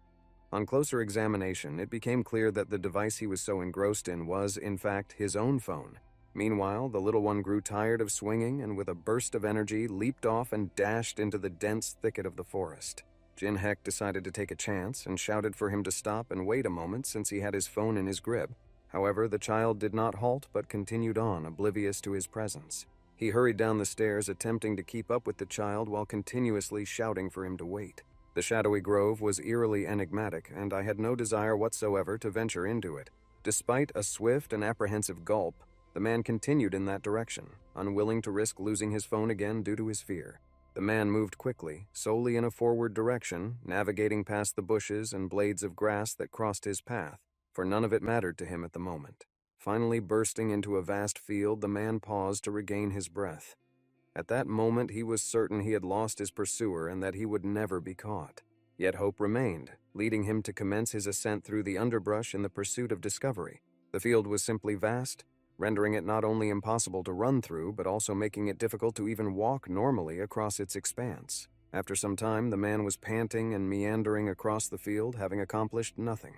On closer examination, it became clear that the device he was so engrossed in was, in fact, his own phone. Meanwhile, the little one grew tired of swinging and with a burst of energy leaped off and dashed into the dense thicket of the forest. Jinhek decided to take a chance and shouted for him to stop and wait a moment since he had his phone in his grip. However, the child did not halt but continued on, oblivious to his presence. He hurried down the stairs, attempting to keep up with the child while continuously shouting for him to wait. The shadowy grove was eerily enigmatic, and I had no desire whatsoever to venture into it. Despite a swift and apprehensive gulp, the man continued in that direction, unwilling to risk losing his phone again due to his fear. The man moved quickly, solely in a forward direction, navigating past the bushes and blades of grass that crossed his path, for none of it mattered to him at the moment. Finally bursting into a vast field, the man paused to regain his breath. At that moment, he was certain he had lost his pursuer and that he would never be caught. Yet hope remained, leading him to commence his ascent through the underbrush in the pursuit of discovery. The field was simply vast, rendering it not only impossible to run through, but also making it difficult to even walk normally across its expanse. After some time, the man was panting and meandering across the field, having accomplished nothing.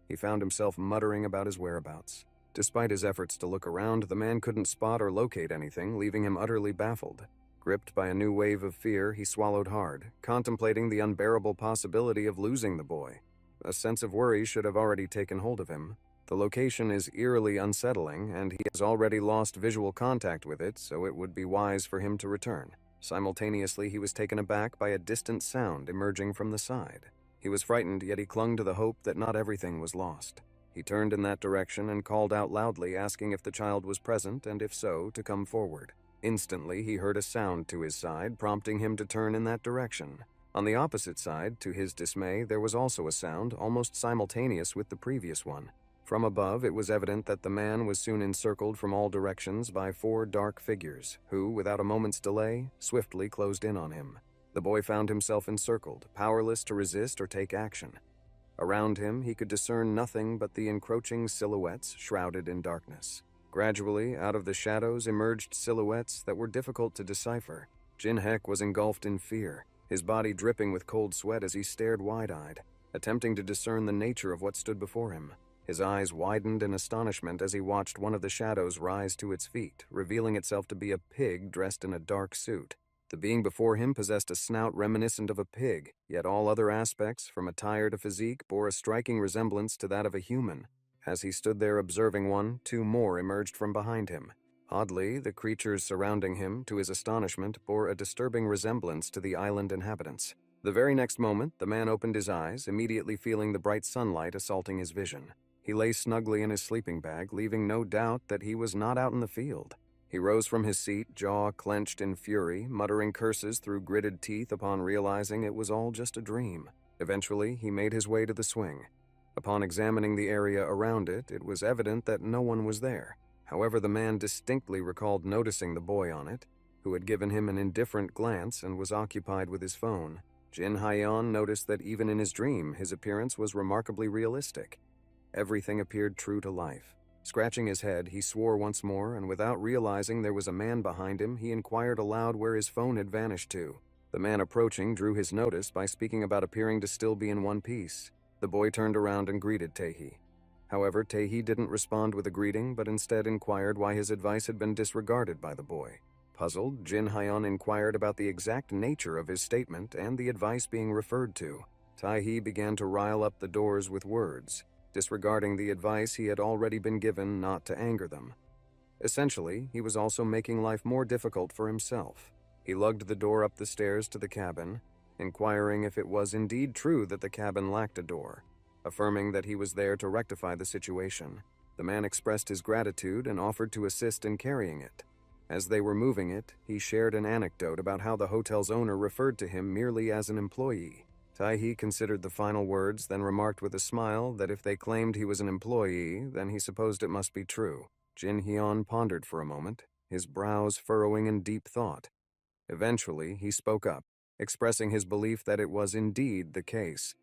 He found himself muttering about his whereabouts. Despite his efforts to look around, the man couldn't spot or locate anything, leaving him utterly baffled. Gripped by a new wave of fear, he swallowed hard, contemplating the unbearable possibility of losing the boy. A sense of worry should have already taken hold of him. The location is eerily unsettling, and he has already lost visual contact with it, so it would be wise for him to return. Simultaneously, he was taken aback by a distant sound emerging from the side. He was frightened, yet he clung to the hope that not everything was lost. He turned in that direction and called out loudly, asking if the child was present, and if so, to come forward. Instantly, he heard a sound to his side, prompting him to turn in that direction. On the opposite side, to his dismay, there was also a sound, almost simultaneous with the previous one. From above, it was evident that the man was soon encircled from all directions by 4 dark figures, who, without a moment's delay, swiftly closed in on him. The boy found himself encircled, powerless to resist or take action. Around him, he could discern nothing but the encroaching silhouettes shrouded in darkness. Gradually, out of the shadows emerged silhouettes that were difficult to decipher. Jinhek was engulfed in fear, his body dripping with cold sweat as he stared wide-eyed, attempting to discern the nature of what stood before him. His eyes widened in astonishment as he watched one of the shadows rise to its feet, revealing itself to be a pig dressed in a dark suit. The being before him possessed a snout reminiscent of a pig, yet all other aspects, from attire to physique, bore a striking resemblance to that of a human. As he stood there observing one, 2 more emerged from behind him. Oddly, the creatures surrounding him, to his astonishment, bore a disturbing resemblance to the island inhabitants. The very next moment, the man opened his eyes, immediately feeling the bright sunlight assaulting his vision. He lay snugly in his sleeping bag, leaving no doubt that he was not out in the field. He rose from his seat, jaw clenched in fury, muttering curses through gritted teeth upon realizing it was all just a dream. Eventually, he made his way to the swing. Upon examining the area around it, it was evident that no one was there. However, the man distinctly recalled noticing the boy on it, who had given him an indifferent glance and was occupied with his phone. Jin Hyeon noticed that even in his dream, his appearance was remarkably realistic. Everything appeared true to life. Scratching his head, he swore once more, and without realizing there was a man behind him, he inquired aloud where his phone had vanished to. The man approaching drew his notice by speaking about appearing to still be in one piece. The boy turned around and greeted Tae-hee. However, Tae-hee didn't respond with a greeting, but instead inquired why his advice had been disregarded by the boy. Puzzled, Jin Hyeon inquired about the exact nature of his statement and the advice being referred to. Tae-hee began to rile up the doors with words, disregarding the advice he had already been given not to anger them. Essentially, he was also making life more difficult for himself. He lugged the door up the stairs to the cabin, inquiring if it was indeed true that the cabin lacked a door, affirming that he was there to rectify the situation. The man expressed his gratitude and offered to assist in carrying it. As they were moving it, he shared an anecdote about how the hotel's owner referred to him merely as an employee. Tae-hee considered the final words, then remarked with a smile that if they claimed he was an employee, then he supposed it must be true. Jin Hyeon pondered for a moment, his brows furrowing in deep thought. Eventually, he spoke up, expressing his belief that it was indeed the case.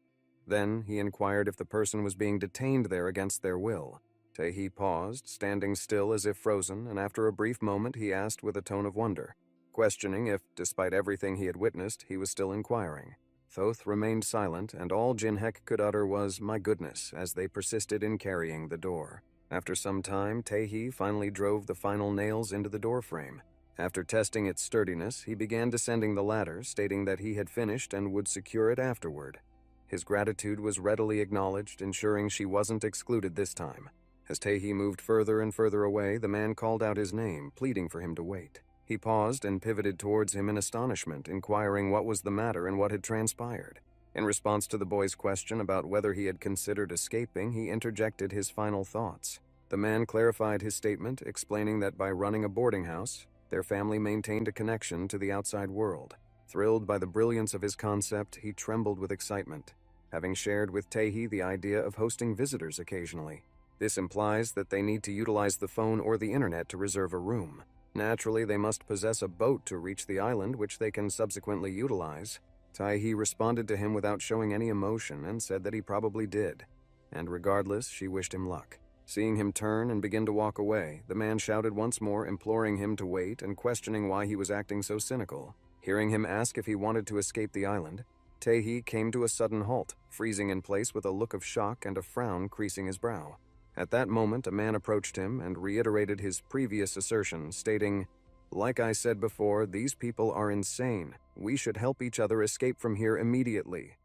Then he inquired if the person was being detained there against their will. Tae-hee paused, standing still as if frozen, and after a brief moment he asked with a tone of wonder, questioning if, despite everything he had witnessed, he was still inquiring. Thoth remained silent, and all Jin-hek could utter was, "My goodness," as they persisted in carrying the door. After some time, Tae-hee finally drove the final nails into the door frame. After testing its sturdiness, he began descending the ladder, stating that he had finished and would secure it afterward. His gratitude was readily acknowledged, ensuring she wasn't excluded this time. As Tae-hee moved further and further away, the man called out his name, pleading for him to wait. He paused and pivoted towards him in astonishment, inquiring what was the matter and what had transpired. In response to the boy's question about whether he had considered escaping, he interjected his final thoughts. The man clarified his statement, explaining that by running a boarding house, their family maintained a connection to the outside world. Thrilled by the brilliance of his concept, he trembled with excitement, having shared with Tae-hee the idea of hosting visitors occasionally. This implies that they need to utilize the phone or the internet to reserve a room. Naturally, they must possess a boat to reach the island, which they can subsequently utilize. Tae-hee responded to him without showing any emotion and said that he probably did, and regardless, she wished him luck. Seeing him turn and begin to walk away, the man shouted once more, imploring him to wait and questioning why he was acting so cynical. Hearing him ask if he wanted to escape the island, Tae-hee came to a sudden halt, freezing in place with a look of shock and a frown creasing his brow. At that moment, a man approached him and reiterated his previous assertion, stating, "Like I said before, these people are insane. We should help each other escape from here immediately."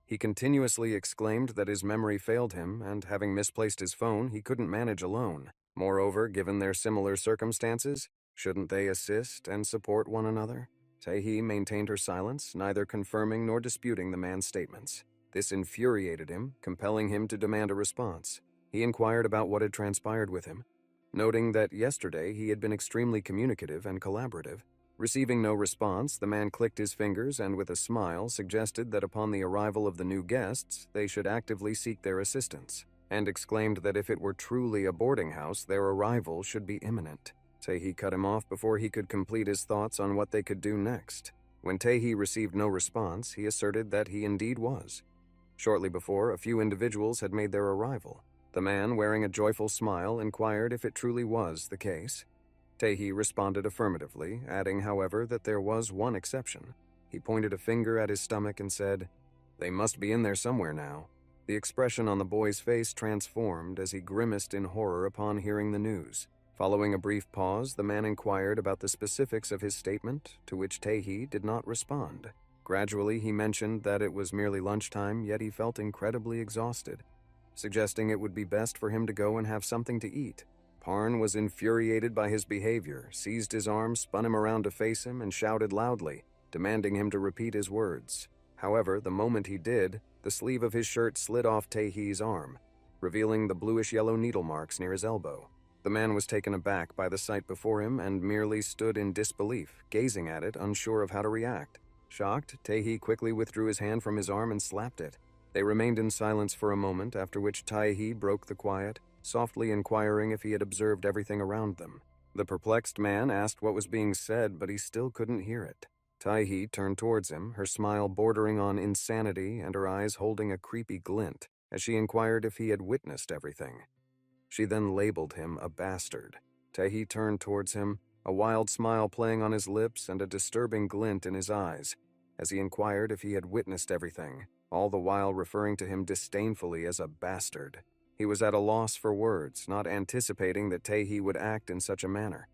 He continuously exclaimed that his memory failed him, and having misplaced his phone, he couldn't manage alone. Moreover, given their similar circumstances, shouldn't they assist and support one another? Tae-hee maintained her silence, neither confirming nor disputing the man's statements. This infuriated him, compelling him to demand a response. He inquired about what had transpired with him, noting that yesterday he had been extremely communicative and collaborative. Receiving no response, the man clicked his fingers and with a smile suggested that upon the arrival of the new guests, they should actively seek their assistance, and exclaimed that if it were truly a boarding house, their arrival should be imminent. Tae-hee cut him off before he could complete his thoughts on what they could do next. When Tae-hee received no response, he asserted that he indeed was. Shortly before, a few individuals had made their arrival. The man, wearing a joyful smile, inquired if it truly was the case. Tae-hee responded affirmatively, adding, however, that there was one exception. He pointed a finger at his stomach and said, "They must be in there somewhere now." The expression on the boy's face transformed as he grimaced in horror upon hearing the news. Following a brief pause, the man inquired about the specifics of his statement, to which Tae-hee did not respond. Gradually, he mentioned that it was merely lunchtime, yet he felt incredibly exhausted, suggesting it would be best for him to go and have something to eat. Parn was infuriated by his behavior, seized his arm, spun him around to face him, and shouted loudly, demanding him to repeat his words. However, the moment he did, the sleeve of his shirt slid off Taehee's arm, revealing the bluish-yellow needle marks near his elbow. The man was taken aback by the sight before him and merely stood in disbelief, gazing at it, unsure of how to react. Shocked, Taehee quickly withdrew his hand from his arm and slapped it. They remained in silence for a moment, after which Taehee broke the quiet, softly inquiring if he had observed everything around them. The perplexed man asked what was being said, but he still couldn't hear it. Taehee turned towards him, her smile bordering on insanity and her eyes holding a creepy glint, as she inquired if he had witnessed everything. She then labeled him a bastard. Taehee turned towards him, a wild smile playing on his lips and a disturbing glint in his eyes, as he inquired if he had witnessed everything, all the while referring to him disdainfully as a bastard. He was at a loss for words, not anticipating that Taehee would act in such a manner.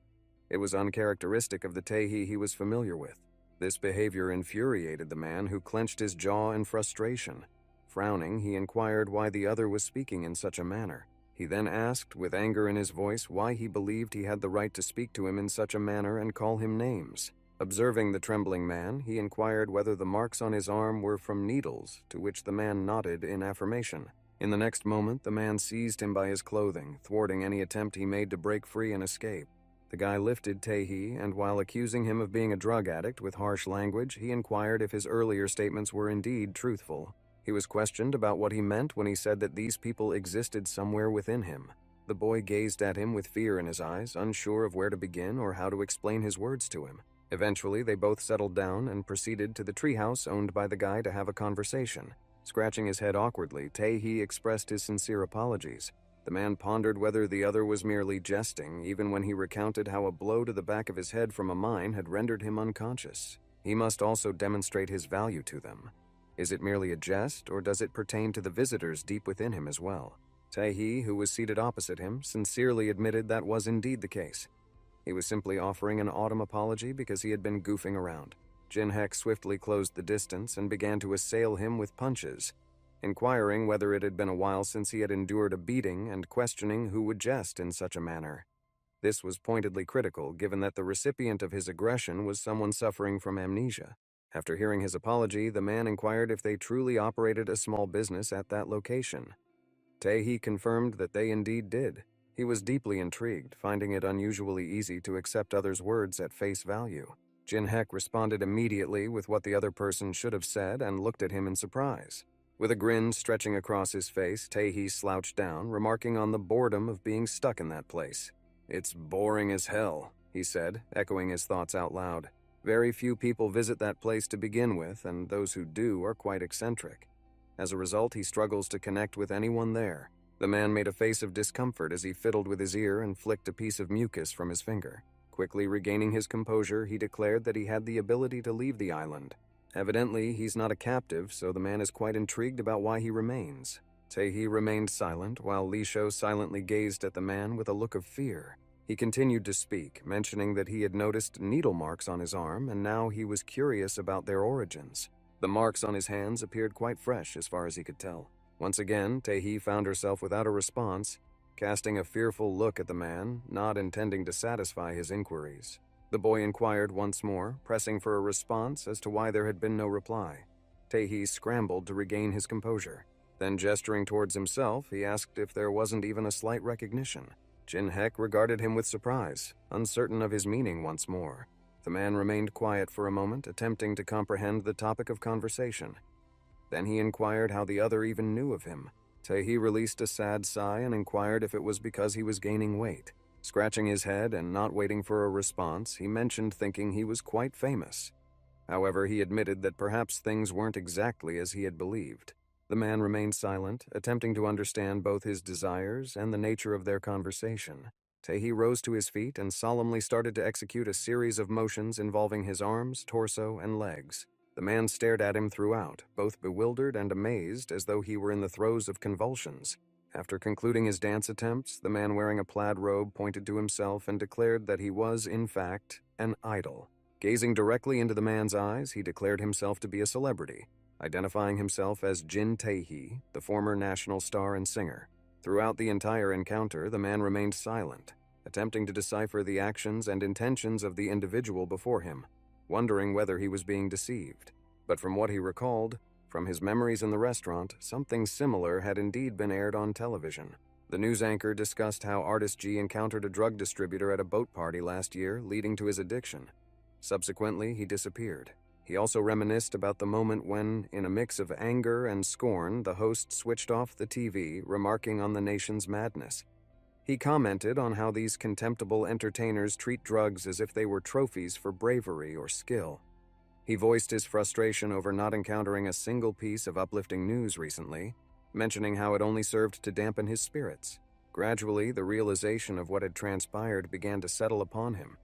It was uncharacteristic of the Taehee he was familiar with. This behavior infuriated the man, who clenched his jaw in frustration. Frowning, he inquired why the other was speaking in such a manner. He then asked, with anger in his voice, why he believed he had the right to speak to him in such a manner and call him names. Observing the trembling man, he inquired whether the marks on his arm were from needles, to which the man nodded in affirmation. In the next moment, the man seized him by his clothing, thwarting any attempt he made to break free and escape. The guy lifted Taehee, and while accusing him of being a drug addict with harsh language, he inquired if his earlier statements were indeed truthful. He was questioned about what he meant when he said that these people existed somewhere within him. The boy gazed at him with fear in his eyes, unsure of where to begin or how to explain his words to him. Eventually, they both settled down and proceeded to the treehouse owned by the guy to have a conversation. Scratching his head awkwardly, Taehee expressed his sincere apologies. The man pondered whether the other was merely jesting, even when he recounted how a blow to the back of his head from a mine had rendered him unconscious. He must also demonstrate his value to them. Is it merely a jest, or does it pertain to the visitors deep within him as well? Taehee, who was seated opposite him, sincerely admitted that was indeed the case. He was simply offering an autumn apology because he had been goofing around. Jinhek swiftly closed the distance and began to assail him with punches, inquiring whether it had been a while since he had endured a beating and questioning who would jest in such a manner. This was pointedly critical, given that the recipient of his aggression was someone suffering from amnesia. After hearing his apology, the man inquired if they truly operated a small business at that location. Taehee confirmed that they indeed did. He was deeply intrigued, finding it unusually easy to accept others' words at face value. Jinhek responded immediately with what the other person should have said and looked at him in surprise. With a grin stretching across his face, Taehee slouched down, remarking on the boredom of being stuck in that place. "It's boring as hell," he said, echoing his thoughts out loud. Very few people visit that place to begin with, and those who do are quite eccentric. As a result, he struggles to connect with anyone there. The man made a face of discomfort as he fiddled with his ear and flicked a piece of mucus from his finger. Quickly regaining his composure, he declared that he had the ability to leave the island. Evidently, he's not a captive, so the man is quite intrigued about why he remains. Taehee remained silent, while Lisho silently gazed at the man with a look of fear. He continued to speak, mentioning that he had noticed needle marks on his arm, and now he was curious about their origins. The marks on his hands appeared quite fresh, as far as he could tell. Once again, Taehee found herself without a response, casting a fearful look at the man, not intending to satisfy his inquiries. The boy inquired once more, pressing for a response as to why there had been no reply. Taehee scrambled to regain his composure. Then, gesturing towards himself, he asked if there wasn't even a slight recognition. Jinhek regarded him with surprise, uncertain of his meaning once more. The man remained quiet for a moment, attempting to comprehend the topic of conversation. Then he inquired how the other even knew of him. Taehee released a sad sigh and inquired if it was because he was gaining weight. Scratching his head and not waiting for a response, he mentioned thinking he was quite famous. However, he admitted that perhaps things weren't exactly as he had believed. The man remained silent, attempting to understand both his desires and the nature of their conversation. Taehee rose to his feet and solemnly started to execute a series of motions involving his arms, torso, and legs. The man stared at him throughout, both bewildered and amazed, as though he were in the throes of convulsions. After concluding his dance attempts, the man wearing a plaid robe pointed to himself and declared that he was, in fact, an idol. Gazing directly into the man's eyes, he declared himself to be a celebrity, identifying himself as Jin Taehee, the former national star and singer. Throughout the entire encounter, the man remained silent, attempting to decipher the actions and intentions of the individual before him, wondering whether he was being deceived. But from what he recalled, from his memories in the restaurant, something similar had indeed been aired on television. The news anchor discussed how Artist G encountered a drug distributor at a boat party last year, leading to his addiction. Subsequently, he disappeared. He also reminisced about the moment when, in a mix of anger and scorn, the host switched off the TV, remarking on the nation's madness. He commented on how these contemptible entertainers treat drugs as if they were trophies for bravery or skill. He voiced his frustration over not encountering a single piece of uplifting news recently, mentioning how it only served to dampen his spirits. Gradually, the realization of what had transpired began to settle upon him.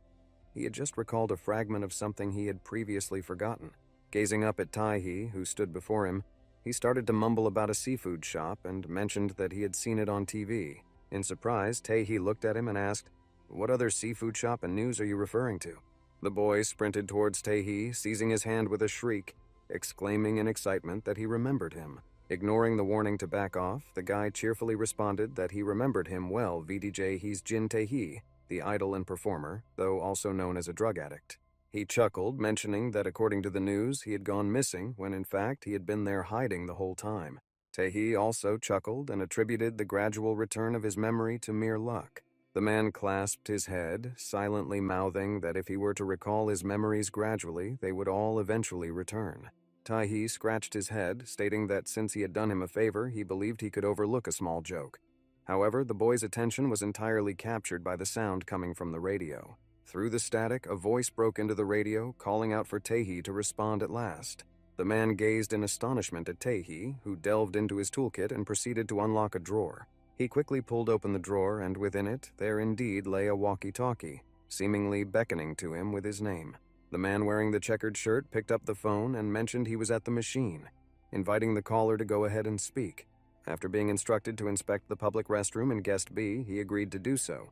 He had just recalled a fragment of something he had previously forgotten. Gazing up at Tae-hee, who stood before him, he started to mumble about a seafood shop and mentioned that he had seen it on TV. In surprise, Tae-hee looked at him and asked, "What other seafood shop and news are you referring to?" The boy sprinted towards Tae-hee, seizing his hand with a shriek, exclaiming in excitement that he remembered him. Ignoring the warning to back off, the guy cheerfully responded that he remembered him well. VDJ, he's Jin Tae-hee, the idol and performer, though also known as a drug addict. He chuckled, mentioning that according to the news, he had gone missing when in fact he had been there hiding the whole time. Tae-hee also chuckled and attributed the gradual return of his memory to mere luck. The man clasped his head, silently mouthing that if he were to recall his memories gradually, they would all eventually return. Tae-hee scratched his head, stating that since he had done him a favor, he believed he could overlook a small joke. However, the boy's attention was entirely captured by the sound coming from the radio. Through the static, a voice broke into the radio, calling out for Tae-hee to respond at last. The man gazed in astonishment at Tae-hee, who delved into his toolkit and proceeded to unlock a drawer. He quickly pulled open the drawer, and within it, there indeed lay a walkie-talkie, seemingly beckoning to him with his name. The man wearing the checkered shirt picked up the phone and mentioned he was at the machine, inviting the caller to go ahead and speak. After being instructed to inspect the public restroom in Guest B, he agreed to do so.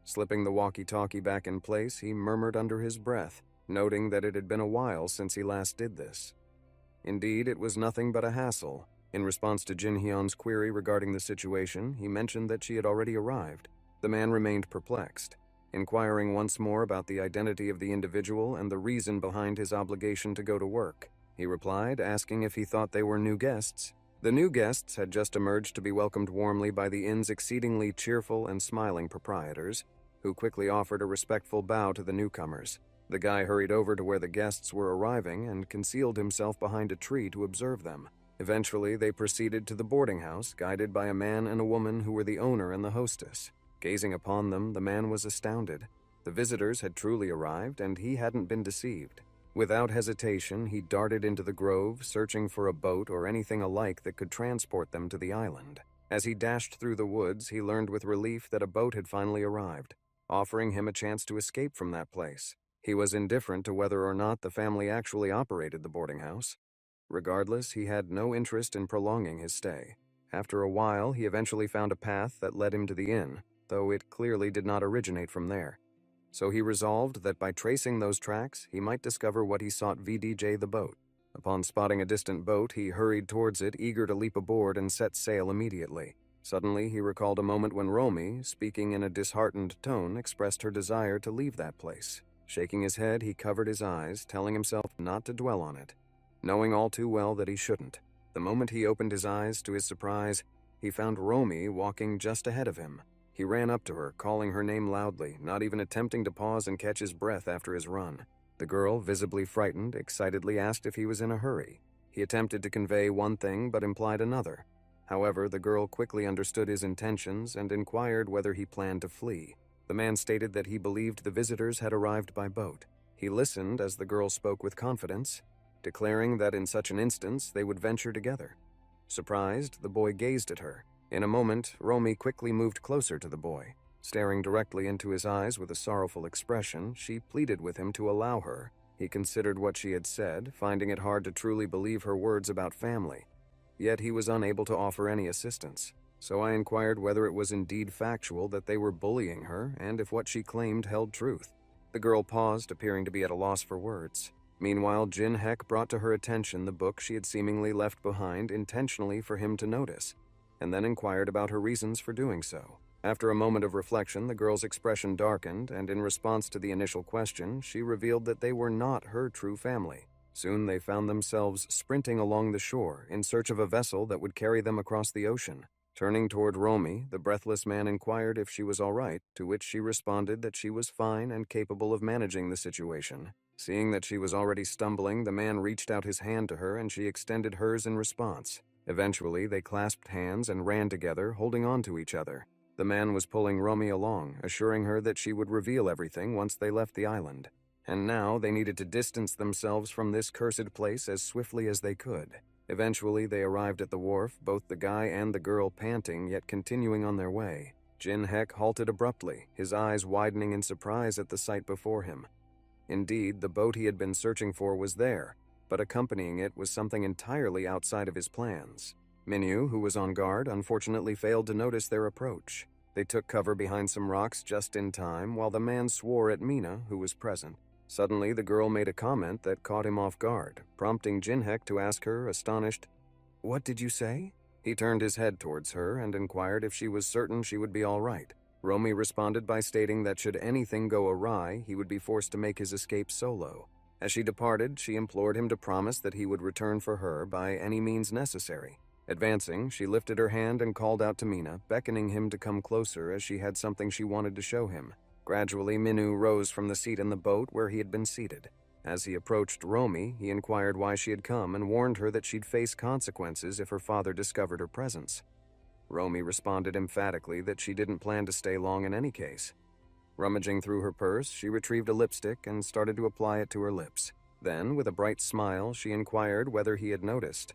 Slipping the walkie-talkie back in place, he murmured under his breath, noting that it had been a while since he last did this. Indeed, it was nothing but a hassle. In response to Jin Hyun's query regarding the situation, he mentioned that she had already arrived. The man remained perplexed, inquiring once more about the identity of the individual and the reason behind his obligation to go to work. He replied, asking if he thought they were new guests. The new guests had just emerged to be welcomed warmly by the inn's exceedingly cheerful and smiling proprietors, who quickly offered a respectful bow to the newcomers. The guy hurried over to where the guests were arriving and concealed himself behind a tree to observe them. Eventually, they proceeded to the boarding house, guided by a man and a woman who were the owner and the hostess. Gazing upon them, the man was astounded. The visitors had truly arrived, and he hadn't been deceived. Without hesitation, he darted into the grove, searching for a boat or anything alike that could transport them to the island. As he dashed through the woods, he learned with relief that a boat had finally arrived, offering him a chance to escape from that place. He was indifferent to whether or not the family actually operated the boarding house. Regardless, he had no interest in prolonging his stay. After a while, he eventually found a path that led him to the inn, though it clearly did not originate from there. So he resolved that by tracing those tracks, he might discover what he sought. VDJ the boat. Upon spotting a distant boat, he hurried towards it, eager to leap aboard and set sail immediately. Suddenly, he recalled a moment when Romy, speaking in a disheartened tone, expressed her desire to leave that place. Shaking his head, he covered his eyes, telling himself not to dwell on it, knowing all too well that he shouldn't. The moment he opened his eyes, to his surprise, he found Romy walking just ahead of him. He ran up to her, calling her name loudly, not even attempting to pause and catch his breath after his run. The girl, visibly frightened, excitedly asked if he was in a hurry. He attempted to convey one thing but implied another. However, the girl quickly understood his intentions and inquired whether he planned to flee. The man stated that he believed the visitors had arrived by boat. He listened as the girl spoke with confidence, declaring that in such an instance they would venture together. Surprised, the boy gazed at her. In a moment, Romy quickly moved closer to the boy. Staring directly into his eyes with a sorrowful expression, she pleaded with him to allow her. He considered what she had said, finding it hard to truly believe her words about family. Yet he was unable to offer any assistance. So I inquired whether it was indeed factual that they were bullying her and if what she claimed held truth. The girl paused, appearing to be at a loss for words. Meanwhile, Jin Heck brought to her attention the book she had seemingly left behind intentionally for him to notice, and then inquired about her reasons for doing so. After a moment of reflection, the girl's expression darkened, and in response to the initial question, she revealed that they were not her true family. Soon they found themselves sprinting along the shore in search of a vessel that would carry them across the ocean. Turning toward Romy, the breathless man inquired if she was all right, to which she responded that she was fine and capable of managing the situation. Seeing that she was already stumbling, the man reached out his hand to her and she extended hers in response. Eventually, they clasped hands and ran together, holding on to each other. The man was pulling Romy along, assuring her that she would reveal everything once they left the island. And now they needed to distance themselves from this cursed place as swiftly as they could. Eventually, they arrived at the wharf, both the guy and the girl panting yet continuing on their way. Jin-Hek halted abruptly, his eyes widening in surprise at the sight before him. Indeed, the boat he had been searching for was there, but accompanying it was something entirely outside of his plans. Minyu, who was on guard, unfortunately failed to notice their approach. They took cover behind some rocks just in time, while the man swore at Mina, who was present. Suddenly, the girl made a comment that caught him off guard, prompting Jin-Hek to ask her, astonished, "What did you say?" He turned his head towards her and inquired if she was certain she would be all right. Romy responded by stating that should anything go awry, he would be forced to make his escape solo. As she departed, she implored him to promise that he would return for her by any means necessary. Advancing, she lifted her hand and called out to Mina, beckoning him to come closer as she had something she wanted to show him. Gradually, Minyu rose from the seat in the boat where he had been seated. As he approached Romy, he inquired why she had come and warned her that she'd face consequences if her father discovered her presence. Romy responded emphatically that she didn't plan to stay long in any case. Rummaging through her purse, she retrieved a lipstick and started to apply it to her lips. Then, with a bright smile, she inquired whether he had noticed.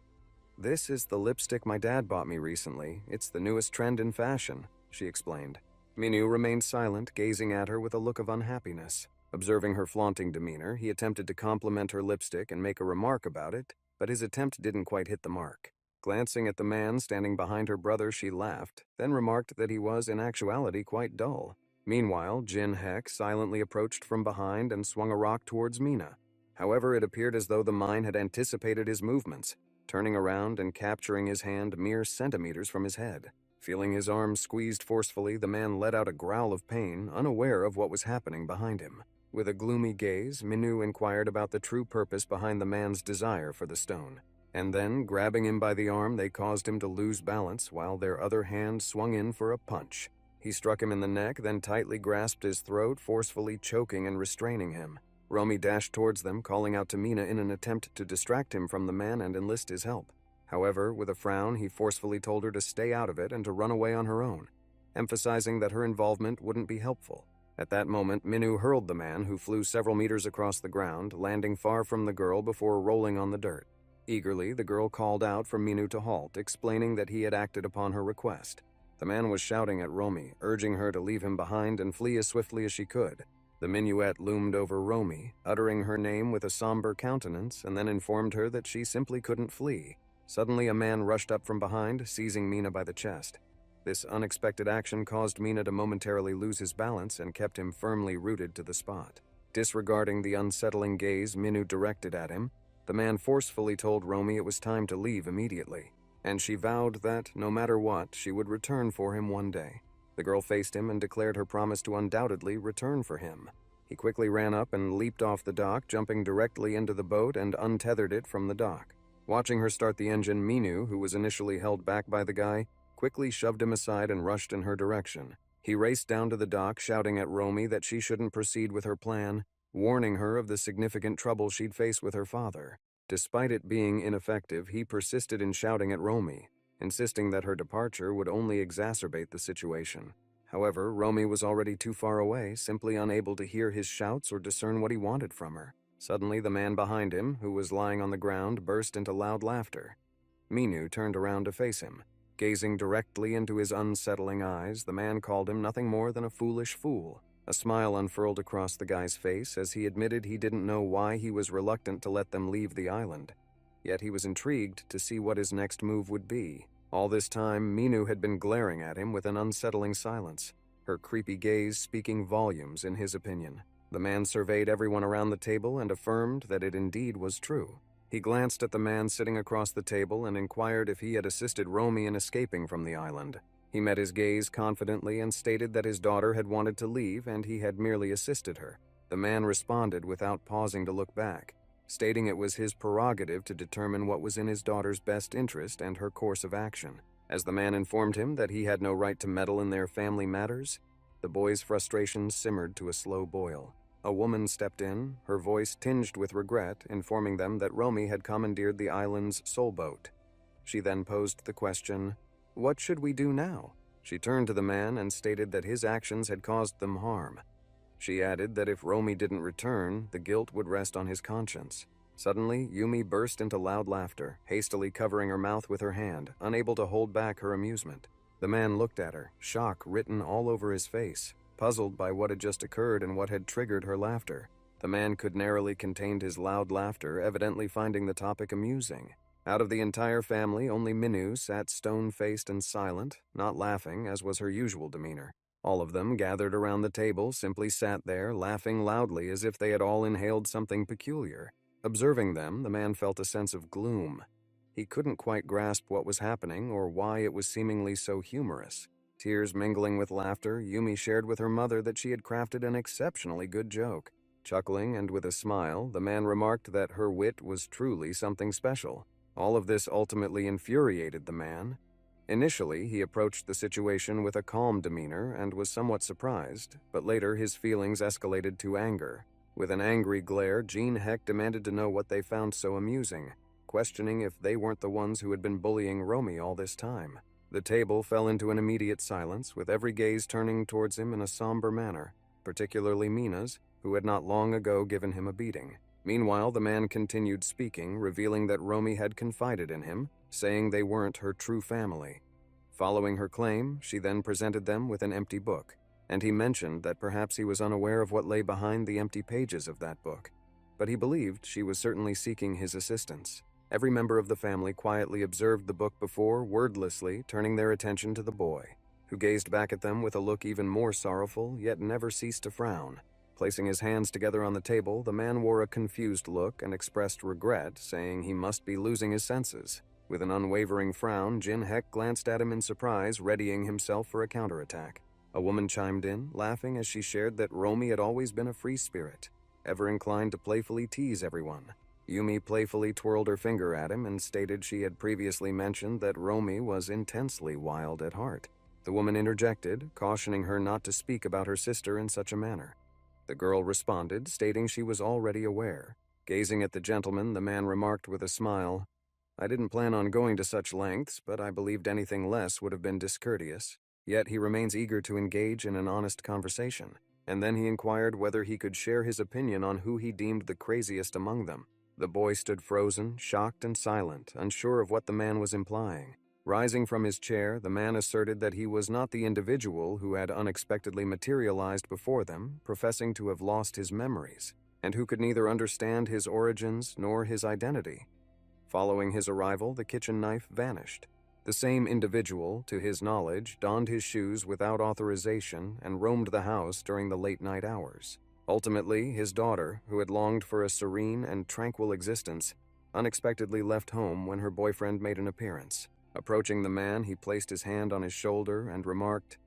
"This is the lipstick my dad bought me recently. It's the newest trend in fashion," she explained. Minyu remained silent, gazing at her with a look of unhappiness. Observing her flaunting demeanor, he attempted to compliment her lipstick and make a remark about it, but his attempt didn't quite hit the mark. Glancing at the man standing behind her brother, she laughed, then remarked that he was in actuality quite dull. Meanwhile, Jin-Hek silently approached from behind and swung a rock towards Mina. However, it appeared as though the mine had anticipated his movements, turning around and capturing his hand mere centimeters from his head. Feeling his arm squeezed forcefully, the man let out a growl of pain, unaware of what was happening behind him. With a gloomy gaze, Minyu inquired about the true purpose behind the man's desire for the stone. And then, grabbing him by the arm, they caused him to lose balance while their other hand swung in for a punch. He struck him in the neck, then tightly grasped his throat, forcefully choking and restraining him. Romy dashed towards them, calling out to Mina in an attempt to distract him from the man and enlist his help. However, with a frown, he forcefully told her to stay out of it and to run away on her own, emphasizing that her involvement wouldn't be helpful. At that moment, Minyu hurled the man, who flew several meters across the ground, landing far from the girl before rolling on the dirt. Eagerly, the girl called out for Minyu to halt, explaining that he had acted upon her request. The man was shouting at Romy, urging her to leave him behind and flee as swiftly as she could. The minuet loomed over Romy, uttering her name with a somber countenance, and then informed her that she simply couldn't flee. Suddenly, a man rushed up from behind, seizing Mina by the chest. This unexpected action caused Mina to momentarily lose his balance and kept him firmly rooted to the spot. Disregarding the unsettling gaze Minyu directed at him, the man forcefully told Romy it was time to leave immediately, and she vowed that, no matter what, she would return for him one day. The girl faced him and declared her promise to undoubtedly return for him. He quickly ran up and leaped off the dock, jumping directly into the boat and untethered it from the dock. Watching her start the engine, Minyu, who was initially held back by the guy, quickly shoved him aside and rushed in her direction. He raced down to the dock, shouting at Romy that she shouldn't proceed with her plan, warning her of the significant trouble she'd face with her father. Despite it being ineffective, he persisted in shouting at Romy, insisting that her departure would only exacerbate the situation. However, Romy was already too far away, simply unable to hear his shouts or discern what he wanted from her. Suddenly, the man behind him, who was lying on the ground, burst into loud laughter. Minyu turned around to face him. Gazing directly into his unsettling eyes, the man called him nothing more than a foolish fool. A smile unfurled across the guy's face as he admitted he didn't know why he was reluctant to let them leave the island. Yet he was intrigued to see what his next move would be. All this time, Minyu had been glaring at him with an unsettling silence, her creepy gaze speaking volumes in his opinion. The man surveyed everyone around the table and affirmed that it indeed was true. He glanced at the man sitting across the table and inquired if he had assisted Romy in escaping from the island. He met his gaze confidently and stated that his daughter had wanted to leave and he had merely assisted her. The man responded without pausing to look back. stating it was his prerogative to determine what was in his daughter's best interest and her course of action. As the man informed him that he had no right to meddle in their family matters, the boy's frustration simmered to a slow boil. A woman stepped in, her voice tinged with regret, informing them that Romy had commandeered the island's soul boat. She then posed the question, "What should we do now?" She turned to the man and stated that his actions had caused them harm. She added that if Romy didn't return, the guilt would rest on his conscience. Suddenly, Yumi burst into loud laughter, hastily covering her mouth with her hand, unable to hold back her amusement. The man looked at her, shock written all over his face, puzzled by what had just occurred and what had triggered her laughter. The man could narrowly contain his loud laughter, evidently finding the topic amusing. Out of the entire family, only Minu sat stone-faced and silent, not laughing as was her usual demeanor. All of them, gathered around the table, simply sat there, laughing loudly as if they had all inhaled something peculiar. Observing them, the man felt a sense of gloom. He couldn't quite grasp what was happening or why it was seemingly so humorous. Tears mingling with laughter, Yumi shared with her mother that she had crafted an exceptionally good joke. Chuckling and with a smile, the man remarked that her wit was truly something special. All of this ultimately infuriated the man. Initially, he approached the situation with a calm demeanor and was somewhat surprised, but later his feelings escalated to anger. With an angry glare, Jean Heck demanded to know what they found so amusing, questioning if they weren't the ones who had been bullying Romy all this time. The table fell into an immediate silence, with every gaze turning towards him in a somber manner, particularly Mina's, who had not long ago given him a beating. Meanwhile, the man continued speaking, revealing that Romy had confided in him, saying they weren't her true family. Following her claim, she then presented them with an empty book, and he mentioned that perhaps he was unaware of what lay behind the empty pages of that book, but he believed she was certainly seeking his assistance. Every member of the family quietly observed the book before, wordlessly turning their attention to the boy, who gazed back at them with a look even more sorrowful, yet never ceased to frown. Placing his hands together on the table, the man wore a confused look and expressed regret, saying he must be losing his senses. With an unwavering frown, Jin Heck glanced at him in surprise, readying himself for a counterattack. A woman chimed in, laughing as she shared that Romy had always been a free spirit, ever inclined to playfully tease everyone. Yumi playfully twirled her finger at him and stated she had previously mentioned that Romy was intensely wild at heart. The woman interjected, cautioning her not to speak about her sister in such a manner. The girl responded, stating she was already aware. Gazing at the gentleman, the man remarked with a smile, "I didn't plan on going to such lengths, but I believed anything less would have been discourteous." Yet he remains eager to engage in an honest conversation, and then he inquired whether he could share his opinion on who he deemed the craziest among them. The boy stood frozen, shocked and silent, unsure of what the man was implying. Rising from his chair, the man asserted that he was not the individual who had unexpectedly materialized before them, professing to have lost his memories, and who could neither understand his origins nor his identity. Following his arrival, the kitchen knife vanished. The same individual, to his knowledge, donned his shoes without authorization and roamed the house during the late-night hours. Ultimately, his daughter, who had longed for a serene and tranquil existence, unexpectedly left home when her boyfriend made an appearance. Approaching the man, he placed his hand on his shoulder and remarked,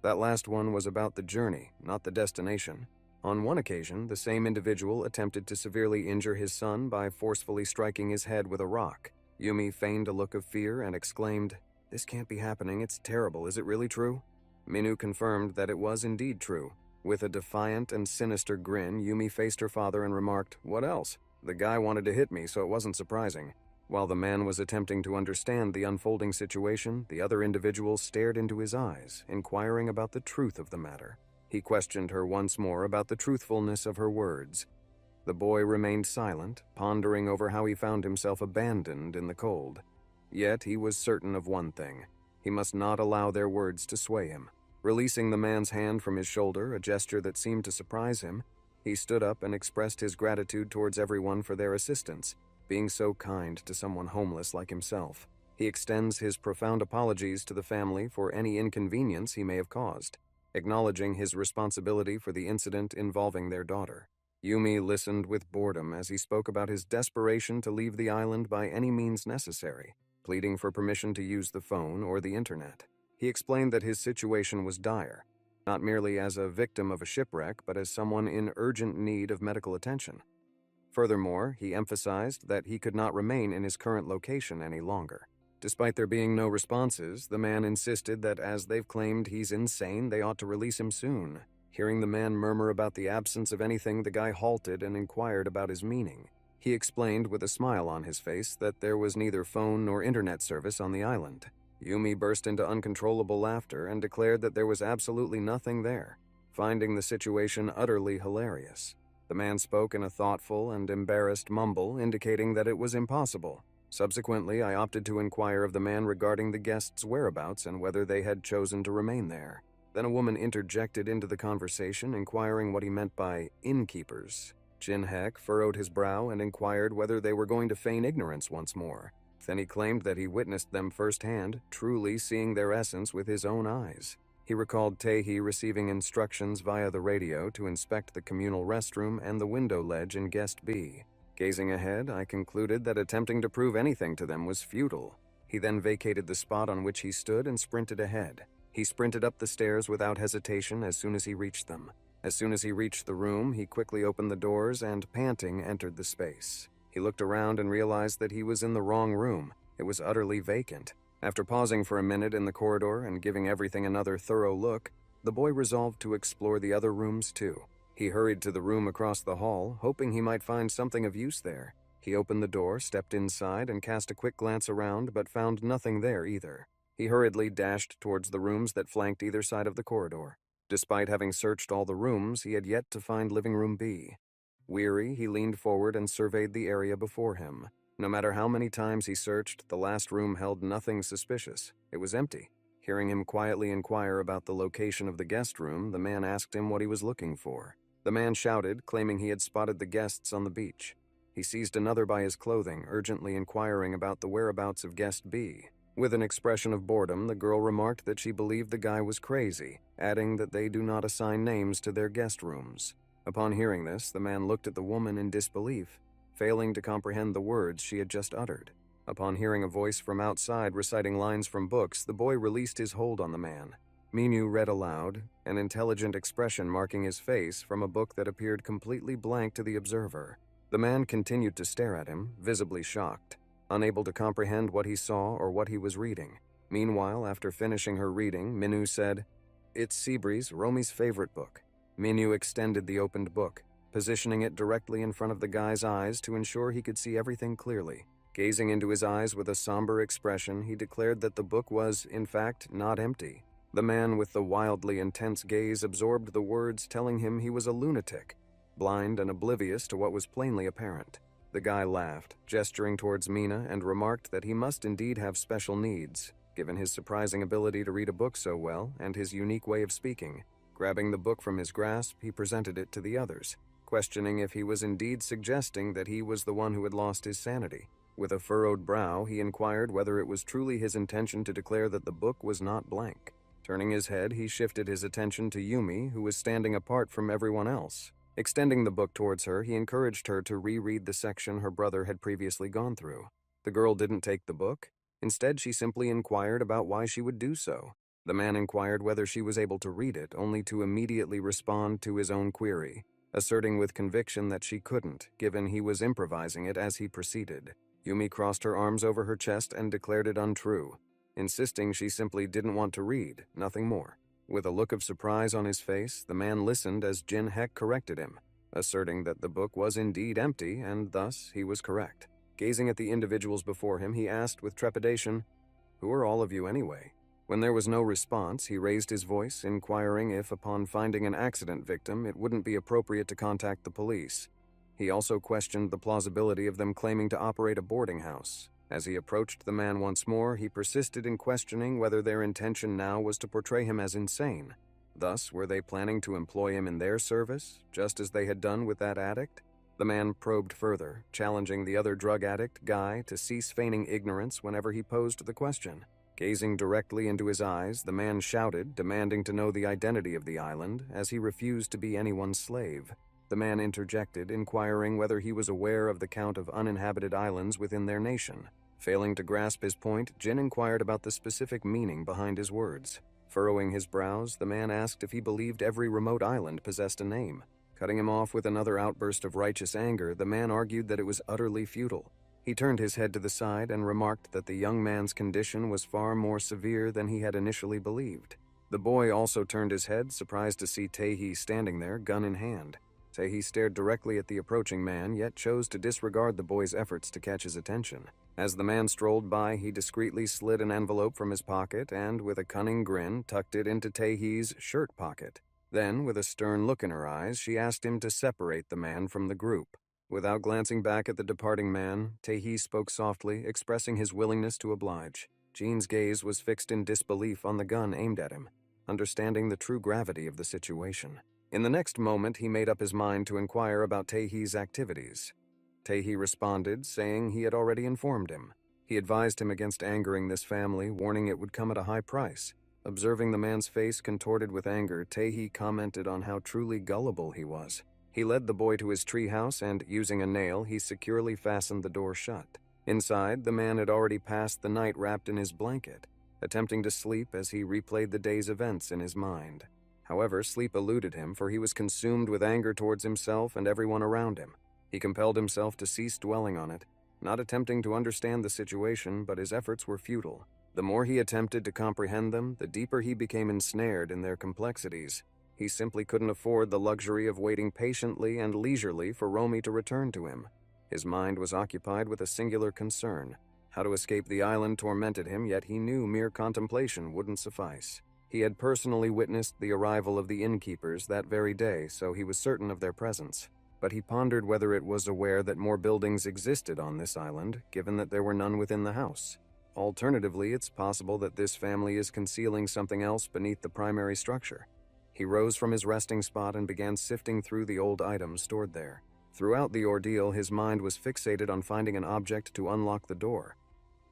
"That last one was about the journey, not the destination." On one occasion, the same individual attempted to severely injure his son by forcefully striking his head with a rock. Yumi feigned a look of fear and exclaimed, "This can't be happening, it's terrible, is it really true?" Minu confirmed that it was indeed true. With a defiant and sinister grin, Yumi faced her father and remarked, "What else? The guy wanted to hit me, so it wasn't surprising." While the man was attempting to understand the unfolding situation, the other individual stared into his eyes, inquiring about the truth of the matter. He questioned her once more about the truthfulness of her words. The boy remained silent, pondering over how he found himself abandoned in the cold. Yet he was certain of one thing: he must not allow their words to sway him. Releasing the man's hand from his shoulder, a gesture that seemed to surprise him, he stood up and expressed his gratitude towards everyone for their assistance, being so kind to someone homeless like himself. He extends his profound apologies to the family for any inconvenience he may have caused, acknowledging his responsibility for the incident involving their daughter. Yumi listened with boredom as he spoke about his desperation to leave the island by any means necessary, pleading for permission to use the phone or the internet. He explained that his situation was dire, not merely as a victim of a shipwreck, but as someone in urgent need of medical attention. Furthermore, he emphasized that he could not remain in his current location any longer. Despite there being no responses, the man insisted that as they've claimed he's insane, they ought to release him soon. Hearing the man murmur about the absence of anything, the guy halted and inquired about his meaning. He explained with a smile on his face that there was neither phone nor internet service on the island. Yumi burst into uncontrollable laughter and declared that there was absolutely nothing there, finding the situation utterly hilarious. The man spoke in a thoughtful and embarrassed mumble, indicating that it was impossible. Subsequently, I opted to inquire of the man regarding the guests' whereabouts and whether they had chosen to remain there. Then a woman interjected into the conversation, inquiring what he meant by innkeepers. Jin-Hek furrowed his brow and inquired whether they were going to feign ignorance once more. Then he claimed that he witnessed them firsthand, truly seeing their essence with his own eyes. He recalled Taehi receiving instructions via the radio to inspect the communal restroom and the window ledge in Guest B. Gazing ahead, I concluded that attempting to prove anything to them was futile. He then vacated the spot on which he stood and sprinted ahead. He sprinted up the stairs without hesitation as soon as he reached them. As soon as he reached the room, he quickly opened the doors and, panting, entered the space. He looked around and realized that he was in the wrong room. It was utterly vacant. After pausing for a minute in the corridor and giving everything another thorough look, the boy resolved to explore the other rooms too. He hurried to the room across the hall, hoping he might find something of use there. He opened the door, stepped inside, and cast a quick glance around, but found nothing there either. He hurriedly dashed towards the rooms that flanked either side of the corridor. Despite having searched all the rooms, he had yet to find living room B. Weary, he leaned forward and surveyed the area before him. No matter how many times he searched, the last room held nothing suspicious. It was empty. Hearing him quietly inquire about the location of the guest room, the man asked him what he was looking for. The man shouted, claiming he had spotted the guests on the beach. He seized another by his clothing, urgently inquiring about the whereabouts of guest B. With an expression of boredom, the girl remarked that she believed the guy was crazy, adding that they do not assign names to their guest rooms. Upon hearing this, the man looked at the woman in disbelief, failing to comprehend the words she had just uttered. Upon hearing a voice from outside reciting lines from books, the boy released his hold on the man. Minyu read aloud, an intelligent expression marking his face from a book that appeared completely blank to the observer. The man continued to stare at him, visibly shocked, unable to comprehend what he saw or what he was reading. Meanwhile, after finishing her reading, Minyu said, "It's Seabreeze, Romi's favorite book." Minyu extended the opened book, positioning it directly in front of the guy's eyes to ensure he could see everything clearly. Gazing into his eyes with a somber expression, he declared that the book was, in fact, not empty. The man with the wildly intense gaze absorbed the words, telling him he was a lunatic, blind and oblivious to what was plainly apparent. The guy laughed, gesturing towards Mina, and remarked that he must indeed have special needs, given his surprising ability to read a book so well and his unique way of speaking. Grabbing the book from his grasp, he presented it to the others, questioning if he was indeed suggesting that he was the one who had lost his sanity. With a furrowed brow, he inquired whether it was truly his intention to declare that the book was not blank. Turning his head, he shifted his attention to Yumi, who was standing apart from everyone else. Extending the book towards her, he encouraged her to reread the section her brother had previously gone through. The girl didn't take the book. Instead, she simply inquired about why she would do so. The man inquired whether she was able to read it, only to immediately respond to his own query, asserting with conviction that she couldn't, given he was improvising it as he proceeded. Yumi crossed her arms over her chest and declared it untrue, insisting she simply didn't want to read, nothing more. With a look of surprise on his face, the man listened as Jin-Hek corrected him, asserting that the book was indeed empty and thus he was correct. Gazing at the individuals before him, he asked with trepidation, "Who are all of you anyway?" When there was no response, he raised his voice, inquiring if, upon finding an accident victim, it wouldn't be appropriate to contact the police. He also questioned the plausibility of them claiming to operate a boarding house. As he approached the man once more, he persisted in questioning whether their intention now was to portray him as insane. Thus, were they planning to employ him in their service, just as they had done with that addict? The man probed further, challenging the other drug addict, Guy, to cease feigning ignorance whenever he posed the question. Gazing directly into his eyes, the man shouted, demanding to know the identity of the island, as he refused to be anyone's slave. The man interjected, inquiring whether he was aware of the count of uninhabited islands within their nation. Failing to grasp his point, Jin inquired about the specific meaning behind his words. Furrowing his brows, the man asked if he believed every remote island possessed a name. Cutting him off with another outburst of righteous anger, the man argued that it was utterly futile. He turned his head to the side and remarked that the young man's condition was far more severe than he had initially believed. The boy also turned his head, surprised to see Tae-hee standing there, gun in hand. Tae-hee stared directly at the approaching man, yet chose to disregard the boy's efforts to catch his attention. As the man strolled by, he discreetly slid an envelope from his pocket and, with a cunning grin, tucked it into Tae-hee's shirt pocket. Then, with a stern look in her eyes, she asked him to separate the man from the group. Without glancing back at the departing man, Tae-hee spoke softly, expressing his willingness to oblige. Jean's gaze was fixed in disbelief on the gun aimed at him, understanding the true gravity of the situation. In the next moment, he made up his mind to inquire about Tae-hee's activities. Tae-hee responded, saying he had already informed him. He advised him against angering this family, warning it would come at a high price. Observing the man's face contorted with anger, Tae-hee commented on how truly gullible he was. He led the boy to his treehouse and, using a nail, he securely fastened the door shut. Inside, the man had already passed the night wrapped in his blanket, attempting to sleep as he replayed the day's events in his mind. However, sleep eluded him, for he was consumed with anger towards himself and everyone around him. He compelled himself to cease dwelling on it, not attempting to understand the situation, but his efforts were futile. The more he attempted to comprehend them, the deeper he became ensnared in their complexities. He simply couldn't afford the luxury of waiting patiently and leisurely for Romy to return to him. His mind was occupied with a singular concern. How to escape the island tormented him, yet he knew mere contemplation wouldn't suffice. He had personally witnessed the arrival of the innkeepers that very day, so he was certain of their presence. But he pondered whether it was aware that more buildings existed on this island, given that there were none within the house. Alternatively, it's possible that this family is concealing something else beneath the primary structure. He rose from his resting spot and began sifting through the old items stored there. Throughout the ordeal, his mind was fixated on finding an object to unlock the door.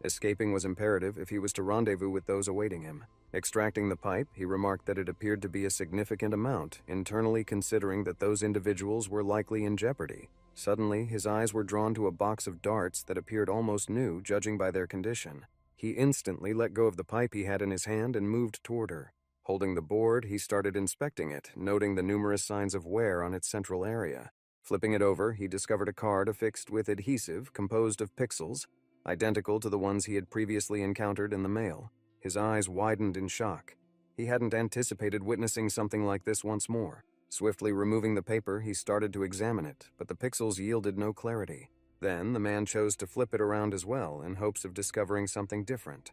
Escaping was imperative if he was to rendezvous with those awaiting him. Extracting the pipe, he remarked that it appeared to be a significant amount, internally considering that those individuals were likely in jeopardy. Suddenly, his eyes were drawn to a box of darts that appeared almost new, judging by their condition. He instantly let go of the pipe he had in his hand and moved toward her. Holding the board, he started inspecting it, noting the numerous signs of wear on its central area. Flipping it over, he discovered a card affixed with adhesive composed of pixels, identical to the ones he had previously encountered in the mail. His eyes widened in shock. He hadn't anticipated witnessing something like this once more. Swiftly removing the paper, he started to examine it, but the pixels yielded no clarity. Then, the man chose to flip it around as well, in hopes of discovering something different.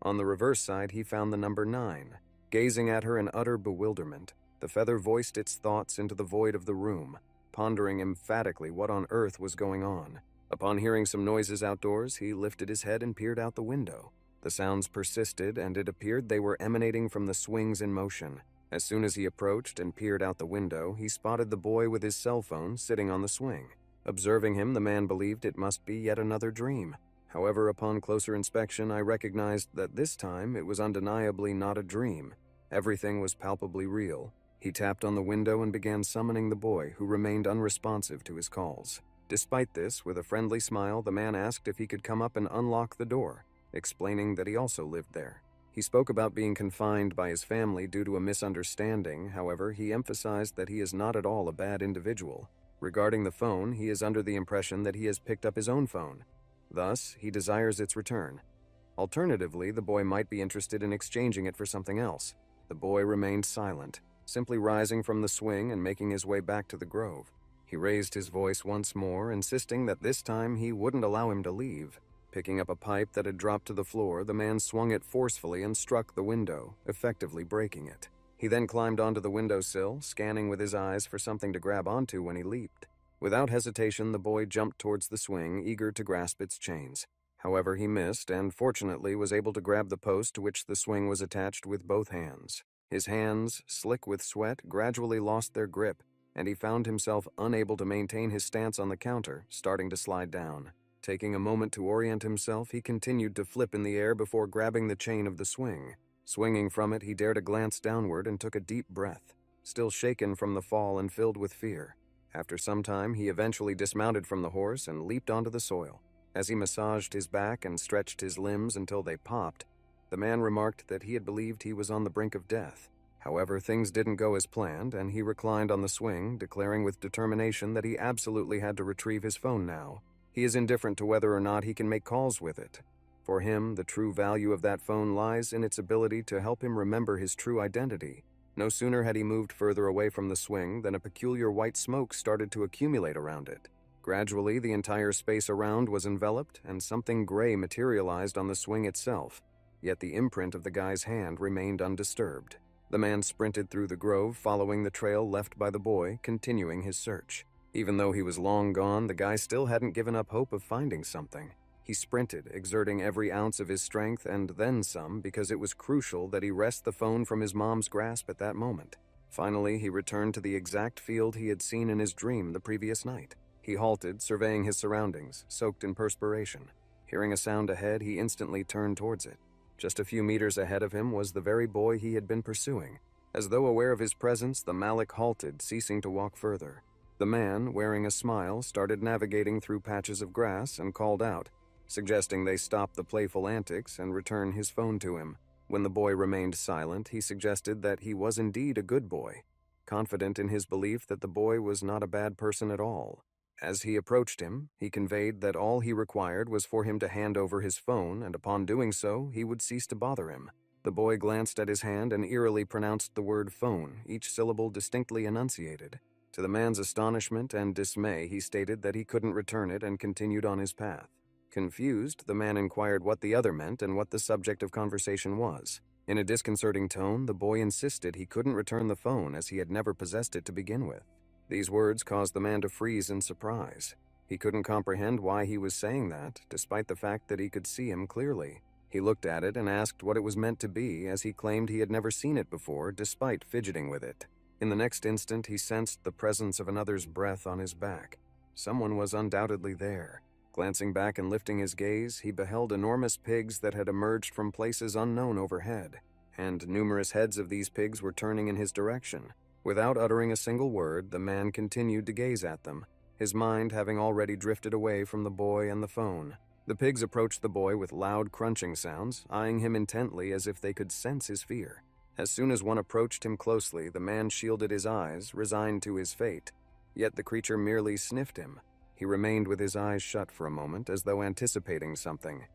On the reverse side, he found the number 9. Gazing at her in utter bewilderment, the feather voiced its thoughts into the void of the room, pondering emphatically what on earth was going on. Upon hearing some noises outdoors, he lifted his head and peered out the window. The sounds persisted, and it appeared they were emanating from the swings in motion. As soon as he approached and peered out the window, he spotted the boy with his cell phone sitting on the swing. Observing him, the man believed it must be yet another dream. However, upon closer inspection, I recognized that this time it was undeniably not a dream. Everything was palpably real. He tapped on the window and began summoning the boy, who remained unresponsive to his calls. Despite this, with a friendly smile, the man asked if he could come up and unlock the door, explaining that he also lived there. He spoke about being confined by his family due to a misunderstanding. However, he emphasized that he is not at all a bad individual. Regarding the phone, he is under the impression that he has picked up his own phone. Thus, he desires its return. Alternatively, the boy might be interested in exchanging it for something else. The boy remained silent, simply rising from the swing and making his way back to the grove. He raised his voice once more, insisting that this time he wouldn't allow him to leave. Picking up a pipe that had dropped to the floor, the man swung it forcefully and struck the window, effectively breaking it. He then climbed onto the windowsill, scanning with his eyes for something to grab onto when he leaped. Without hesitation, the boy jumped towards the swing, eager to grasp its chains. However, he missed and, fortunately, was able to grab the post to which the swing was attached with both hands. His hands, slick with sweat, gradually lost their grip, and he found himself unable to maintain his stance on the counter, starting to slide down. Taking a moment to orient himself, he continued to flip in the air before grabbing the chain of the swing. Swinging from it, he dared a glance downward and took a deep breath, still shaken from the fall and filled with fear. After some time, he eventually dismounted from the horse and leaped onto the soil. As he massaged his back and stretched his limbs until they popped, the man remarked that he had believed he was on the brink of death. However, things didn't go as planned, and he reclined on the swing, declaring with determination that he absolutely had to retrieve his phone now. He is indifferent to whether or not he can make calls with it. For him, the true value of that phone lies in its ability to help him remember his true identity. No sooner had he moved further away from the swing than a peculiar white smoke started to accumulate around it. Gradually, the entire space around was enveloped, and something gray materialized on the swing itself. Yet the imprint of the guy's hand remained undisturbed. The man sprinted through the grove, following the trail left by the boy, continuing his search. Even though he was long gone, the guy still hadn't given up hope of finding something. He sprinted, exerting every ounce of his strength and then some, because it was crucial that he wrest the phone from his mom's grasp at that moment. Finally, he returned to the exact field he had seen in his dream the previous night. He halted, surveying his surroundings, soaked in perspiration. Hearing a sound ahead, he instantly turned towards it. Just a few meters ahead of him was the very boy he had been pursuing. As though aware of his presence, the Malik halted, ceasing to walk further. The man, wearing a smile, started navigating through patches of grass and called out, suggesting they stop the playful antics and return his phone to him. When the boy remained silent, he suggested that he was indeed a good boy, confident in his belief that the boy was not a bad person at all. As he approached him, he conveyed that all he required was for him to hand over his phone, and upon doing so, he would cease to bother him. The boy glanced at his hand and eerily pronounced the word phone, each syllable distinctly enunciated. To the man's astonishment and dismay, he stated that he couldn't return it and continued on his path. Confused, the man inquired what the other meant and what the subject of conversation was. In a disconcerting tone, the boy insisted he couldn't return the phone as he had never possessed it to begin with. These words caused the man to freeze in surprise. He couldn't comprehend why he was saying that, despite the fact that he could see him clearly. He looked at it and asked what it was meant to be, as he claimed he had never seen it before, despite fidgeting with it. In the next instant, he sensed the presence of another's breath on his back. Someone was undoubtedly there. Glancing back and lifting his gaze, he beheld enormous pigs that had emerged from places unknown overhead, and numerous heads of these pigs were turning in his direction. Without uttering a single word, the man continued to gaze at them, his mind having already drifted away from the boy and the phone. The pigs approached the boy with loud crunching sounds, eyeing him intently as if they could sense his fear. As soon as one approached him closely, the man shielded his eyes, resigned to his fate. Yet the creature merely sniffed him. He remained with his eyes shut for a moment, as though anticipating something.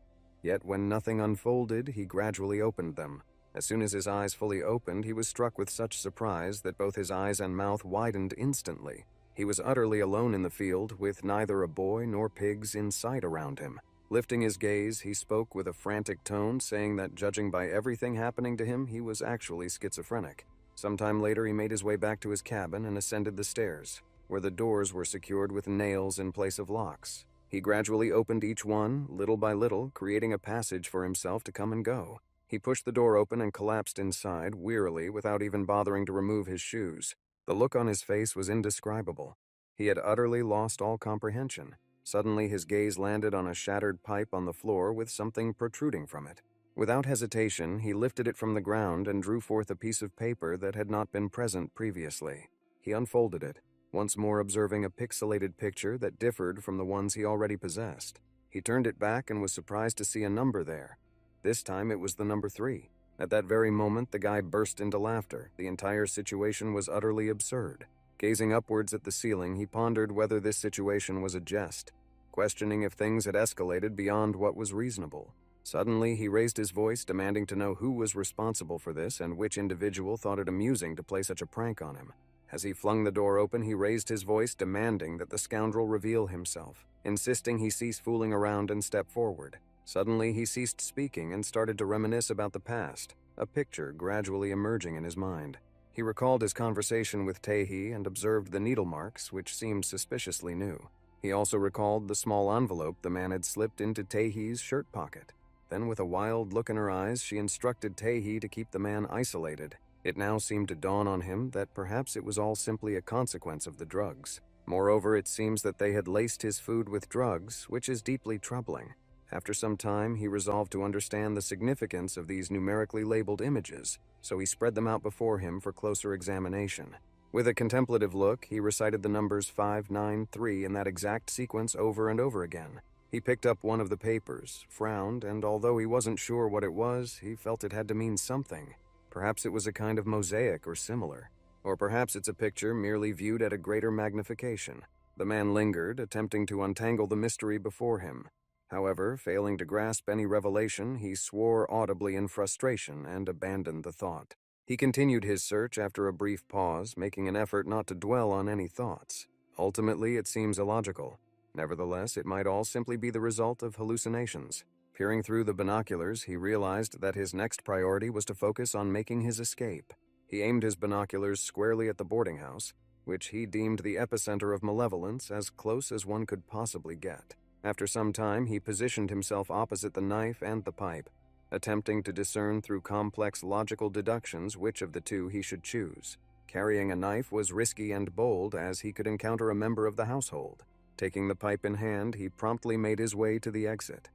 Yet when nothing unfolded, he gradually opened them. As soon as his eyes fully opened, he was struck with such surprise that both his eyes and mouth widened instantly. He was utterly alone in the field, with neither a boy nor pigs in sight around him. Lifting his gaze, he spoke with a frantic tone, saying that judging by everything happening to him, he was actually schizophrenic. Sometime later, he made his way back to his cabin and ascended the stairs, where the doors were secured with nails in place of locks. He gradually opened each one, little by little, creating a passage for himself to come and go. He pushed the door open and collapsed inside, wearily, without even bothering to remove his shoes. The look on his face was indescribable. He had utterly lost all comprehension. Suddenly, his gaze landed on a shattered pipe on the floor with something protruding from it. Without hesitation, he lifted it from the ground and drew forth a piece of paper that had not been present previously. He unfolded it, once more observing a pixelated picture that differed from the ones he already possessed. He turned it back and was surprised to see a number there. This time it was the number 3. At that very moment, the guy burst into laughter. The entire situation was utterly absurd. Gazing upwards at the ceiling, he pondered whether this situation was a jest, questioning if things had escalated beyond what was reasonable. Suddenly, he raised his voice, demanding to know who was responsible for this and which individual thought it amusing to play such a prank on him. As he flung the door open, he raised his voice, demanding that the scoundrel reveal himself, insisting he cease fooling around and step forward. Suddenly, he ceased speaking and started to reminisce about the past, a picture gradually emerging in his mind. He recalled his conversation with Taehi and observed the needle marks, which seemed suspiciously new. He also recalled the small envelope the man had slipped into Taehi's shirt pocket. Then, with a wild look in her eyes, she instructed Taehi to keep the man isolated. It now seemed to dawn on him that perhaps it was all simply a consequence of the drugs. Moreover, it seems that they had laced his food with drugs, which is deeply troubling. After some time, he resolved to understand the significance of these numerically labeled images, so he spread them out before him for closer examination. With a contemplative look, he recited the numbers 593 in that exact sequence over and over again. He picked up one of the papers, frowned, and although he wasn't sure what it was, he felt it had to mean something. Perhaps it was a kind of mosaic or similar. Or perhaps it's a picture merely viewed at a greater magnification. The man lingered, attempting to untangle the mystery before him. However, failing to grasp any revelation, he swore audibly in frustration and abandoned the thought. He continued his search after a brief pause, making an effort not to dwell on any thoughts. Ultimately, it seems illogical. Nevertheless, it might all simply be the result of hallucinations. Peering through the binoculars, he realized that his next priority was to focus on making his escape. He aimed his binoculars squarely at the boarding house, which he deemed the epicenter of malevolence, as close as one could possibly get. After some time, he positioned himself opposite the knife and the pipe, attempting to discern through complex logical deductions which of the two he should choose. Carrying a knife was risky and bold, as he could encounter a member of the household. Taking the pipe in hand, he promptly made his way to the exit.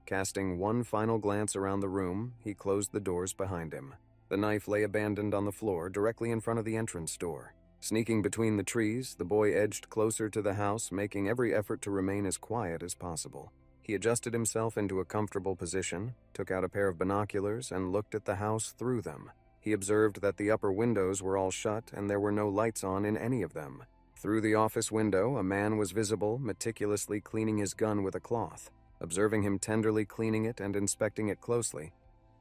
Casting one final glance around the room, he closed the doors behind him. The knife lay abandoned on the floor, directly in front of the entrance door. Sneaking between the trees, the boy edged closer to the house, making every effort to remain as quiet as possible. He adjusted himself into a comfortable position, took out a pair of binoculars, and looked at the house through them. He observed that the upper windows were all shut and there were no lights on in any of them. Through the office window, a man was visible, meticulously cleaning his gun with a cloth. Observing him tenderly cleaning it and inspecting it closely,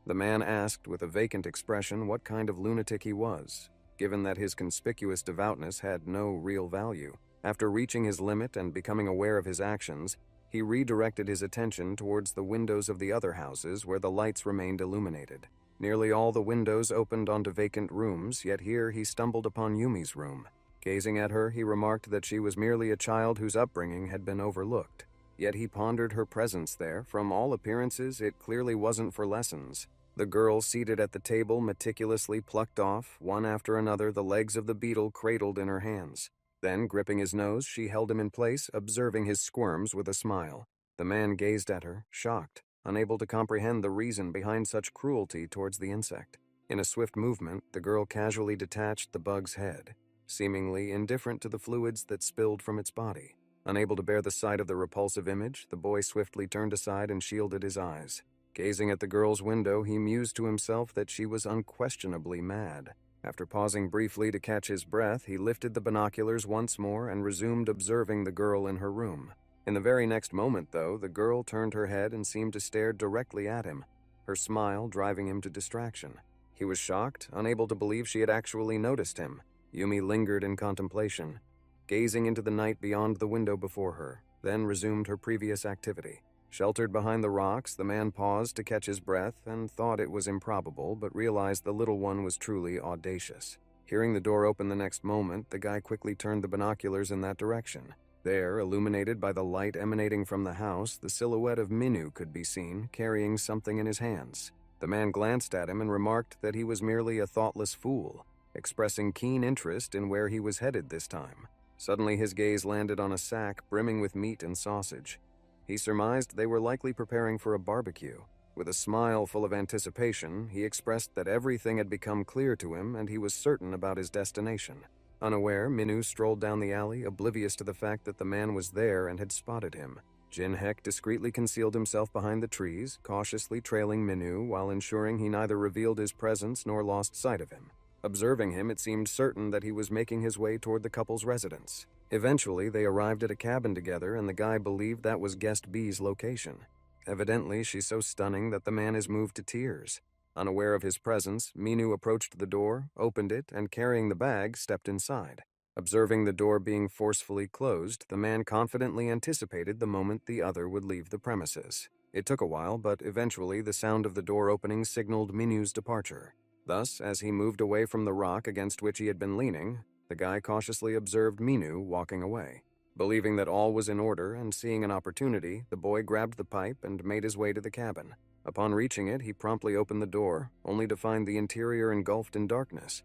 the man asked with a vacant expression what kind of lunatic he was, given that his conspicuous devoutness had no real value. After reaching his limit and becoming aware of his actions, he redirected his attention towards the windows of the other houses where the lights remained illuminated. Nearly all the windows opened onto vacant rooms, yet here he stumbled upon Yumi's room. Gazing at her, he remarked that she was merely a child whose upbringing had been overlooked. Yet he pondered her presence there. From all appearances, it clearly wasn't for lessons. The girl seated at the table meticulously plucked off, one after another, the legs of the beetle cradled in her hands. Then, gripping his nose, she held him in place, observing his squirms with a smile. The man gazed at her, shocked, unable to comprehend the reason behind such cruelty towards the insect. In a swift movement, the girl casually detached the bug's head, seemingly indifferent to the fluids that spilled from its body. Unable to bear the sight of the repulsive image, the boy swiftly turned aside and shielded his eyes. Gazing at the girl's window, he mused to himself that she was unquestionably mad. After pausing briefly to catch his breath, he lifted the binoculars once more and resumed observing the girl in her room. In the very next moment, though, the girl turned her head and seemed to stare directly at him, her smile driving him to distraction. He was shocked, unable to believe she had actually noticed him. Yumi lingered in contemplation, gazing into the night beyond the window before her, then resumed her previous activity. Sheltered behind the rocks, the man paused to catch his breath and thought it was improbable, but realized the little one was truly audacious. Hearing the door open the next moment, the guy quickly turned the binoculars in that direction. There, illuminated by the light emanating from the house, the silhouette of Minu could be seen, carrying something in his hands. The man glanced at him and remarked that he was merely a thoughtless fool, expressing keen interest in where he was headed this time. Suddenly his gaze landed on a sack brimming with meat and sausage. He surmised they were likely preparing for a barbecue. With a smile full of anticipation, he expressed that everything had become clear to him and he was certain about his destination. Unaware, Minu strolled down the alley, oblivious to the fact that the man was there and had spotted him. Jin Hek discreetly concealed himself behind the trees, cautiously trailing Minu while ensuring he neither revealed his presence nor lost sight of him. Observing him, it seemed certain that he was making his way toward the couple's residence. Eventually, they arrived at a cabin together, and the guy believed that was Guest B's location. Evidently, she's so stunning that the man is moved to tears. Unaware of his presence, Minu approached the door, opened it, and carrying the bag, stepped inside. Observing the door being forcefully closed, the man confidently anticipated the moment the other would leave the premises. It took a while, but eventually the sound of the door opening signaled Minu's departure. Thus, as he moved away from the rock against which he had been leaning, the guy cautiously observed Minu walking away. Believing that all was in order and seeing an opportunity, the boy grabbed the pipe and made his way to the cabin. Upon reaching it, he promptly opened the door, only to find the interior engulfed in darkness,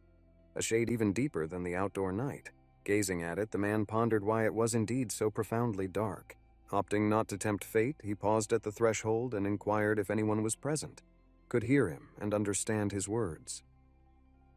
a shade even deeper than the outdoor night. Gazing at it, the man pondered why it was indeed so profoundly dark. Opting not to tempt fate, he paused at the threshold and inquired if anyone was present, could hear him and understand his words.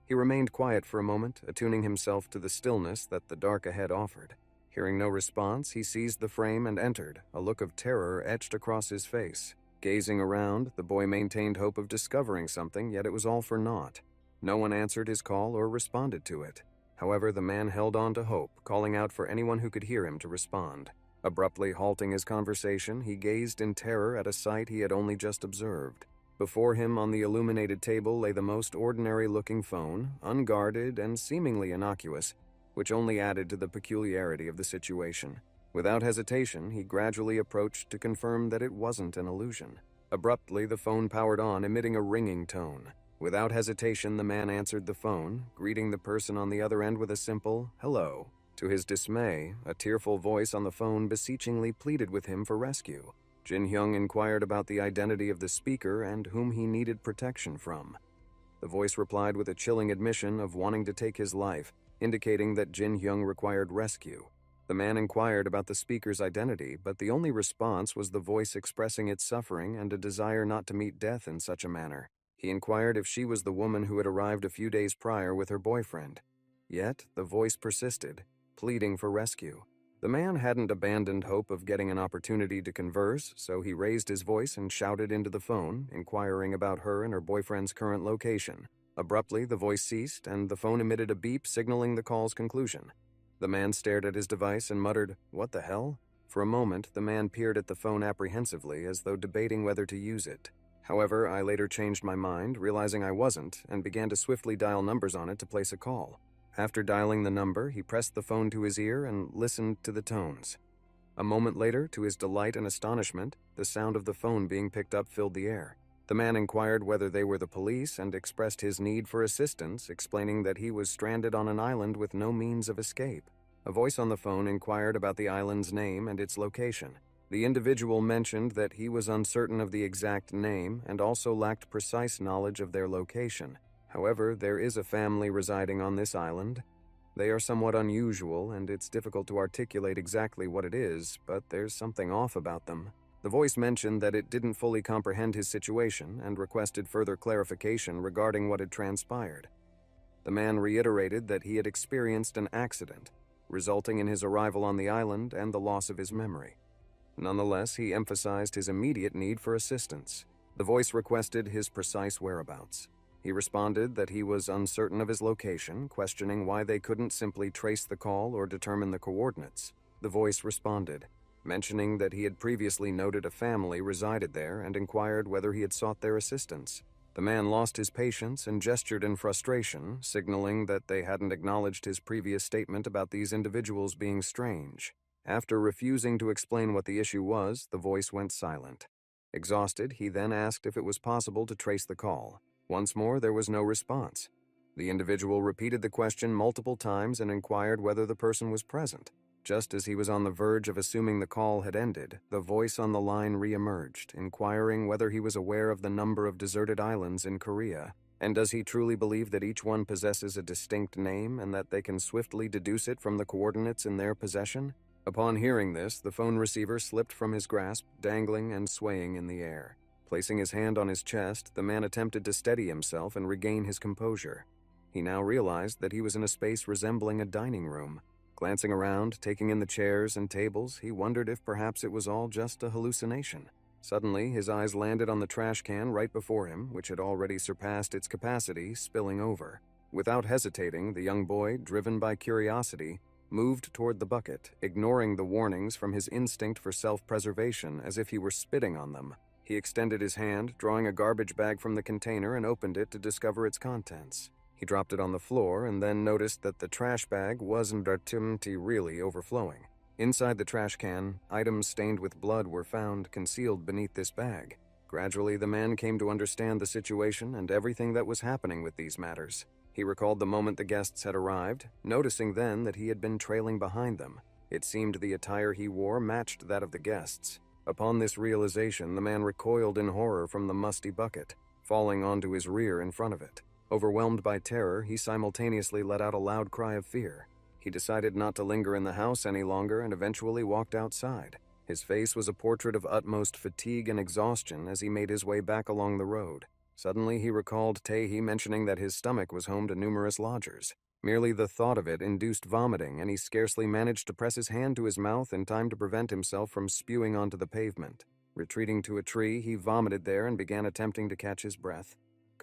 He remained quiet for a moment, attuning himself to the stillness that the dark ahead offered. Hearing no response, he seized the frame and entered, a look of terror etched across his face. Gazing around, the boy maintained hope of discovering something, yet it was all for naught. No one answered his call or responded to it. However, the man held on to hope, calling out for anyone who could hear him to respond. Abruptly halting his conversation, he gazed in terror at a sight he had only just observed. Before him on the illuminated table lay the most ordinary-looking phone, unguarded and seemingly innocuous, which only added to the peculiarity of the situation. Without hesitation, he gradually approached to confirm that it wasn't an illusion. Abruptly, the phone powered on, emitting a ringing tone. Without hesitation, the man answered the phone, greeting the person on the other end with a simple, "Hello." To his dismay, a tearful voice on the phone beseechingly pleaded with him for rescue. Jin Hyung inquired about the identity of the speaker and whom he needed protection from. The voice replied with a chilling admission of wanting to take his life, indicating that Jin Hyung required rescue. The man inquired about the speaker's identity, but the only response was the voice expressing its suffering and a desire not to meet death in such a manner. He inquired if she was the woman who had arrived a few days prior with her boyfriend. Yet, the voice persisted, pleading for rescue. The man hadn't abandoned hope of getting an opportunity to converse, so he raised his voice and shouted into the phone, inquiring about her and her boyfriend's current location. Abruptly, the voice ceased, and the phone emitted a beep signaling the call's conclusion. The man stared at his device and muttered, "What the hell?" For a moment, the man peered at the phone apprehensively, as though debating whether to use it. However, I later changed my mind, realizing I wasn't, and began to swiftly dial numbers on it to place a call. After dialing the number, he pressed the phone to his ear and listened to the tones. A moment later, to his delight and astonishment, the sound of the phone being picked up filled the air. The man inquired whether they were the police and expressed his need for assistance, explaining that he was stranded on an island with no means of escape. A voice on the phone inquired about the island's name and its location. The individual mentioned that he was uncertain of the exact name and also lacked precise knowledge of their location. However, there is a family residing on this island. They are somewhat unusual, and it's difficult to articulate exactly what it is, but there's something off about them. The voice mentioned that it didn't fully comprehend his situation and requested further clarification regarding what had transpired. The man reiterated that he had experienced an accident, resulting in his arrival on the island and the loss of his memory. Nonetheless, he emphasized his immediate need for assistance. The voice requested his precise whereabouts. He responded that he was uncertain of his location, questioning why they couldn't simply trace the call or determine the coordinates. The voice responded, mentioning that he had previously noted a family resided there and inquired whether he had sought their assistance. The man lost his patience and gestured in frustration, signaling that they hadn't acknowledged his previous statement about these individuals being strange. After refusing to explain what the issue was, the voice went silent. Exhausted, he then asked if it was possible to trace the call. Once more, there was no response. The individual repeated the question multiple times and inquired whether the person was present. Just as he was on the verge of assuming the call had ended, the voice on the line re-emerged, inquiring whether he was aware of the number of deserted islands in Korea, and does he truly believe that each one possesses a distinct name and that they can swiftly deduce it from the coordinates in their possession? Upon hearing this, the phone receiver slipped from his grasp, dangling and swaying in the air. Placing his hand on his chest, the man attempted to steady himself and regain his composure. He now realized that he was in a space resembling a dining room. Glancing around, taking in the chairs and tables, he wondered if perhaps it was all just a hallucination. Suddenly, his eyes landed on the trash can right before him, which had already surpassed its capacity, spilling over. Without hesitating, the young boy, driven by curiosity, moved toward the bucket, ignoring the warnings from his instinct for self-preservation as if he were spitting on them. He extended his hand, drawing a garbage bag from the container, and opened it to discover its contents. He dropped it on the floor and then noticed that the trash bag wasn't really overflowing. Inside the trash can, items stained with blood were found concealed beneath this bag. Gradually, the man came to understand the situation and everything that was happening with these matters. He recalled the moment the guests had arrived, noticing then that he had been trailing behind them. It seemed the attire he wore matched that of the guests. Upon this realization, the man recoiled in horror from the musty bucket, falling onto his rear in front of it. Overwhelmed by terror, he simultaneously let out a loud cry of fear. He decided not to linger in the house any longer and eventually walked outside. His face was a portrait of utmost fatigue and exhaustion as he made his way back along the road. Suddenly, he recalled Taehi mentioning that his stomach was home to numerous lodgers. Merely the thought of it induced vomiting, and he scarcely managed to press his hand to his mouth in time to prevent himself from spewing onto the pavement. Retreating to a tree, he vomited there and began attempting to catch his breath.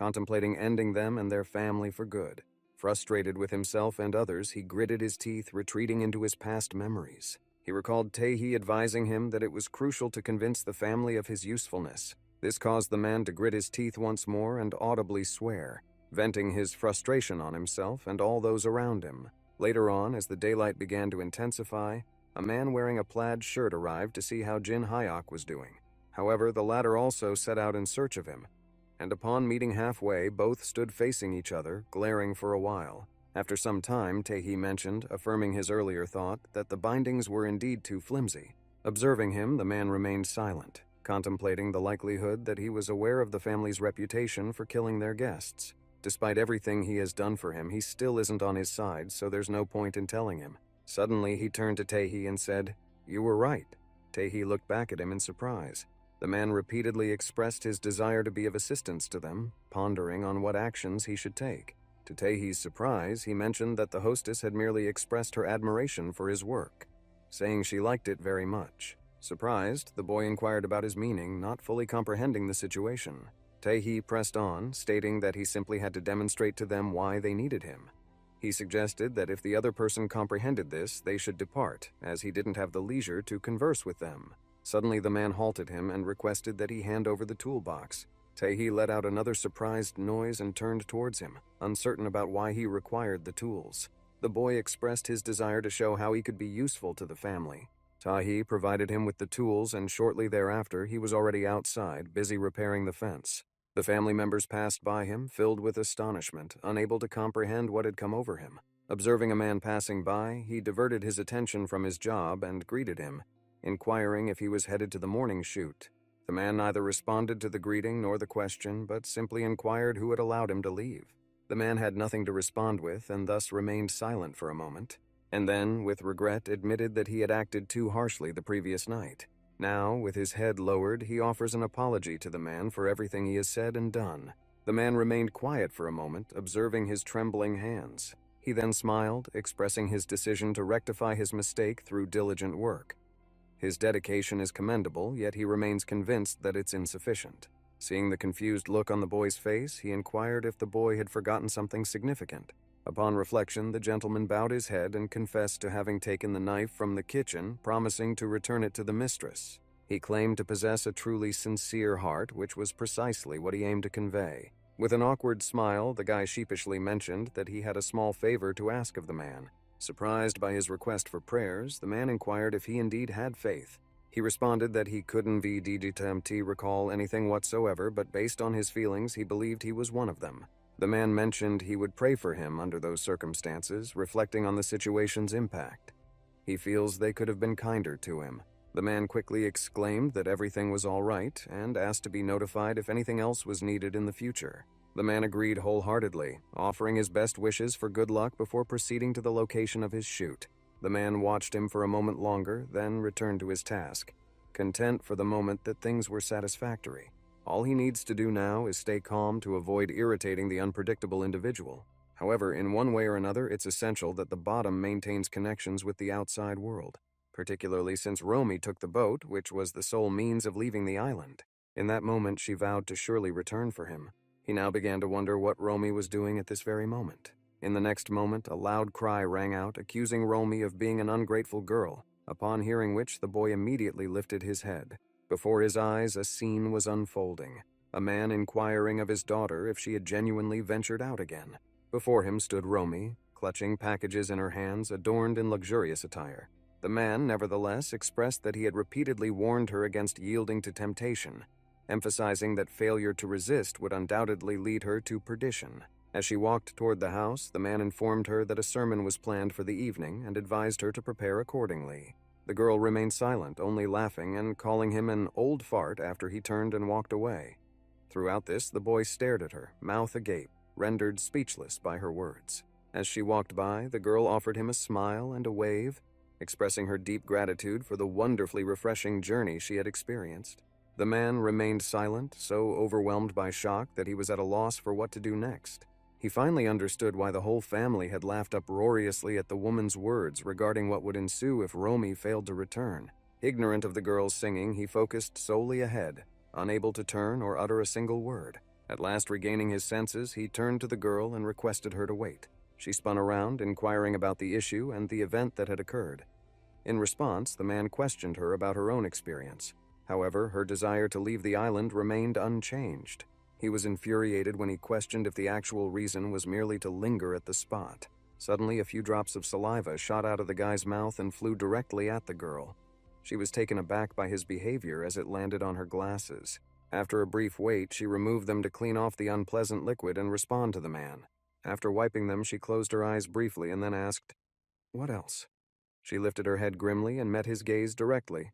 contemplating ending them and their family for good. Frustrated with himself and others, he gritted his teeth, retreating into his past memories. He recalled Taehi advising him that it was crucial to convince the family of his usefulness. This caused the man to grit his teeth once more and audibly swear, venting his frustration on himself and all those around him. Later on, as the daylight began to intensify, a man wearing a plaid shirt arrived to see how Jin Hyok was doing. However, the latter also set out in search of him, and upon meeting halfway, both stood facing each other, glaring for a while. After some time, Taehi mentioned, affirming his earlier thought, that the bindings were indeed too flimsy. Observing him, the man remained silent, contemplating the likelihood that he was aware of the family's reputation for killing their guests. Despite everything he has done for him, he still isn't on his side, so there's no point in telling him. Suddenly, he turned to Taehi and said, "You were right." Taehi looked back at him in surprise. The man repeatedly expressed his desire to be of assistance to them, pondering on what actions he should take. To Taehi's surprise, he mentioned that the hostess had merely expressed her admiration for his work, saying she liked it very much. Surprised, the boy inquired about his meaning, not fully comprehending the situation. Taehi pressed on, stating that he simply had to demonstrate to them why they needed him. He suggested that if the other person comprehended this, they should depart, as he didn't have the leisure to converse with them. Suddenly the man halted him and requested that he hand over the toolbox. Taehi let out another surprised noise and turned towards him, uncertain about why he required the tools. The boy expressed his desire to show how he could be useful to the family. Taehi provided him with the tools, and shortly thereafter he was already outside, busy repairing the fence. The family members passed by him, filled with astonishment, unable to comprehend what had come over him. Observing a man passing by, he diverted his attention from his job and greeted him, inquiring if he was headed to the morning shoot. The man neither responded to the greeting nor the question, but simply inquired who had allowed him to leave. The man had nothing to respond with and thus remained silent for a moment, and then, with regret, admitted that he had acted too harshly the previous night. Now, with his head lowered, he offers an apology to the man for everything he has said and done. The man remained quiet for a moment, observing his trembling hands. He then smiled, expressing his decision to rectify his mistake through diligent work. His dedication is commendable, yet he remains convinced that it's insufficient. Seeing the confused look on the boy's face, he inquired if the boy had forgotten something significant. Upon reflection, the gentleman bowed his head and confessed to having taken the knife from the kitchen, promising to return it to the mistress. He claimed to possess a truly sincere heart, which was precisely what he aimed to convey. With an awkward smile, the guy sheepishly mentioned that he had a small favor to ask of the man. Surprised by his request for prayers, the man inquired if he indeed had faith. He responded that he couldn't recall anything whatsoever, but based on his feelings, he believed he was one of them. The man mentioned he would pray for him under those circumstances, reflecting on the situation's impact. He feels they could have been kinder to him. The man quickly exclaimed that everything was all right and asked to be notified if anything else was needed in the future. The man agreed wholeheartedly, offering his best wishes for good luck before proceeding to the location of his shoot. The man watched him for a moment longer, then returned to his task, content for the moment that things were satisfactory. All he needs to do now is stay calm to avoid irritating the unpredictable individual. However, in one way or another, it's essential that the bottom maintains connections with the outside world, particularly since Romy took the boat, which was the sole means of leaving the island. In that moment, she vowed to surely return for him. He now began to wonder what Romy was doing at this very moment. In the next moment, a loud cry rang out, accusing Romy of being an ungrateful girl, upon hearing which the boy immediately lifted his head. Before his eyes, a scene was unfolding. A man inquiring of his daughter if she had genuinely ventured out again. Before him stood Romy, clutching packages in her hands, adorned in luxurious attire. The man, nevertheless, expressed that he had repeatedly warned her against yielding to temptation, emphasizing that failure to resist would undoubtedly lead her to perdition. As she walked toward the house, the man informed her that a sermon was planned for the evening and advised her to prepare accordingly. The girl remained silent, only laughing and calling him an old fart after he turned and walked away. Throughout this, the boy stared at her, mouth agape, rendered speechless by her words. As she walked by, the girl offered him a smile and a wave, expressing her deep gratitude for the wonderfully refreshing journey she had experienced. The man remained silent, so overwhelmed by shock that he was at a loss for what to do next. He finally understood why the whole family had laughed uproariously at the woman's words regarding what would ensue if Romy failed to return. Ignorant of the girl's singing, he focused solely ahead, unable to turn or utter a single word. At last regaining his senses, he turned to the girl and requested her to wait. She spun around, inquiring about the issue and the event that had occurred. In response, the man questioned her about her own experience. However, her desire to leave the island remained unchanged. He was infuriated when he questioned if the actual reason was merely to linger at the spot. Suddenly, a few drops of saliva shot out of the guy's mouth and flew directly at the girl. She was taken aback by his behavior as it landed on her glasses. After a brief wait, she removed them to clean off the unpleasant liquid and respond to the man. After wiping them, she closed her eyes briefly and then asked, "What else?" She lifted her head grimly and met his gaze directly.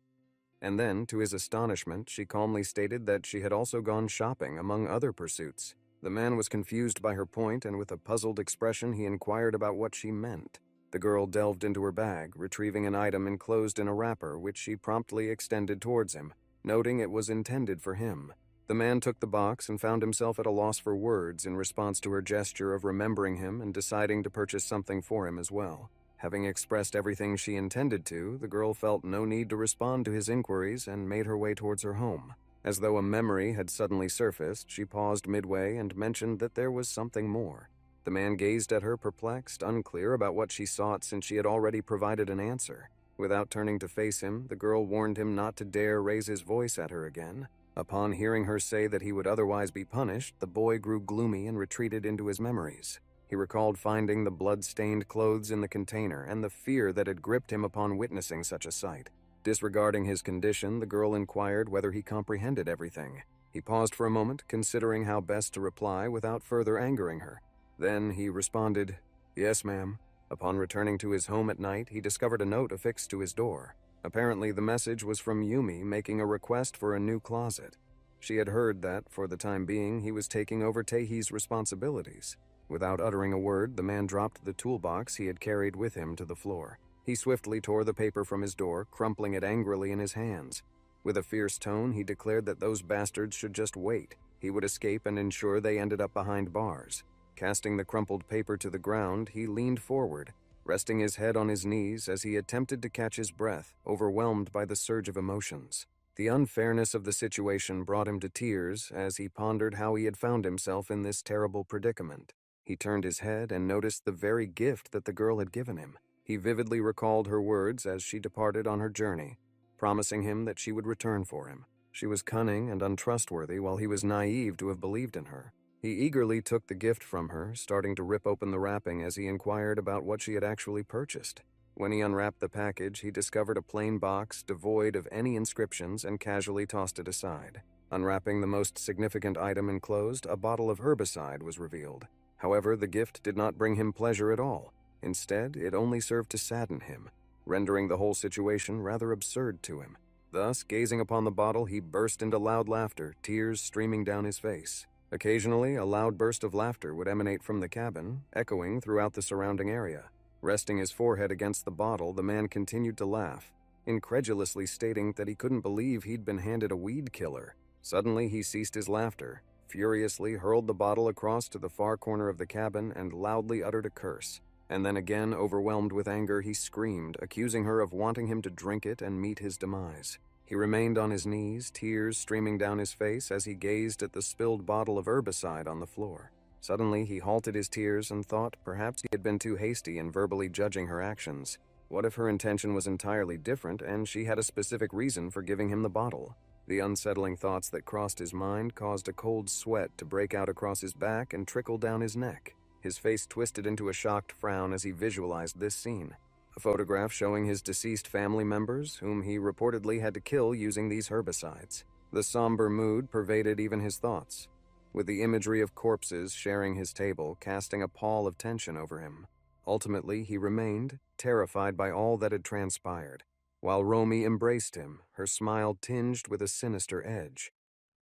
And then, to his astonishment, she calmly stated that she had also gone shopping, among other pursuits. The man was confused by her point, and with a puzzled expression, he inquired about what she meant. The girl delved into her bag, retrieving an item enclosed in a wrapper, which she promptly extended towards him, noting it was intended for him. The man took the box and found himself at a loss for words in response to her gesture of remembering him and deciding to purchase something for him as well. Having expressed everything she intended to, the girl felt no need to respond to his inquiries and made her way towards her home. As though a memory had suddenly surfaced, she paused midway and mentioned that there was something more. The man gazed at her perplexed, unclear about what she sought since she had already provided an answer. Without turning to face him, the girl warned him not to dare raise his voice at her again. Upon hearing her say that he would otherwise be punished, the boy grew gloomy and retreated into his memories. He recalled finding the blood-stained clothes in the container and the fear that had gripped him upon witnessing such a sight. Disregarding his condition, the girl inquired whether he comprehended everything. He paused for a moment, considering how best to reply without further angering her. Then he responded, "Yes, ma'am." Upon returning to his home at night, he discovered a note affixed to his door. Apparently, the message was from Yumi making a request for a new closet. She had heard that, for the time being, he was taking over Teihi's responsibilities. Without uttering a word, the man dropped the toolbox he had carried with him to the floor. He swiftly tore the paper from his door, crumpling it angrily in his hands. With a fierce tone, he declared that those bastards should just wait. He would escape and ensure they ended up behind bars. Casting the crumpled paper to the ground, he leaned forward, resting his head on his knees as he attempted to catch his breath, overwhelmed by the surge of emotions. The unfairness of the situation brought him to tears as he pondered how he had found himself in this terrible predicament. He turned his head and noticed the very gift that the girl had given him. He vividly recalled her words as she departed on her journey, promising him that she would return for him. She was cunning and untrustworthy, while he was naive to have believed in her. He eagerly took the gift from her, starting to rip open the wrapping as he inquired about what she had actually purchased. When he unwrapped the package, he discovered a plain box devoid of any inscriptions and casually tossed it aside. Unwrapping the most significant item enclosed, a bottle of herbicide was revealed. However, the gift did not bring him pleasure at all. Instead, it only served to sadden him, rendering the whole situation rather absurd to him. Thus, gazing upon the bottle, he burst into loud laughter, tears streaming down his face. Occasionally, a loud burst of laughter would emanate from the cabin, echoing throughout the surrounding area. Resting his forehead against the bottle, the man continued to laugh, incredulously stating that he couldn't believe he'd been handed a weed killer. Suddenly, he ceased his laughter, furiously hurled the bottle across to the far corner of the cabin, and loudly uttered a curse. And then again, overwhelmed with anger, he screamed, accusing her of wanting him to drink it and meet his demise. He remained on his knees, tears streaming down his face as he gazed at the spilled bottle of herbicide on the floor. Suddenly, he halted his tears and thought perhaps he had been too hasty in verbally judging her actions. What if her intention was entirely different and she had a specific reason for giving him the bottle? The unsettling thoughts that crossed his mind caused a cold sweat to break out across his back and trickle down his neck. His face twisted into a shocked frown as he visualized this scene. A photograph showing his deceased family members, whom he reportedly had to kill using these herbicides. The somber mood pervaded even his thoughts, with the imagery of corpses sharing his table casting a pall of tension over him. Ultimately, he remained, terrified by all that had transpired, while Romy embraced him, her smile tinged with a sinister edge.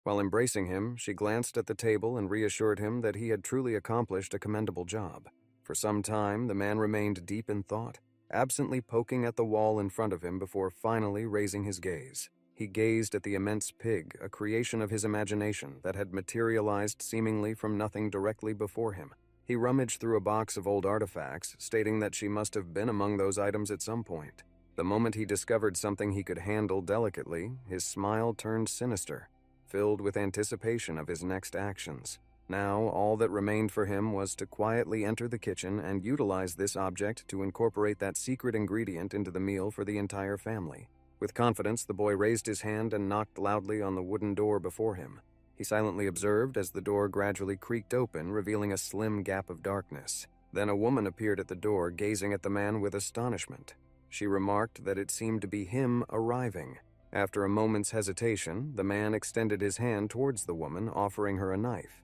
While embracing him, she glanced at the table and reassured him that he had truly accomplished a commendable job. For some time, the man remained deep in thought, absently poking at the wall in front of him before finally raising his gaze. He gazed at the immense pig, a creation of his imagination that had materialized seemingly from nothing directly before him. He rummaged through a box of old artifacts, stating that she must have been among those items at some point. The moment he discovered something he could handle delicately, his smile turned sinister. filled with anticipation of his next actions. Now, all that remained for him was to quietly enter the kitchen and utilize this object to incorporate that secret ingredient into the meal for the entire family. With confidence, the boy raised his hand and knocked loudly on the wooden door before him. He silently observed as the door gradually creaked open, revealing a slim gap of darkness. Then a woman appeared at the door, gazing at the man with astonishment. She remarked that it seemed to be him arriving. After a moment's hesitation, the man extended his hand towards the woman, offering her a knife.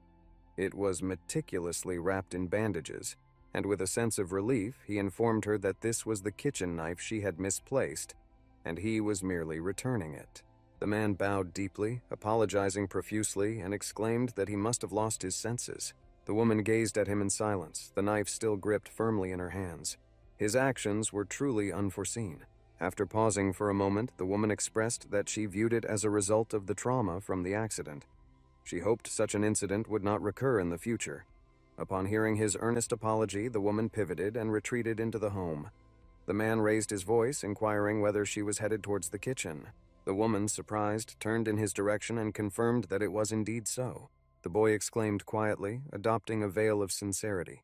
It was meticulously wrapped in bandages, and with a sense of relief, he informed her that this was the kitchen knife she had misplaced, and he was merely returning it. The man bowed deeply, apologizing profusely, and exclaimed that he must have lost his senses. The woman gazed at him in silence, the knife still gripped firmly in her hands. His actions were truly unforeseen. After pausing for a moment, the woman expressed that she viewed it as a result of the trauma from the accident. She hoped such an incident would not recur in the future. Upon hearing his earnest apology, the woman pivoted and retreated into the home. The man raised his voice, inquiring whether she was headed towards the kitchen. The woman, surprised, turned in his direction and confirmed that it was indeed so. The boy exclaimed quietly, adopting a veil of sincerity.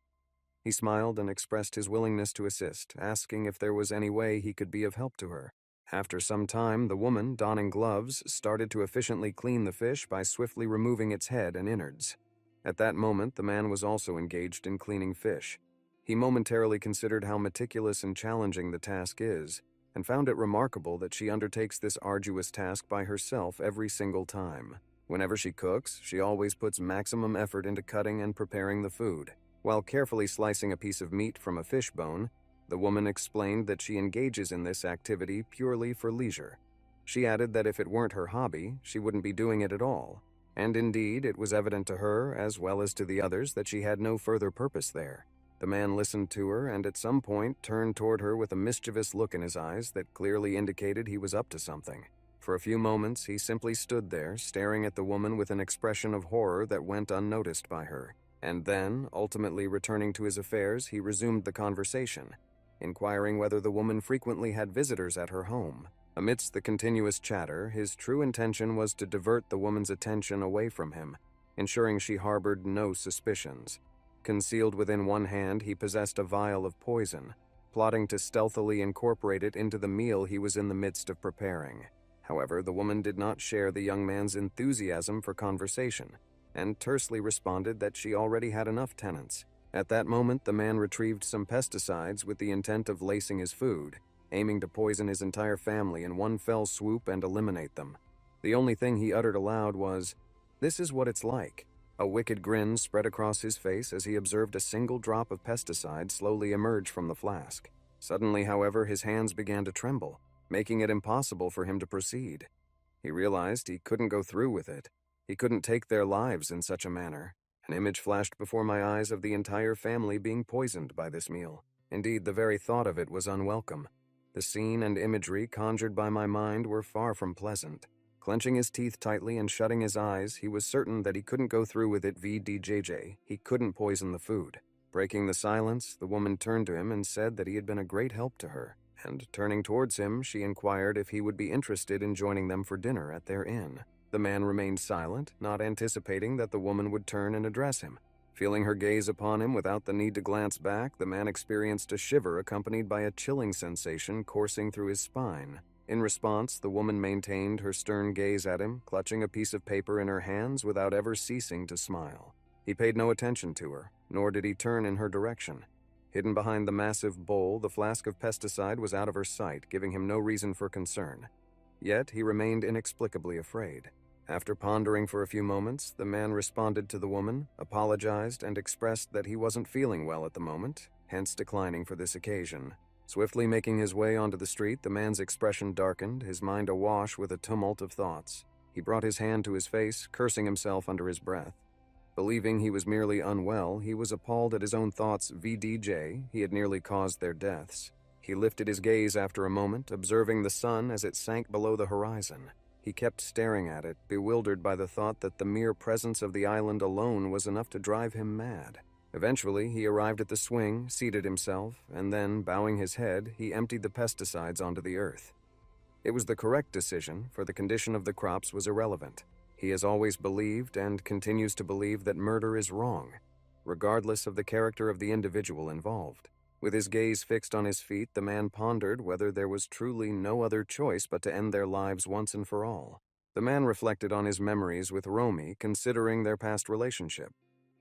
He smiled and expressed his willingness to assist, asking if there was any way he could be of help to her. After some time, the woman, donning gloves, started to efficiently clean the fish by swiftly removing its head and innards. At that moment, the man was also engaged in cleaning fish. He momentarily considered how meticulous and challenging the task is, and found it remarkable that she undertakes this arduous task by herself every single time. Whenever she cooks, she always puts maximum effort into cutting and preparing the food. While carefully slicing a piece of meat from a fish bone, the woman explained that she engages in this activity purely for leisure. She added that if it weren't her hobby, she wouldn't be doing it at all. And indeed, it was evident to her, as well as to the others, that she had no further purpose there. The man listened to her and at some point turned toward her with a mischievous look in his eyes that clearly indicated he was up to something. For a few moments, he simply stood there, staring at the woman with an expression of horror that went unnoticed by her. And then, ultimately returning to his affairs, he resumed the conversation, inquiring whether the woman frequently had visitors at her home. Amidst the continuous chatter, his true intention was to divert the woman's attention away from him, ensuring she harbored no suspicions. Concealed within one hand, he possessed a vial of poison, plotting to stealthily incorporate it into the meal he was in the midst of preparing. However, the woman did not share the young man's enthusiasm for conversation, and tersely responded that she already had enough tenants. At that moment, the man retrieved some pesticides with the intent of lacing his food, aiming to poison his entire family in one fell swoop and eliminate them. The only thing he uttered aloud was, "This is what it's like." A wicked grin spread across his face as he observed a single drop of pesticide slowly emerge from the flask. Suddenly, however, his hands began to tremble, making it impossible for him to proceed. He realized he couldn't go through with it. He couldn't take their lives in such a manner. An image flashed before my eyes of the entire family being poisoned by this meal. Indeed, the very thought of it was unwelcome. The scene and imagery conjured by my mind were far from pleasant. Clenching his teeth tightly and shutting his eyes, he was certain that he couldn't go through with it VDJJ. He couldn't poison the food. Breaking the silence, the woman turned to him and said that he had been a great help to her. And turning towards him, she inquired if he would be interested in joining them for dinner at their inn. The man remained silent, not anticipating that the woman would turn and address him. Feeling her gaze upon him without the need to glance back, the man experienced a shiver accompanied by a chilling sensation coursing through his spine. In response, the woman maintained her stern gaze at him, clutching a piece of paper in her hands without ever ceasing to smile. He paid no attention to her, nor did he turn in her direction. Hidden behind the massive bowl, the flask of pesticide was out of her sight, giving him no reason for concern. Yet he remained inexplicably afraid. After pondering for a few moments, the man responded to the woman, apologized, and expressed that he wasn't feeling well at the moment, hence declining for this occasion. Swiftly making his way onto the street, the man's expression darkened, his mind awash with a tumult of thoughts. He brought his hand to his face, cursing himself under his breath. Believing he was merely unwell, he was appalled at his own thoughts. VDJ, he had nearly caused their deaths. He lifted his gaze after a moment, observing the sun as it sank below the horizon. He kept staring at it, bewildered by the thought that the mere presence of the island alone was enough to drive him mad. Eventually, he arrived at the swing, seated himself, and then, bowing his head, he emptied the pesticides onto the earth. It was the correct decision, for the condition of the crops was irrelevant. He has always believed and continues to believe that murder is wrong, regardless of the character of the individual involved. With his gaze fixed on his feet, the man pondered whether there was truly no other choice but to end their lives once and for all. The man reflected on his memories with Romy, considering their past relationship.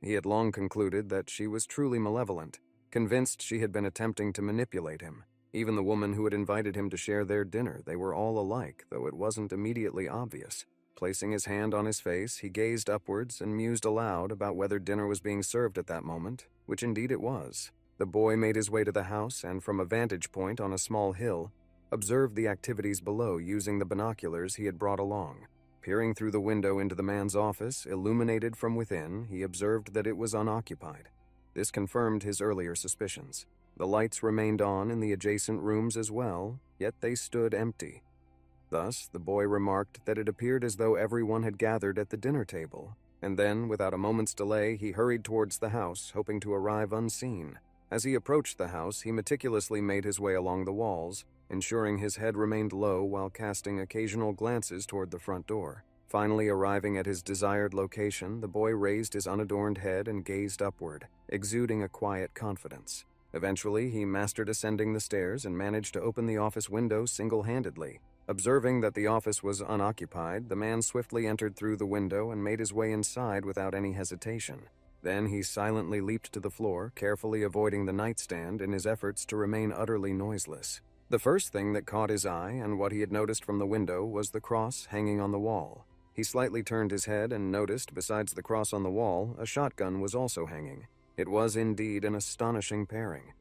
He had long concluded that she was truly malevolent, convinced she had been attempting to manipulate him. Even the woman who had invited him to share their dinner, they were all alike, though it wasn't immediately obvious. Placing his hand on his face, he gazed upwards and mused aloud about whether dinner was being served at that moment, which indeed it was. The boy made his way to the house and, from a vantage point on a small hill, observed the activities below using the binoculars he had brought along. Peering through the window into the man's office, illuminated from within, he observed that it was unoccupied. This confirmed his earlier suspicions. The lights remained on in the adjacent rooms as well, yet they stood empty. Thus, the boy remarked that it appeared as though everyone had gathered at the dinner table, and then, without a moment's delay, he hurried towards the house, hoping to arrive unseen. As he approached the house, he meticulously made his way along the walls, ensuring his head remained low while casting occasional glances toward the front door. Finally arriving at his desired location, the boy raised his unadorned head and gazed upward, exuding a quiet confidence. Eventually, he mastered ascending the stairs and managed to open the office window single-handedly. Observing that the office was unoccupied, the man swiftly entered through the window and made his way inside without any hesitation. Then he silently leaped to the floor, carefully avoiding the nightstand in his efforts to remain utterly noiseless. The first thing that caught his eye and what he had noticed from the window was the cross hanging on the wall. He slightly turned his head and noticed, besides the cross on the wall, a shotgun was also hanging. It was indeed an astonishing pairing.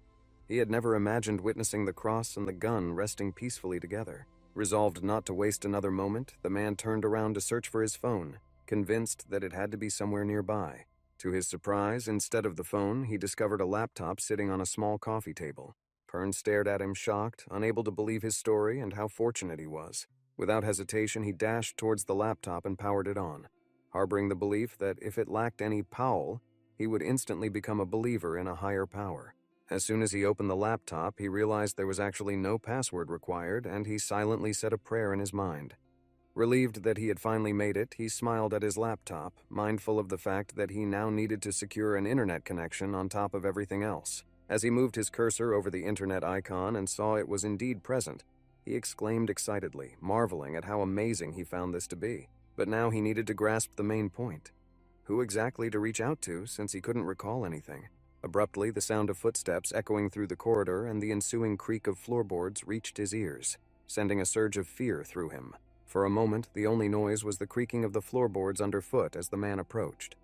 He had never imagined witnessing the cross and the gun resting peacefully together. Resolved not to waste another moment, the man turned around to search for his phone, convinced that it had to be somewhere nearby. To his surprise, instead of the phone, he discovered a laptop sitting on a small coffee table. Pern stared at him shocked, unable to believe his story and how fortunate he was. Without hesitation, he dashed towards the laptop and powered it on, harboring the belief that if it lacked any power, he would instantly become a believer in a higher power. As soon as he opened the laptop, he realized there was actually no password required, and he silently said a prayer in his mind. Relieved that he had finally made it, he smiled at his laptop, mindful of the fact that he now needed to secure an internet connection on top of everything else. As he moved his cursor over the internet icon and saw it was indeed present, he exclaimed excitedly, marveling at how amazing he found this to be. But now he needed to grasp the main point. Who exactly to reach out to, since he couldn't recall anything? Abruptly, the sound of footsteps echoing through the corridor and the ensuing creak of floorboards reached his ears, sending a surge of fear through him. For a moment, the only noise was the creaking of the floorboards underfoot as the man approached.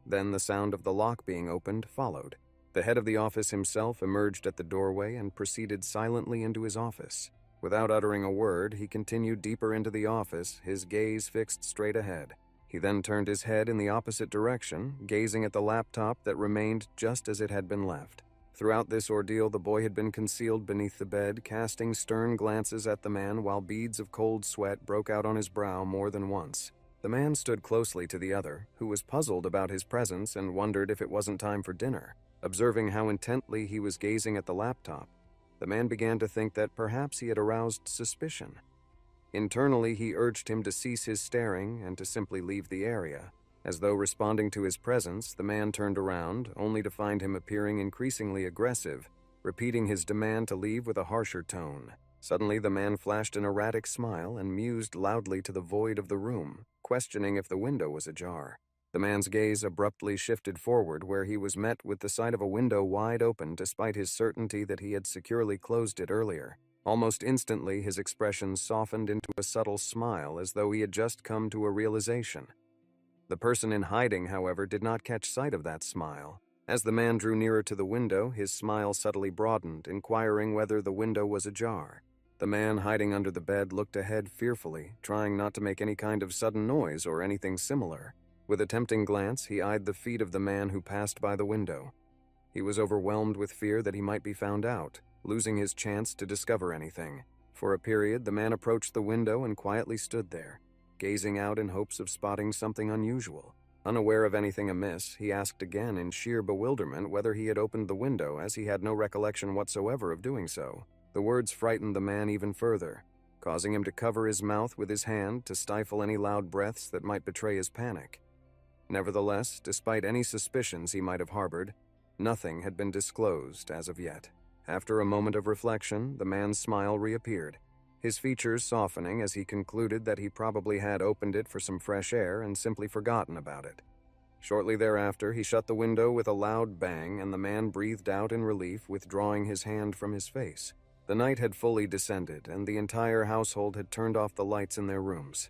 Then the sound of the lock being opened followed. The head of the office himself emerged at the doorway and proceeded silently into his office. Without uttering a word, he continued deeper into the office, his gaze fixed straight ahead. He then turned his head in the opposite direction, gazing at the laptop that remained just as it had been left. Throughout this ordeal, the boy had been concealed beneath the bed, casting stern glances at the man while beads of cold sweat broke out on his brow more than once. The man stood closely to the other, who was puzzled about his presence and wondered if it wasn't time for dinner. Observing how intently he was gazing at the laptop, the man began to think that perhaps he had aroused suspicion. Internally, he urged him to cease his staring and to simply leave the area. As though responding to his presence, the man turned around, only to find him appearing increasingly aggressive, repeating his demand to leave with a harsher tone. Suddenly, the man flashed an erratic smile and mused loudly to the void of the room, questioning if the window was ajar. The man's gaze abruptly shifted forward, where he was met with the sight of a window wide open despite his certainty that he had securely closed it earlier. Almost instantly, his expression softened into a subtle smile as though he had just come to a realization. The person in hiding, however, did not catch sight of that smile. As the man drew nearer to the window, his smile subtly broadened, inquiring whether the window was ajar. The man hiding under the bed looked ahead fearfully, trying not to make any kind of sudden noise or anything similar. With a tempting glance, he eyed the feet of the man who passed by the window. He was overwhelmed with fear that he might be found out, losing his chance to discover anything. For a period, the man approached the window and quietly stood there, gazing out in hopes of spotting something unusual. Unaware of anything amiss, he asked again in sheer bewilderment whether he had opened the window, as he had no recollection whatsoever of doing so. The words frightened the man even further. causing him to cover his mouth with his hand to stifle any loud breaths that might betray his panic. Nevertheless, despite any suspicions he might have harbored, nothing had been disclosed as of yet. After a moment of reflection, the man's smile reappeared, his features softening as he concluded that he probably had opened it for some fresh air and simply forgotten about it. Shortly thereafter, he shut the window with a loud bang, and the man breathed out in relief, withdrawing his hand from his face. The night had fully descended, and the entire household had turned off the lights in their rooms.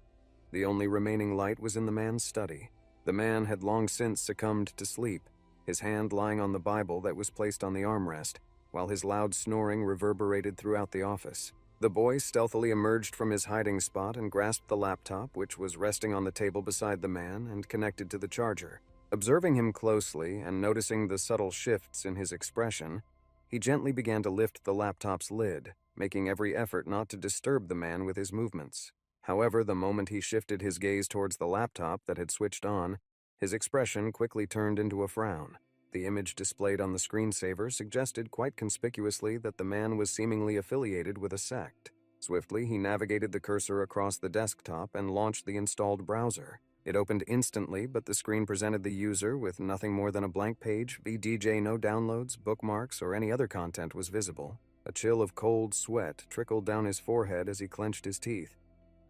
The only remaining light was in the man's study. The man had long since succumbed to sleep, his hand lying on the Bible that was placed on the armrest, while his loud snoring reverberated throughout the office. The boy stealthily emerged from his hiding spot and grasped the laptop, which was resting on the table beside the man and connected to the charger. Observing him closely and noticing the subtle shifts in his expression, he gently began to lift the laptop's lid, making every effort not to disturb the man with his movements. However, the moment he shifted his gaze towards the laptop that had switched on, his expression quickly turned into a frown. The image displayed on the screensaver suggested quite conspicuously that the man was seemingly affiliated with a sect. Swiftly, he navigated the cursor across the desktop and launched the installed browser. It opened instantly, but the screen presented the user with nothing more than a blank page. VDJ, no downloads, bookmarks, or any other content was visible. A chill of cold sweat trickled down his forehead as he clenched his teeth.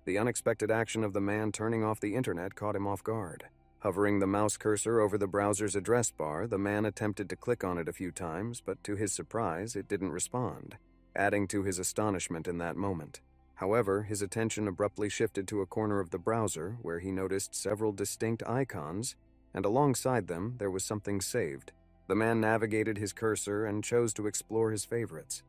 The unexpected action of the man turning off the internet caught him off guard. Hovering the mouse cursor over the browser's address bar, the man attempted to click on it a few times, but to his surprise, it didn't respond, adding to his astonishment in that moment. However, his attention abruptly shifted to a corner of the browser where he noticed several distinct icons, and alongside them there was something saved. The man navigated his cursor and chose to explore his favorites.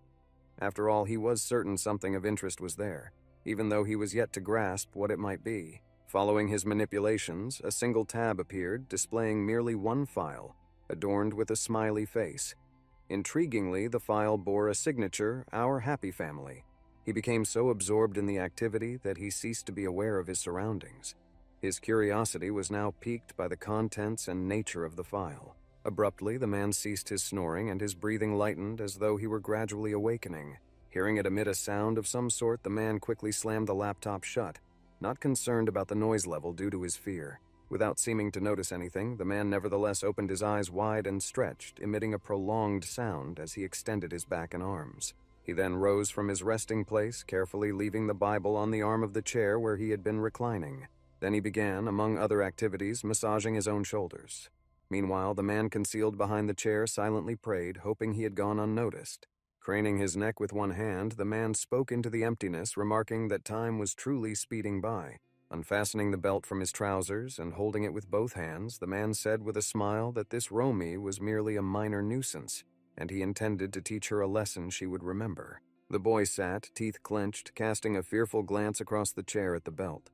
After all, he was certain something of interest was there, even though he was yet to grasp what it might be. Following his manipulations, a single tab appeared, displaying merely one file, adorned with a smiley face. Intriguingly, the file bore a signature, "Our Happy Family." He became so absorbed in the activity that he ceased to be aware of his surroundings. His curiosity was now piqued by the contents and nature of the file. Abruptly, the man ceased his snoring and his breathing lightened as though he were gradually awakening. Hearing it emit a sound of some sort, the man quickly slammed the laptop shut, not concerned about the noise level due to his fear. Without seeming to notice anything, the man nevertheless opened his eyes wide and stretched, emitting a prolonged sound as he extended his back and arms. He then rose from his resting place, carefully leaving the Bible on the arm of the chair where he had been reclining. Then he began, among other activities, massaging his own shoulders. Meanwhile, the man concealed behind the chair silently prayed, hoping he had gone unnoticed. Craning his neck with one hand, the man spoke into the emptiness, remarking that time was truly speeding by. Unfastening the belt from his trousers and holding it with both hands, the man said with a smile that this Romy was merely a minor nuisance, and he intended to teach her a lesson she would remember. The boy sat, teeth clenched, casting a fearful glance across the chair at the belt.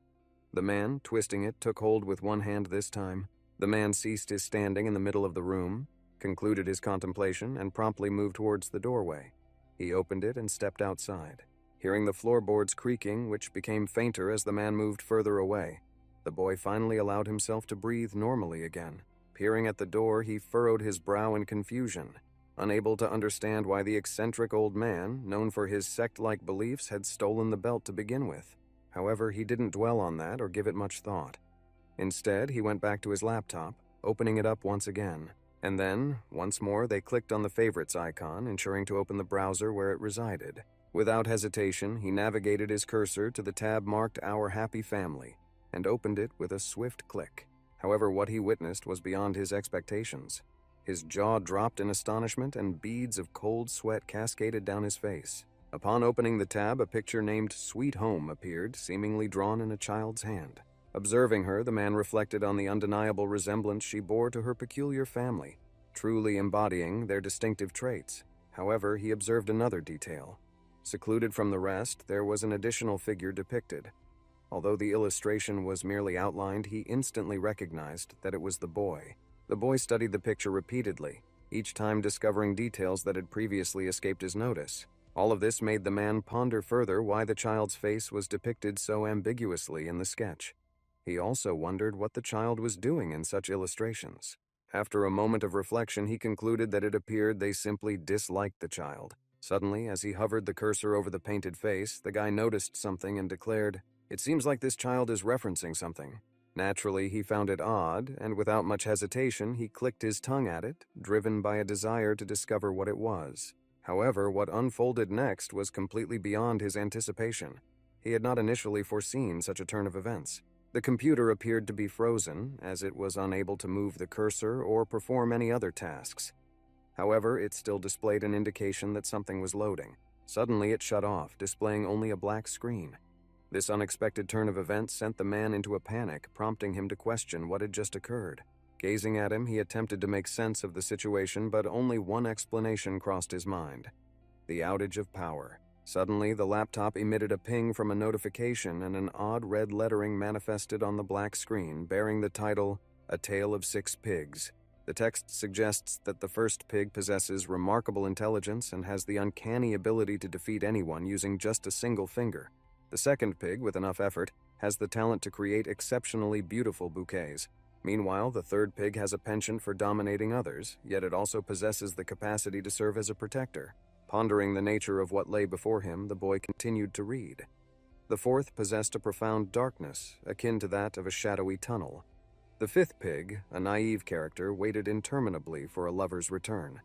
The man, twisting it, took hold with one hand this time. The man ceased his standing in the middle of the room, concluded his contemplation, and promptly moved towards the doorway. He opened it and stepped outside, hearing the floorboards creaking, which became fainter as the man moved further away. The boy finally allowed himself to breathe normally again. Peering at the door, he furrowed his brow in confusion, unable to understand why the eccentric old man, known for his sect-like beliefs, had stolen the belt to begin with. However, he didn't dwell on that or give it much thought. Instead, he went back to his laptop, opening it up once again. And then, once more, they clicked on the favorites icon, ensuring to open the browser where it resided. Without hesitation, he navigated his cursor to the tab marked Our Happy Family, and opened it with a swift click. However, what he witnessed was beyond his expectations. His jaw dropped in astonishment, and beads of cold sweat cascaded down his face. Upon opening the tab, a picture named Sweet Home appeared, seemingly drawn in a child's hand. Observing her, the man reflected on the undeniable resemblance she bore to her peculiar family, truly embodying their distinctive traits. However, he observed another detail. Secluded from the rest, there was an additional figure depicted. Although the illustration was merely outlined, he instantly recognized that it was the boy. The boy studied the picture repeatedly, each time discovering details that had previously escaped his notice. All of this made the man ponder further why the child's face was depicted so ambiguously in the sketch. He also wondered what the child was doing in such illustrations. After a moment of reflection, he concluded that it appeared they simply disliked the child, Suddenly, as he hovered the cursor over the painted face, the guy noticed something and declared, "It seems like this child is referencing something." Naturally, he found it odd, and without much hesitation, he clicked his tongue at it, driven by a desire to discover what it was. However, what unfolded next was completely beyond his anticipation. He had not initially foreseen such a turn of events. The computer appeared to be frozen, as it was unable to move the cursor or perform any other tasks. However, it still displayed an indication that something was loading. Suddenly, it shut off, displaying only a black screen. This unexpected turn of events sent the man into a panic, prompting him to question what had just occurred. Gazing at him, he attempted to make sense of the situation, but only one explanation crossed his mind: the outage of power. Suddenly, the laptop emitted a ping from a notification, and an odd red lettering manifested on the black screen, bearing the title, "A Tale of Six Pigs." The text suggests that the first pig possesses remarkable intelligence and has the uncanny ability to defeat anyone using just a single finger. The second pig, with enough effort, has the talent to create exceptionally beautiful bouquets. Meanwhile, the third pig has a penchant for dominating others, yet it also possesses the capacity to serve as a protector. Pondering the nature of what lay before him, the boy continued to read. The fourth possessed a profound darkness, akin to that of a shadowy tunnel. The fifth pig, a naive character, waited interminably for a lover's return.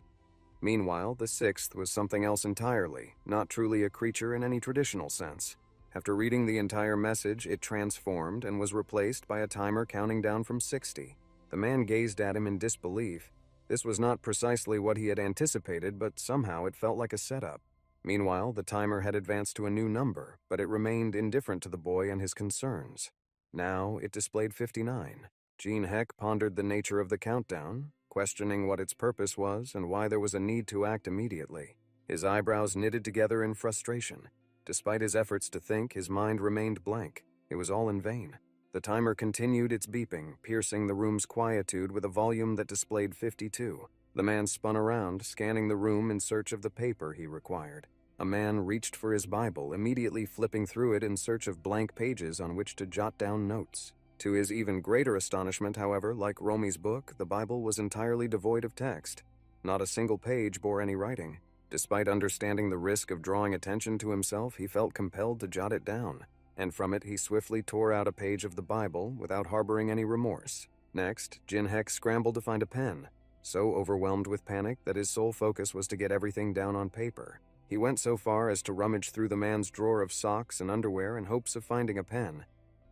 Meanwhile, the sixth was something else entirely, not truly a creature in any traditional sense. After reading the entire message, it transformed and was replaced by a timer counting down from 60. The man gazed at him in disbelief. This was not precisely what he had anticipated, but somehow it felt like a setup. Meanwhile, the timer had advanced to a new number, but it remained indifferent to the boy and his concerns. Now it displayed 59. Gene Heck pondered the nature of the countdown, questioning what its purpose was and why there was a need to act immediately. His eyebrows knitted together in frustration. Despite his efforts to think, his mind remained blank. It was all in vain. The timer continued its beeping, piercing the room's quietude with a volume that displayed 52. The man spun around, scanning the room in search of the paper he required. A man reached for his Bible, immediately flipping through it in search of blank pages on which to jot down notes. To his even greater astonishment, however, like Romy's book, the Bible was entirely devoid of text. Not a single page bore any writing. Despite understanding the risk of drawing attention to himself, he felt compelled to jot it down, and from it he swiftly tore out a page of the Bible without harboring any remorse. Next, Jin Heck scrambled to find a pen, so overwhelmed with panic that his sole focus was to get everything down on paper. He went so far as to rummage through the man's drawer of socks and underwear in hopes of finding a pen,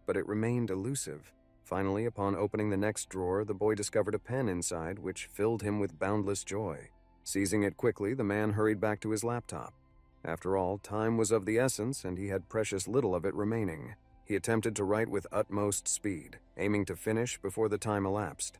but it remained elusive. Finally, upon opening the next drawer, the boy discovered a pen inside, which filled him with boundless joy. Seizing it quickly, the man hurried back to his laptop. After all, time was of the essence, and he had precious little of it remaining. He attempted to write with utmost speed, aiming to finish before the time elapsed.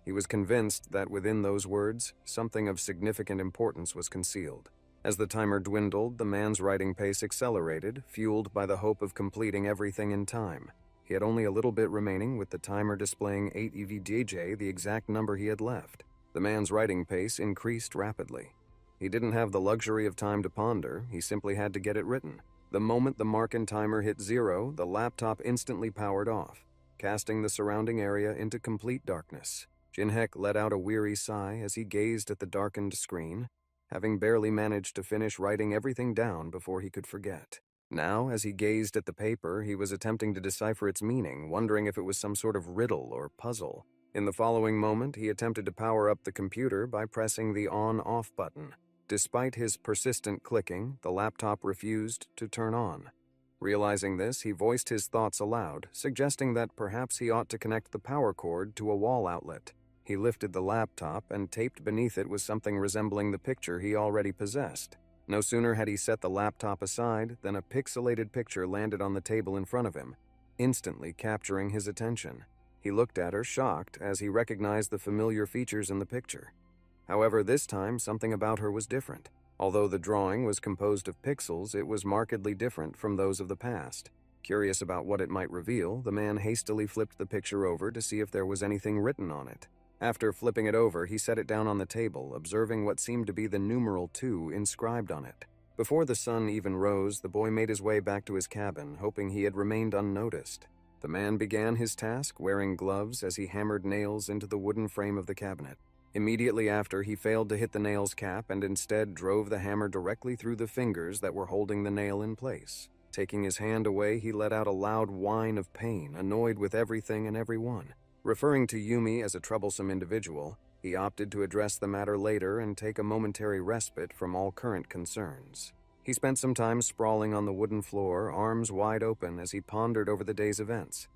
He was convinced that within those words, something of significant importance was concealed. As the timer dwindled, the man's writing pace accelerated, fueled by the hope of completing everything in time. He had only a little bit remaining, with the timer displaying 8 EVDJ, the exact number he had left. The man's writing pace increased rapidly. He didn't have the luxury of time to ponder, he simply had to get it written. The moment the Markin timer hit 0, the laptop instantly powered off, casting the surrounding area into complete darkness. Jin Heck let out a weary sigh as he gazed at the darkened screen, having barely managed to finish writing everything down before he could forget. Now, as he gazed at the paper, he was attempting to decipher its meaning, wondering if it was some sort of riddle or puzzle. In the following moment, he attempted to power up the computer by pressing the on-off button. Despite his persistent clicking, the laptop refused to turn on. Realizing this, he voiced his thoughts aloud, suggesting that perhaps he ought to connect the power cord to a wall outlet. He lifted the laptop, and taped beneath it was something resembling the picture he already possessed. No sooner had he set the laptop aside than a pixelated picture landed on the table in front of him, instantly capturing his attention. He looked at her, shocked, as he recognized the familiar features in the picture. However, this time, something about her was different. Although the drawing was composed of pixels, it was markedly different from those of the past. Curious about what it might reveal, the man hastily flipped the picture over to see if there was anything written on it. After flipping it over, he set it down on the table, observing what seemed to be the numeral 2 inscribed on it. Before the sun even rose, the boy made his way back to his cabin, hoping he had remained unnoticed. The man began his task, wearing gloves as he hammered nails into the wooden frame of the cabinet. Immediately after, he failed to hit the nail's cap and instead drove the hammer directly through the fingers that were holding the nail in place. Taking his hand away, he let out a loud whine of pain, annoyed with everything and everyone. Referring to Yumi as a troublesome individual, he opted to address the matter later and take a momentary respite from all current concerns. He spent some time sprawling on the wooden floor, arms wide open as he pondered over the day's events.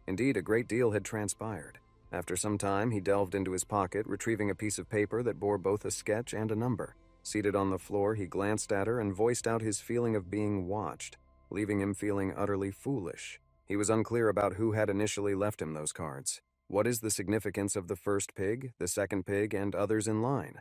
Indeed, a great deal had transpired. After some time, he delved into his pocket, retrieving a piece of paper that bore both a sketch and a number. Seated on the floor, he glanced at her and voiced out his feeling of being watched, leaving him feeling utterly foolish. He was unclear about who had initially left him those cards. What is the significance of the first pig, the second pig, and others in line?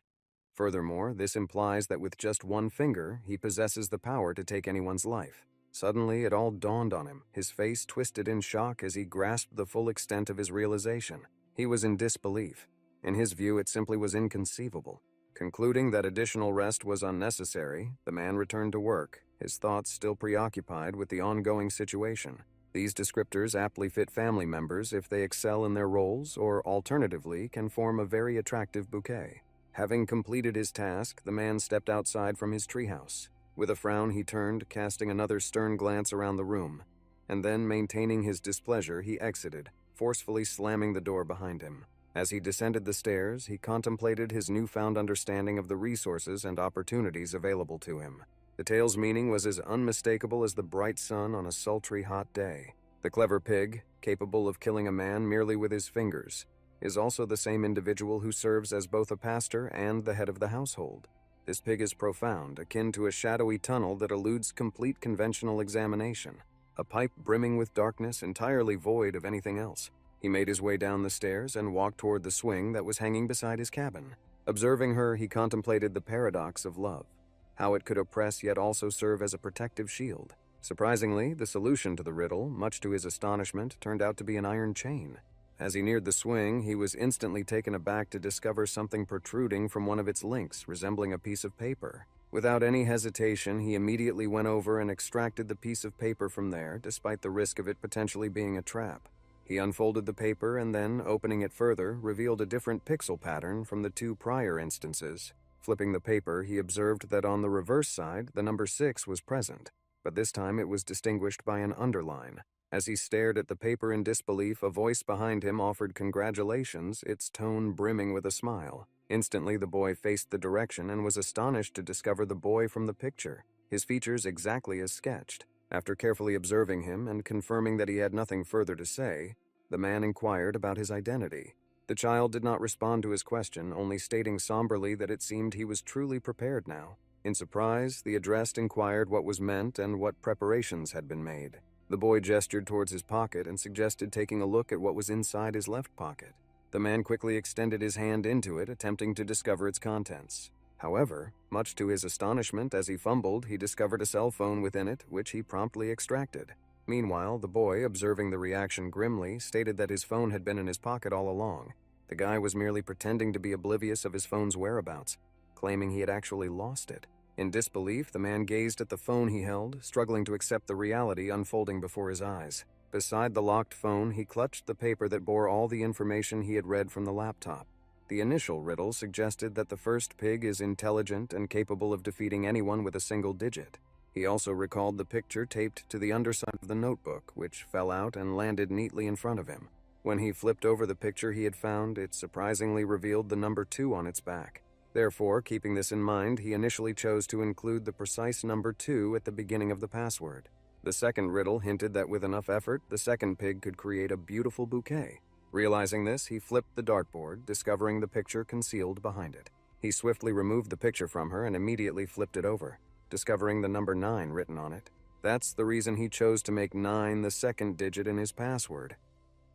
Furthermore, this implies that with just one finger, he possesses the power to take anyone's life. Suddenly, it all dawned on him, his face twisted in shock as he grasped the full extent of his realization. He was in disbelief. In his view, it simply was inconceivable. Concluding that additional rest was unnecessary, the man returned to work, his thoughts still preoccupied with the ongoing situation. These descriptors aptly fit family members if they excel in their roles or, alternatively, can form a very attractive bouquet. Having completed his task, the man stepped outside from his treehouse. With a frown, he turned, casting another stern glance around the room. And then, maintaining his displeasure, he exited, forcefully slamming the door behind him. As he descended the stairs, he contemplated his newfound understanding of the resources and opportunities available to him. The tale's meaning was as unmistakable as the bright sun on a sultry hot day. The clever pig, capable of killing a man merely with his fingers, is also the same individual who serves as both a pastor and the head of the household. This pig is profound, akin to a shadowy tunnel that eludes complete conventional examination, a pipe brimming with darkness entirely void of anything else. He made his way down the stairs and walked toward the swing that was hanging beside his cabin. Observing her, he contemplated the paradox of love, how it could oppress yet also serve as a protective shield. Surprisingly, the solution to the riddle, much to his astonishment, turned out to be an iron chain. As he neared the swing, he was instantly taken aback to discover something protruding from one of its links, resembling a piece of paper. Without any hesitation, he immediately went over and extracted the piece of paper from there, despite the risk of it potentially being a trap. He unfolded the paper and then, opening it further, revealed a different pixel pattern from the two prior instances. Flipping the paper, he observed that on the reverse side, the number 6 was present, but this time it was distinguished by an underline. As he stared at the paper in disbelief, a voice behind him offered congratulations, its tone brimming with a smile. Instantly, the boy faced the direction and was astonished to discover the boy from the picture, his features exactly as sketched. After carefully observing him and confirming that he had nothing further to say, the man inquired about his identity. The child did not respond to his question, only stating somberly that it seemed he was truly prepared now. In surprise, the addressed inquired what was meant and what preparations had been made. The boy gestured towards his pocket and suggested taking a look at what was inside his left pocket. The man quickly extended his hand into it, attempting to discover its contents. However, much to his astonishment, as he fumbled, he discovered a cell phone within it, which he promptly extracted. Meanwhile, the boy, observing the reaction grimly, stated that his phone had been in his pocket all along. The guy was merely pretending to be oblivious of his phone's whereabouts, claiming he had actually lost it. In disbelief, the man gazed at the phone he held, struggling to accept the reality unfolding before his eyes. Beside the locked phone, he clutched the paper that bore all the information he had read from the laptop. The initial riddle suggested that the first pig is intelligent and capable of defeating anyone with a single digit. He also recalled the picture taped to the underside of the notebook, which fell out and landed neatly in front of him. When he flipped over the picture he had found, it surprisingly revealed the number 2 on its back. Therefore, keeping this in mind, he initially chose to include the precise number 2 at the beginning of the password. The second riddle hinted that with enough effort, the second pig could create a beautiful bouquet. Realizing this, he flipped the dartboard, discovering the picture concealed behind it. He swiftly removed the picture from her and immediately flipped it over, discovering the number 9 written on it. That's the reason he chose to make 9 the second digit in his password.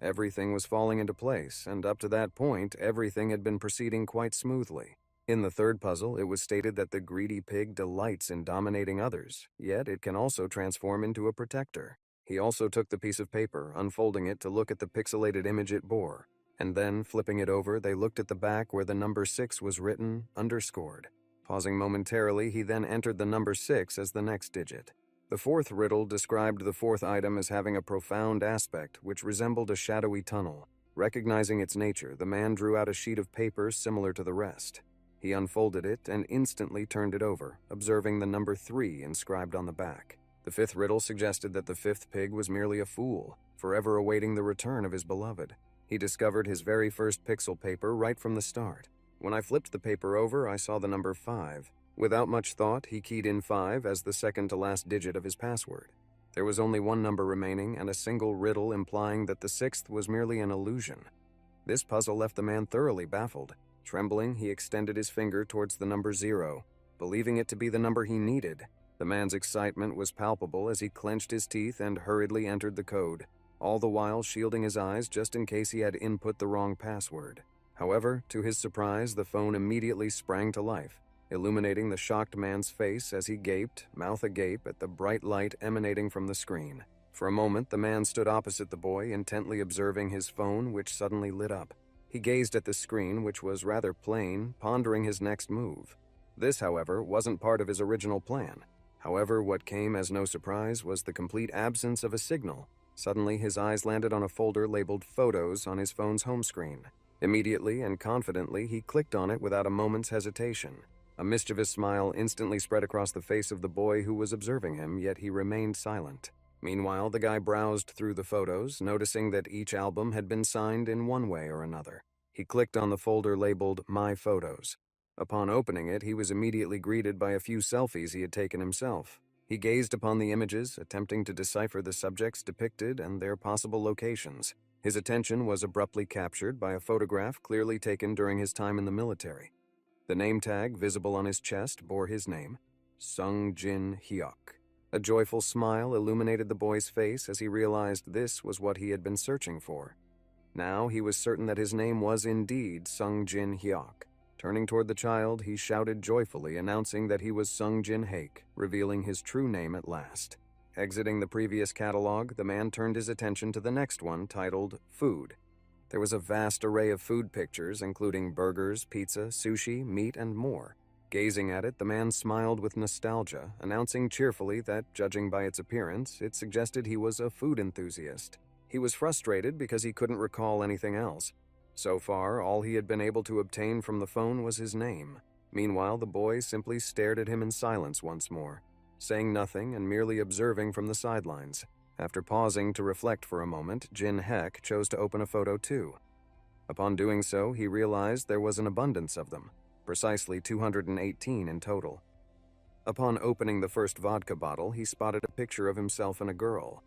Everything was falling into place, and up to that point, everything had been proceeding quite smoothly. In the third puzzle, it was stated that the greedy pig delights in dominating others, yet it can also transform into a protector. He also took the piece of paper, unfolding it to look at the pixelated image it bore, and then, flipping it over, they looked at the back where the number 6 was written, underscored. Pausing momentarily, he then entered the number 6 as the next digit. The fourth riddle described the fourth item as having a profound aspect which resembled a shadowy tunnel. Recognizing its nature, the man drew out a sheet of paper similar to the rest. He unfolded it and instantly turned it over, observing the number 3 inscribed on the back. The 5th riddle suggested that the 5th pig was merely a fool, forever awaiting the return of his beloved. He discovered his very first pixel paper right from the start. When I flipped the paper over, I saw the number 5. Without much thought, he keyed in 5 as the second to last digit of his password. There was only one number remaining and a single riddle implying that the 6th was merely an illusion. This puzzle left the man thoroughly baffled. Trembling, he extended his finger towards the number 0, believing it to be the number he needed. The man's excitement was palpable as he clenched his teeth and hurriedly entered the code, all the while shielding his eyes just in case he had input the wrong password. However, to his surprise, the phone immediately sprang to life, illuminating the shocked man's face as he gaped, mouth agape, at the bright light emanating from the screen. For a moment, the man stood opposite the boy, intently observing his phone, which suddenly lit up. He gazed at the screen, which was rather plain, pondering his next move. This, however, wasn't part of his original plan. However, what came as no surprise was the complete absence of a signal. Suddenly, his eyes landed on a folder labeled Photos on his phone's home screen. Immediately and confidently, he clicked on it without a moment's hesitation. A mischievous smile instantly spread across the face of the boy who was observing him, yet he remained silent. Meanwhile, the guy browsed through the photos, noticing that each album had been signed in one way or another. He clicked on the folder labeled My Photos. Upon opening it, he was immediately greeted by a few selfies he had taken himself. He gazed upon the images, attempting to decipher the subjects depicted and their possible locations. His attention was abruptly captured by a photograph clearly taken during his time in the military. The name tag visible on his chest bore his name, Sung Jin Hyuk. A joyful smile illuminated the boy's face as he realized this was what he had been searching for. Now he was certain that his name was indeed Sung Jin Hyuk. Turning toward the child, he shouted joyfully, announcing that he was Sung Jin Haek, revealing his true name at last. Exiting the previous catalog, the man turned his attention to the next one, titled Food. There was a vast array of food pictures, including burgers, pizza, sushi, meat, and more. Gazing at it, the man smiled with nostalgia, announcing cheerfully that, judging by its appearance, it suggested he was a food enthusiast. He was frustrated because he couldn't recall anything else. So far, all he had been able to obtain from the phone was his name. Meanwhile, the boy simply stared at him in silence once more, saying nothing and merely observing from the sidelines. After pausing to reflect for a moment, Jin Haek chose to open a photo too. Upon doing so, he realized there was an abundance of them, precisely 218 in total. Upon opening the first vodka bottle, he spotted a picture of himself and a girl.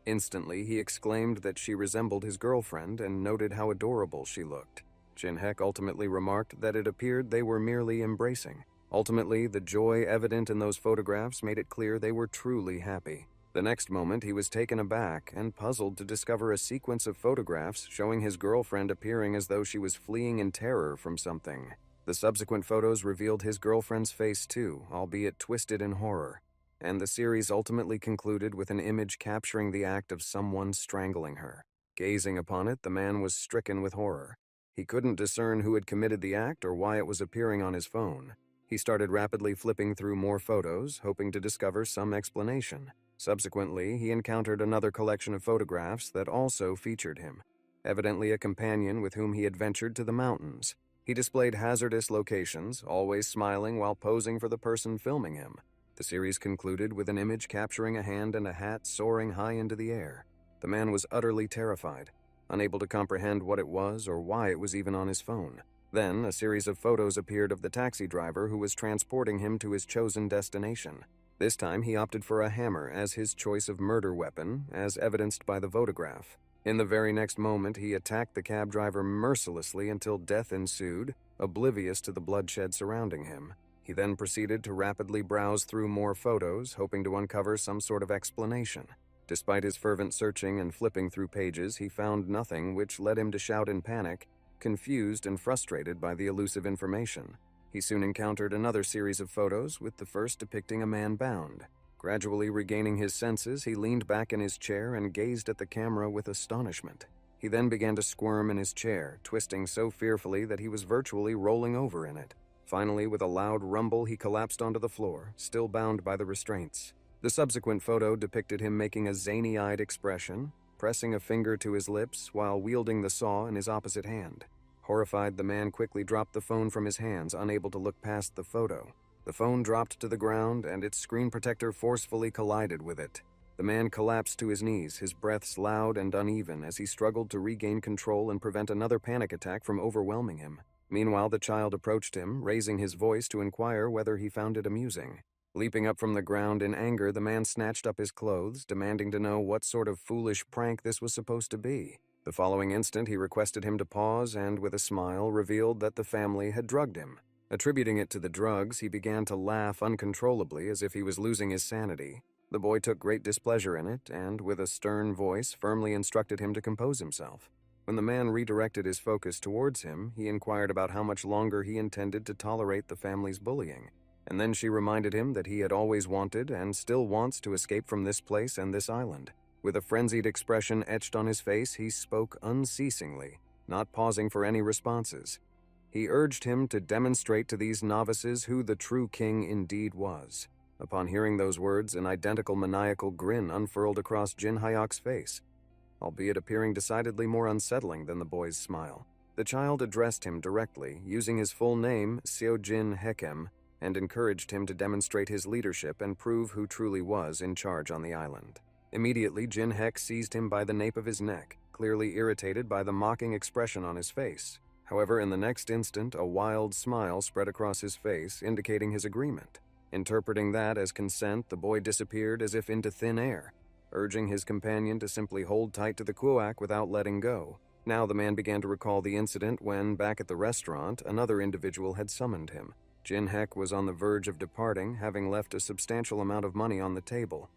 Instantly, he exclaimed that she resembled his girlfriend and noted how adorable she looked. Jin Haek ultimately remarked that it appeared they were merely embracing. Ultimately, the joy evident in those photographs made it clear they were truly happy. The next moment, he was taken aback and puzzled to discover a sequence of photographs showing his girlfriend appearing as though she was fleeing in terror from something. The subsequent photos revealed his girlfriend's face too, albeit twisted in horror. And the series ultimately concluded with an image capturing the act of someone strangling her. Gazing upon it, the man was stricken with horror. He couldn't discern who had committed the act or why it was appearing on his phone. He started rapidly flipping through more photos, hoping to discover some explanation. Subsequently, he encountered another collection of photographs that also featured him, evidently a companion with whom he had ventured to the mountains. He displayed hazardous locations, always smiling while posing for the person filming him. The series concluded with an image capturing a hand and a hat soaring high into the air. The man was utterly terrified, unable to comprehend what it was or why it was even on his phone. Then, a series of photos appeared of the taxi driver who was transporting him to his chosen destination. This time, he opted for a hammer as his choice of murder weapon, as evidenced by the photograph. In the very next moment, he attacked the cab driver mercilessly until death ensued, oblivious to the bloodshed surrounding him. He then proceeded to rapidly browse through more photos, hoping to uncover some sort of explanation. Despite his fervent searching and flipping through pages, he found nothing, which led him to shout in panic, confused and frustrated by the elusive information. He soon encountered another series of photos, with the first depicting a man bound. Gradually regaining his senses, he leaned back in his chair and gazed at the camera with astonishment. He then began to squirm in his chair, twisting so fearfully that he was virtually rolling over in it. Finally, with a loud rumble, he collapsed onto the floor, still bound by the restraints. The subsequent photo depicted him making a zany-eyed expression, pressing a finger to his lips while wielding the saw in his opposite hand. Horrified, the man quickly dropped the phone from his hands, unable to look past the photo. The phone dropped to the ground, and its screen protector forcefully collided with it. The man collapsed to his knees, his breaths loud and uneven as he struggled to regain control and prevent another panic attack from overwhelming him. Meanwhile, the child approached him, raising his voice to inquire whether he found it amusing. Leaping up from the ground in anger, the man snatched up his clothes, demanding to know what sort of foolish prank this was supposed to be. The following instant, he requested him to pause and, with a smile, revealed that the family had drugged him. Attributing it to the drugs, he began to laugh uncontrollably as if he was losing his sanity. The boy took great displeasure in it and, with a stern voice, firmly instructed him to compose himself. When the man redirected his focus towards him, he inquired about how much longer he intended to tolerate the family's bullying. And then she reminded him that he had always wanted and still wants to escape from this place and this island. With a frenzied expression etched on his face, he spoke unceasingly, not pausing for any responses. He urged him to demonstrate to these novices who the true king indeed was. Upon hearing those words, an identical maniacal grin unfurled across Jin Hyok's face, albeit appearing decidedly more unsettling than the boy's smile. The child addressed him directly, using his full name, Seojin Hekem, and encouraged him to demonstrate his leadership and prove who truly was in charge on the island. Immediately, Jin Hek seized him by the nape of his neck, clearly irritated by the mocking expression on his face. However, in the next instant, a wild smile spread across his face, indicating his agreement. Interpreting that as consent, the boy disappeared as if into thin air, urging his companion to simply hold tight to the kuak without letting go. Now the man began to recall the incident when, back at the restaurant, another individual had summoned him. Jin Hek was on the verge of departing, having left a substantial amount of money on the table.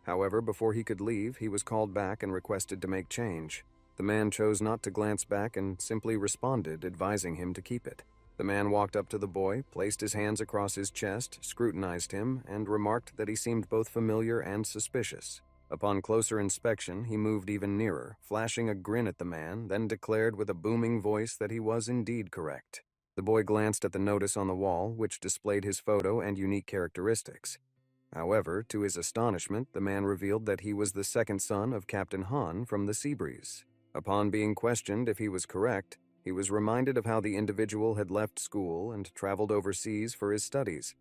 However, before he could leave, he was called back and requested to make change. The man chose not to glance back and simply responded, advising him to keep it. The man walked up to the boy, placed his hands across his chest, scrutinized him, and remarked that he seemed both familiar and suspicious. Upon closer inspection, he moved even nearer, flashing a grin at the man, then declared with a booming voice that he was indeed correct. The boy glanced at the notice on the wall, which displayed his photo and unique characteristics. However, to his astonishment, the man revealed that he was the second son of Captain Han from the Seabreeze. Upon being questioned if he was correct, he was reminded of how the individual had left school and traveled overseas for his studies.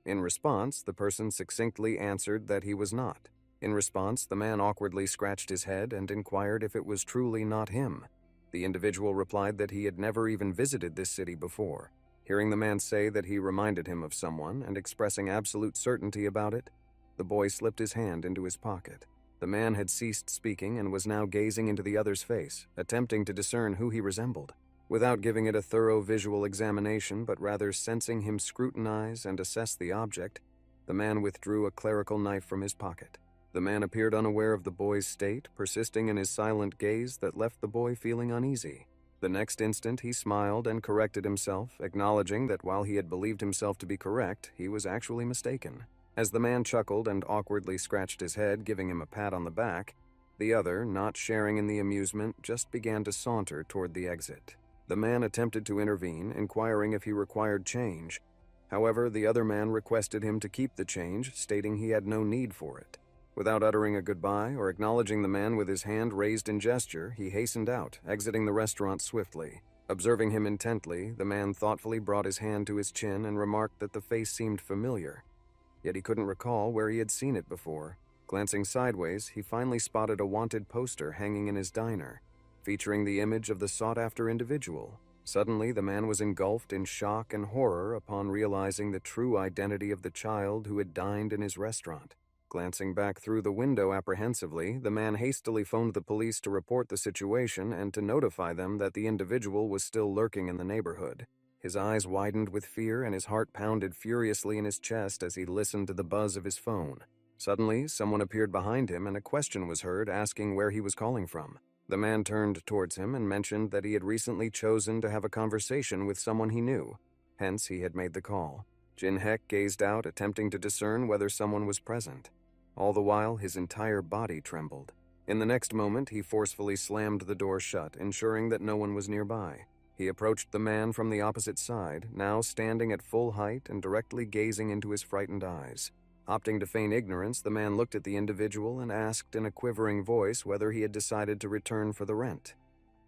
In response, the person succinctly answered that he was not. In response, the man awkwardly scratched his head and inquired if it was truly not him. The individual replied that he had never even visited this city before. Hearing the man say that he reminded him of someone and expressing absolute certainty about it, the boy slipped his hand into his pocket. The man had ceased speaking and was now gazing into the other's face, attempting to discern who he resembled. Without giving it a thorough visual examination, but rather sensing him scrutinize and assess the object, the man withdrew a clerical knife from his pocket. The man appeared unaware of the boy's state, persisting in his silent gaze that left the boy feeling uneasy. The next instant, he smiled and corrected himself, acknowledging that while he had believed himself to be correct, he was actually mistaken. As the man chuckled and awkwardly scratched his head, giving him a pat on the back, the other, not sharing in the amusement, just began to saunter toward the exit. The man attempted to intervene, inquiring if he required change. However, the other man requested him to keep the change, stating he had no need for it. Without uttering a goodbye or acknowledging the man with his hand raised in gesture, he hastened out, exiting the restaurant swiftly. Observing him intently, the man thoughtfully brought his hand to his chin and remarked that the face seemed familiar. Yet he couldn't recall where he had seen it before. Glancing sideways, he finally spotted a wanted poster hanging in his diner, featuring the image of the sought-after individual. Suddenly, the man was engulfed in shock and horror upon realizing the true identity of the child who had dined in his restaurant. Glancing back through the window apprehensively, the man hastily phoned the police to report the situation and to notify them that the individual was still lurking in the neighborhood. His eyes widened with fear and his heart pounded furiously in his chest as he listened to the buzz of his phone. Suddenly, someone appeared behind him and a question was heard asking where he was calling from. The man turned towards him and mentioned that he had recently chosen to have a conversation with someone he knew. Hence, he had made the call. Jin Hek gazed out, attempting to discern whether someone was present. All the while, his entire body trembled. In the next moment, he forcefully slammed the door shut, ensuring that no one was nearby. He approached the man from the opposite side, now standing at full height and directly gazing into his frightened eyes. Opting to feign ignorance, the man looked at the individual and asked in a quivering voice whether he had decided to return for the rent.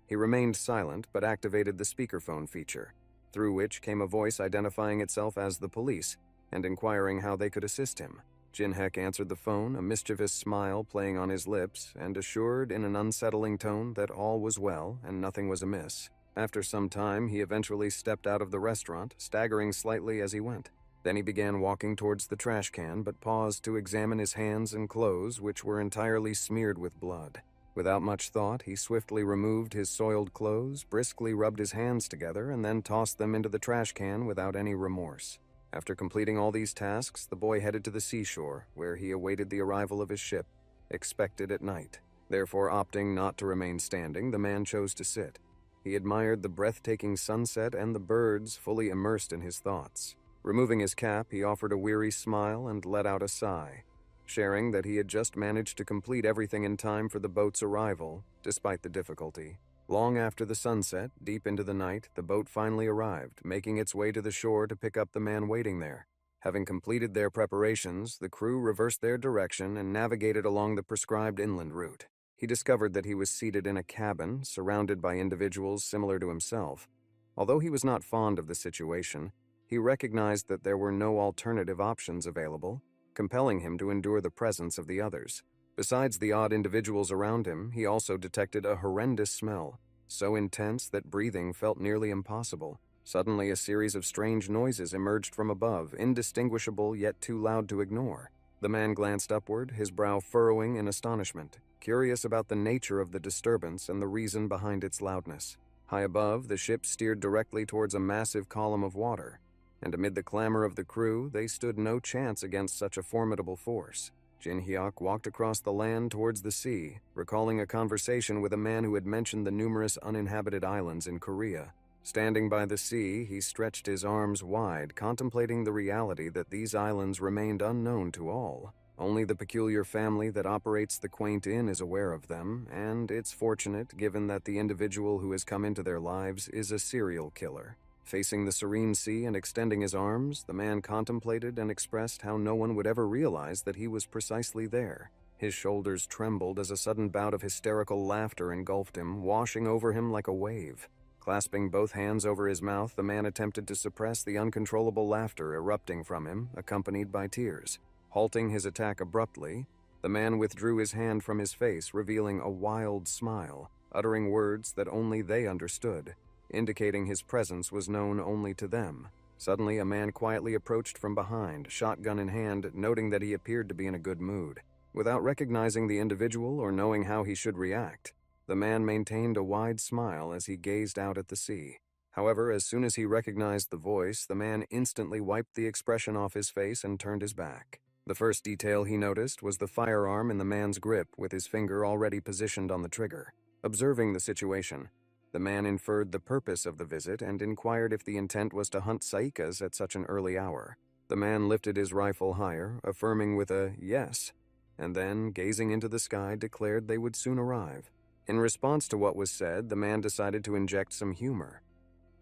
He remained silent but activated the speakerphone feature, through which came a voice identifying itself as the police and inquiring how they could assist him. Jinhek answered the phone, a mischievous smile playing on his lips, and assured in an unsettling tone that all was well and nothing was amiss. After some time, he eventually stepped out of the restaurant, staggering slightly as he went. Then he began walking towards the trash can, but paused to examine his hands and clothes, which were entirely smeared with blood. Without much thought, he swiftly removed his soiled clothes, briskly rubbed his hands together, and then tossed them into the trash can without any remorse. After completing all these tasks, the boy headed to the seashore, where he awaited the arrival of his ship, expected at night. Therefore, opting not to remain standing, the man chose to sit. He admired the breathtaking sunset and the birds, fully immersed in his thoughts. Removing his cap, he offered a weary smile and let out a sigh, sharing that he had just managed to complete everything in time for the boat's arrival, despite the difficulty. Long after the sunset, deep into the night, the boat finally arrived, making its way to the shore to pick up the man waiting there. Having completed their preparations, the crew reversed their direction and navigated along the prescribed inland route. He discovered that he was seated in a cabin, surrounded by individuals similar to himself. Although he was not fond of the situation, he recognized that there were no alternative options available, compelling him to endure the presence of the others. Besides the odd individuals around him, he also detected a horrendous smell, so intense that breathing felt nearly impossible. Suddenly, a series of strange noises emerged from above, indistinguishable yet too loud to ignore. The man glanced upward, his brow furrowing in astonishment, curious about the nature of the disturbance and the reason behind its loudness. High above, the ship steered directly towards a massive column of water, and amid the clamor of the crew, they stood no chance against such a formidable force. Jin Hyuk walked across the land towards the sea, recalling a conversation with a man who had mentioned the numerous uninhabited islands in Korea. Standing by the sea, he stretched his arms wide, contemplating the reality that these islands remained unknown to all. Only the peculiar family that operates the quaint inn is aware of them, and it's fortunate given that the individual who has come into their lives is a serial killer. Facing the serene sea and extending his arms, the man contemplated and expressed how no one would ever realize that he was precisely there. His shoulders trembled as a sudden bout of hysterical laughter engulfed him, washing over him like a wave. Clasping both hands over his mouth, the man attempted to suppress the uncontrollable laughter erupting from him, accompanied by tears. Halting his attack abruptly, the man withdrew his hand from his face, revealing a wild smile, uttering words that only they understood, indicating his presence was known only to them. Suddenly, a man quietly approached from behind, shotgun in hand, noting that he appeared to be in a good mood. Without recognizing the individual or knowing how he should react, the man maintained a wide smile as he gazed out at the sea. However, as soon as he recognized the voice, the man instantly wiped the expression off his face and turned his back. The first detail he noticed was the firearm in the man's grip, with his finger already positioned on the trigger. Observing the situation, the man inferred the purpose of the visit and inquired if the intent was to hunt saikas at such an early hour. The man lifted his rifle higher, affirming with a yes, and then, gazing into the sky, declared they would soon arrive. In response to what was said, the man decided to inject some humor.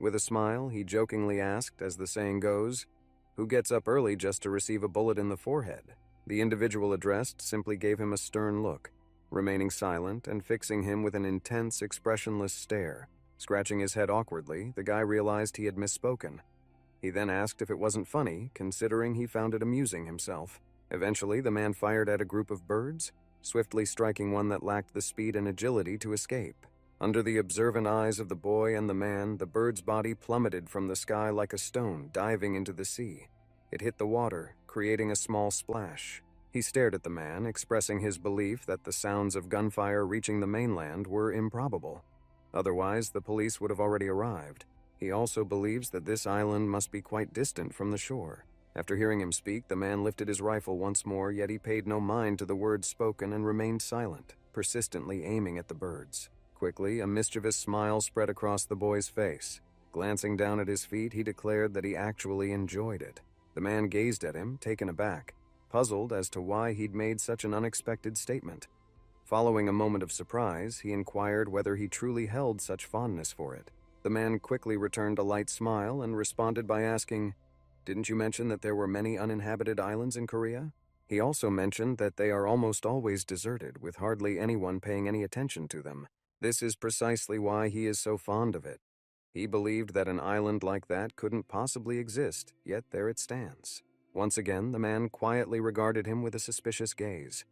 With a smile, he jokingly asked, as the saying goes, "Who gets up early just to receive a bullet in the forehead?" The individual addressed simply gave him a stern look, remaining silent and fixing him with an intense, expressionless stare. Scratching his head awkwardly, the guy realized he had misspoken. He then asked if it wasn't funny, considering he found it amusing himself. Eventually, the man fired at a group of birds, swiftly striking one that lacked the speed and agility to escape. Under the observant eyes of the boy and the man, the bird's body plummeted from the sky like a stone, diving into the sea. It hit the water, creating a small splash. He stared at the man, expressing his belief that the sounds of gunfire reaching the mainland were improbable. Otherwise, the police would have already arrived. He also believes that this island must be quite distant from the shore. After hearing him speak, the man lifted his rifle once more, yet he paid no mind to the words spoken and remained silent, persistently aiming at the birds. Quickly, a mischievous smile spread across the boy's face. Glancing down at his feet, he declared that he actually enjoyed it. The man gazed at him, taken aback, puzzled as to why he'd made such an unexpected statement. Following a moment of surprise, he inquired whether he truly held such fondness for it. The man quickly returned a light smile and responded by asking, "Didn't you mention that there were many uninhabited islands in Korea?" He also mentioned that they are almost always deserted, with hardly anyone paying any attention to them. This is precisely why he is so fond of it. He believed that an island like that couldn't possibly exist, yet there it stands. Once again, the man quietly regarded him with a suspicious gaze.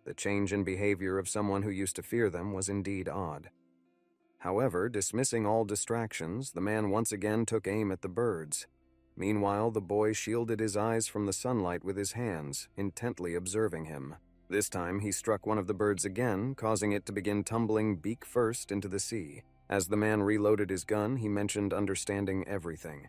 The change in behavior of someone who used to fear them was indeed odd. However, dismissing all distractions, the man once again took aim at the birds. Meanwhile, the boy shielded his eyes from the sunlight with his hands, intently observing him. This time, he struck one of the birds again, causing it to begin tumbling beak first into the sea. As the man reloaded his gun, he mentioned understanding everything.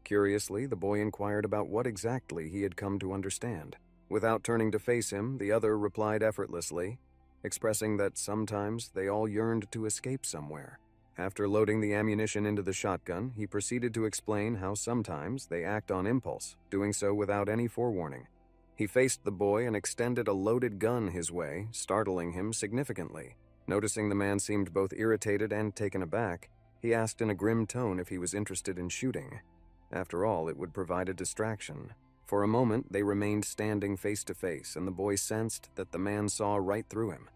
Curiously, the boy inquired about what exactly he had come to understand. Without turning to face him, the other replied effortlessly, expressing that sometimes they all yearned to escape somewhere. After loading the ammunition into the shotgun, he proceeded to explain how sometimes they act on impulse, doing so without any forewarning. He faced the boy and extended a loaded gun his way, startling him significantly. Noticing the man seemed both irritated and taken aback, he asked in a grim tone if he was interested in shooting. After all, it would provide a distraction. For a moment, they remained standing face to face, and the boy sensed that the man saw right through him.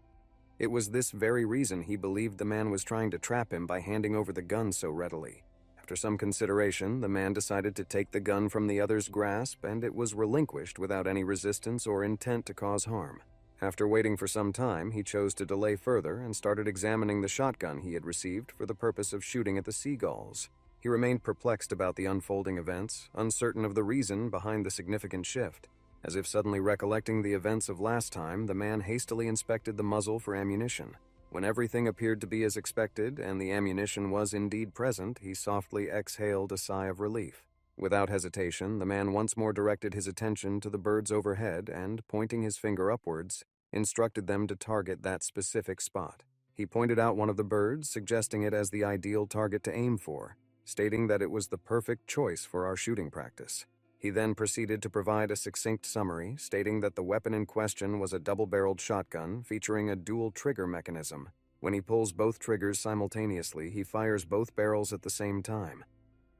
It was this very reason he believed the man was trying to trap him by handing over the gun so readily. After some consideration, the man decided to take the gun from the other's grasp, and it was relinquished without any resistance or intent to cause harm. After waiting for some time, he chose to delay further and started examining the shotgun he had received for the purpose of shooting at the seagulls. He remained perplexed about the unfolding events, uncertain of the reason behind the significant shift. As if suddenly recollecting the events of last time, the man hastily inspected the muzzle for ammunition. When everything appeared to be as expected and the ammunition was indeed present, he softly exhaled a sigh of relief. Without hesitation, the man once more directed his attention to the birds overhead and, pointing his finger upwards, instructed them to target that specific spot. He pointed out one of the birds, suggesting it as the ideal target to aim for, stating that it was the perfect choice for our shooting practice. He then proceeded to provide a succinct summary, stating that the weapon in question was a double-barreled shotgun featuring a dual trigger mechanism. When he pulls both triggers simultaneously, he fires both barrels at the same time.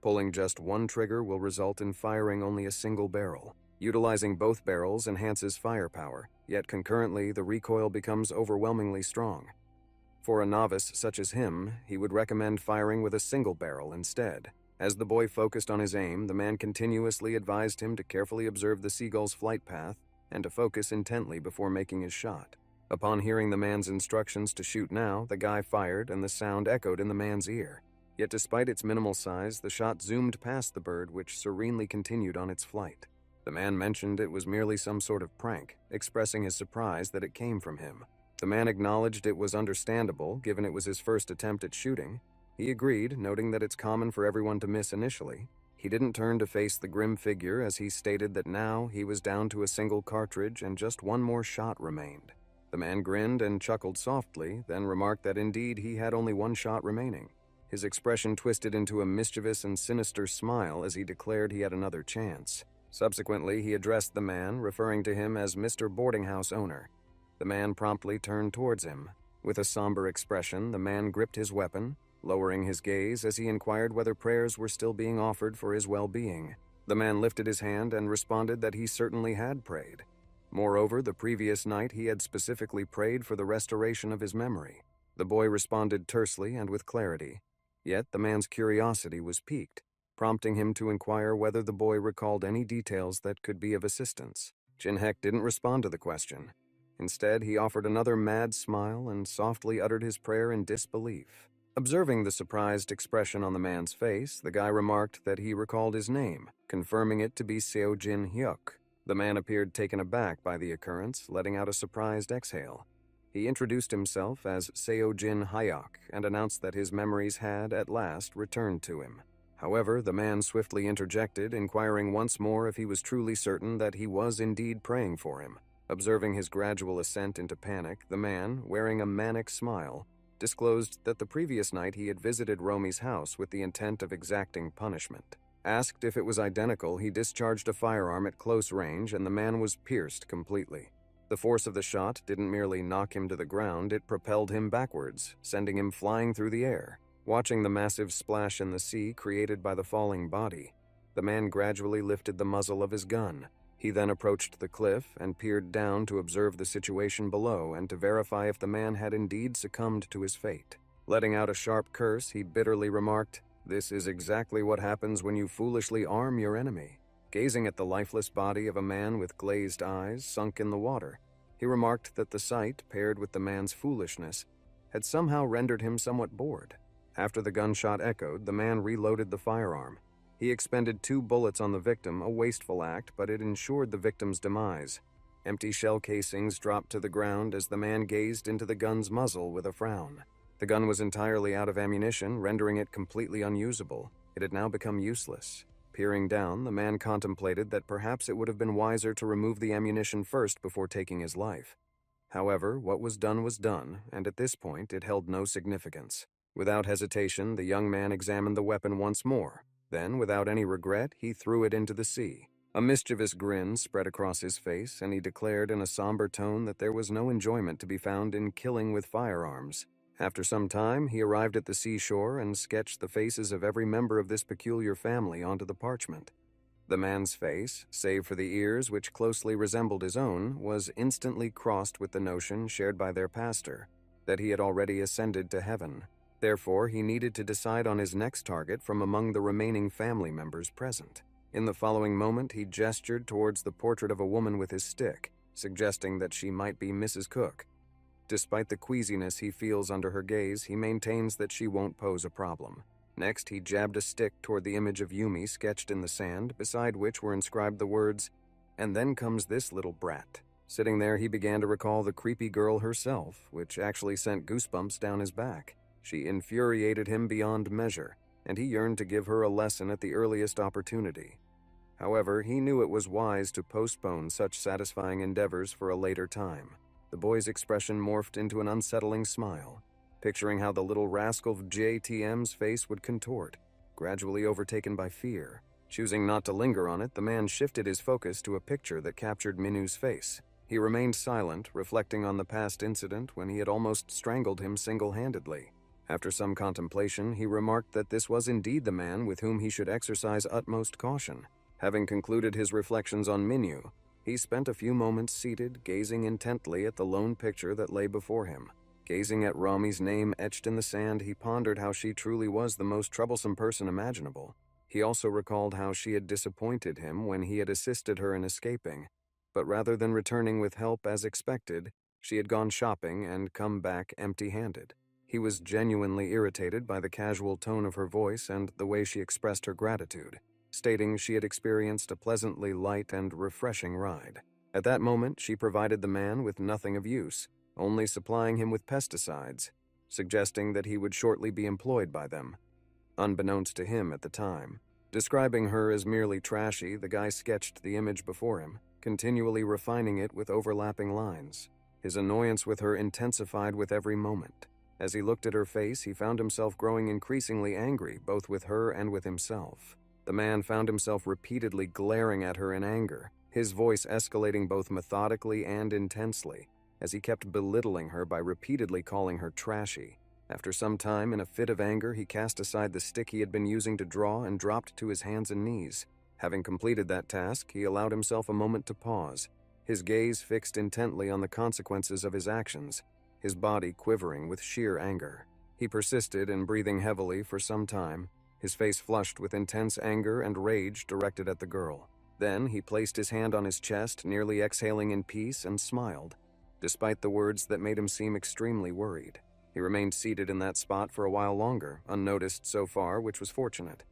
Pulling just one trigger will result in firing only a single barrel. Utilizing both barrels enhances firepower, yet concurrently the recoil becomes overwhelmingly strong. For a novice such as him, he would recommend firing with a single barrel instead. As the boy focused on his aim, the man continuously advised him to carefully observe the seagull's flight path and to focus intently before making his shot. Upon hearing the man's instructions to shoot now, the guy fired and the sound echoed in the man's ear. Yet despite its minimal size, the shot zoomed past the bird, which serenely continued on its flight. The man mentioned it was merely some sort of prank, expressing his surprise that it came from him. The man acknowledged it was understandable, given it was his first attempt at shooting. He agreed, noting that it's common for everyone to miss initially. He didn't turn to face the grim figure as he stated that now he was down to a single cartridge and just one more shot remained. The man grinned and chuckled softly, then remarked that indeed he had only one shot remaining. His expression twisted into a mischievous and sinister smile as he declared he had another chance. Subsequently, he addressed the man, referring to him as Mr. Boarding House Owner. The man promptly turned towards him. With a somber expression, the man gripped his weapon, lowering his gaze as he inquired whether prayers were still being offered for his well-being. The man lifted his hand and responded that he certainly had prayed. Moreover, the previous night he had specifically prayed for the restoration of his memory. The boy responded tersely and with clarity. Yet the man's curiosity was piqued, prompting him to inquire whether the boy recalled any details that could be of assistance. Jinhek didn't respond to the question. Instead, he offered another mad smile and softly uttered his prayer in disbelief. Observing the surprised expression on the man's face, the guy remarked that he recalled his name, confirming it to be Seojin Hyuk. The man appeared taken aback by the occurrence, letting out a surprised exhale. He introduced himself as Seojin Hyuk and announced that his memories had, at last, returned to him. However, the man swiftly interjected, inquiring once more if he was truly certain that he was indeed praying for him. Observing his gradual ascent into panic, the man, wearing a manic smile, disclosed that the previous night he had visited Romi's house with the intent of exacting punishment. Asked if it was identical, he discharged a firearm at close range and the man was pierced completely. The force of the shot didn't merely knock him to the ground, it propelled him backwards, sending him flying through the air. Watching the massive splash in the sea created by the falling body, the man gradually lifted the muzzle of his gun. He then approached the cliff and peered down to observe the situation below and to verify if the man had indeed succumbed to his fate. Letting out a sharp curse, he bitterly remarked, "This is exactly what happens when you foolishly arm your enemy." Gazing at the lifeless body of a man with glazed eyes sunk in the water, he remarked that the sight, paired with the man's foolishness, had somehow rendered him somewhat bored. After the gunshot echoed, the man reloaded the firearm. He expended 2 bullets on the victim, a wasteful act, but it ensured the victim's demise. Empty shell casings dropped to the ground as the man gazed into the gun's muzzle with a frown. The gun was entirely out of ammunition, rendering it completely unusable. It had now become useless. Peering down, the man contemplated that perhaps it would have been wiser to remove the ammunition first before taking his life. However, what was done, and at this point it held no significance. Without hesitation, the young man examined the weapon once more. Then, without any regret, he threw it into the sea. A mischievous grin spread across his face, and he declared in a somber tone that there was no enjoyment to be found in killing with firearms. After some time, he arrived at the seashore and sketched the faces of every member of this peculiar family onto the parchment. The man's face, save for the ears which closely resembled his own, was instantly crossed with the notion shared by their pastor, that he had already ascended to heaven. Therefore, he needed to decide on his next target from among the remaining family members present. In the following moment, he gestured towards the portrait of a woman with his stick, suggesting that she might be Mrs. Cook. Despite the queasiness he feels under her gaze, he maintains that she won't pose a problem. Next, he jabbed a stick toward the image of Yumi sketched in the sand, beside which were inscribed the words, "And then comes this little brat." Sitting there, he began to recall the creepy girl herself, which actually sent goosebumps down his back. She infuriated him beyond measure, and he yearned to give her a lesson at the earliest opportunity. However, he knew it was wise to postpone such satisfying endeavors for a later time. The boy's expression morphed into an unsettling smile, picturing how the little rascal JTM's face would contort, gradually overtaken by fear. Choosing not to linger on it, the man shifted his focus to a picture that captured Minu's face. He remained silent, reflecting on the past incident when he had almost strangled him single-handedly. After some contemplation, he remarked that this was indeed the man with whom he should exercise utmost caution. Having concluded his reflections on Minu, he spent a few moments seated, gazing intently at the lone picture that lay before him. Gazing at Rami's name etched in the sand, he pondered how she truly was the most troublesome person imaginable. He also recalled how she had disappointed him when he had assisted her in escaping, but rather than returning with help as expected, she had gone shopping and come back empty-handed. He was genuinely irritated by the casual tone of her voice and the way she expressed her gratitude, stating she had experienced a pleasantly light and refreshing ride. At that moment, she provided the man with nothing of use, only supplying him with pesticides, suggesting that he would shortly be employed by them, unbeknownst to him at the time. Describing her as merely trashy, the guy sketched the image before him, continually refining it with overlapping lines. His annoyance with her intensified with every moment. As he looked at her face, he found himself growing increasingly angry, both with her and with himself. The man found himself repeatedly glaring at her in anger, his voice escalating both methodically and intensely, as he kept belittling her by repeatedly calling her trashy. After some time, in a fit of anger, he cast aside the stick he had been using to draw and dropped to his hands and knees. Having completed that task, he allowed himself a moment to pause, his gaze fixed intently on the consequences of his actions, his body quivering with sheer anger. He persisted in breathing heavily for some time, his face flushed with intense anger and rage directed at the girl. Then he placed his hand on his chest, nearly exhaling in peace, and smiled, despite the words that made him seem extremely worried. He remained seated in that spot for a while longer, unnoticed so far, which was fortunate.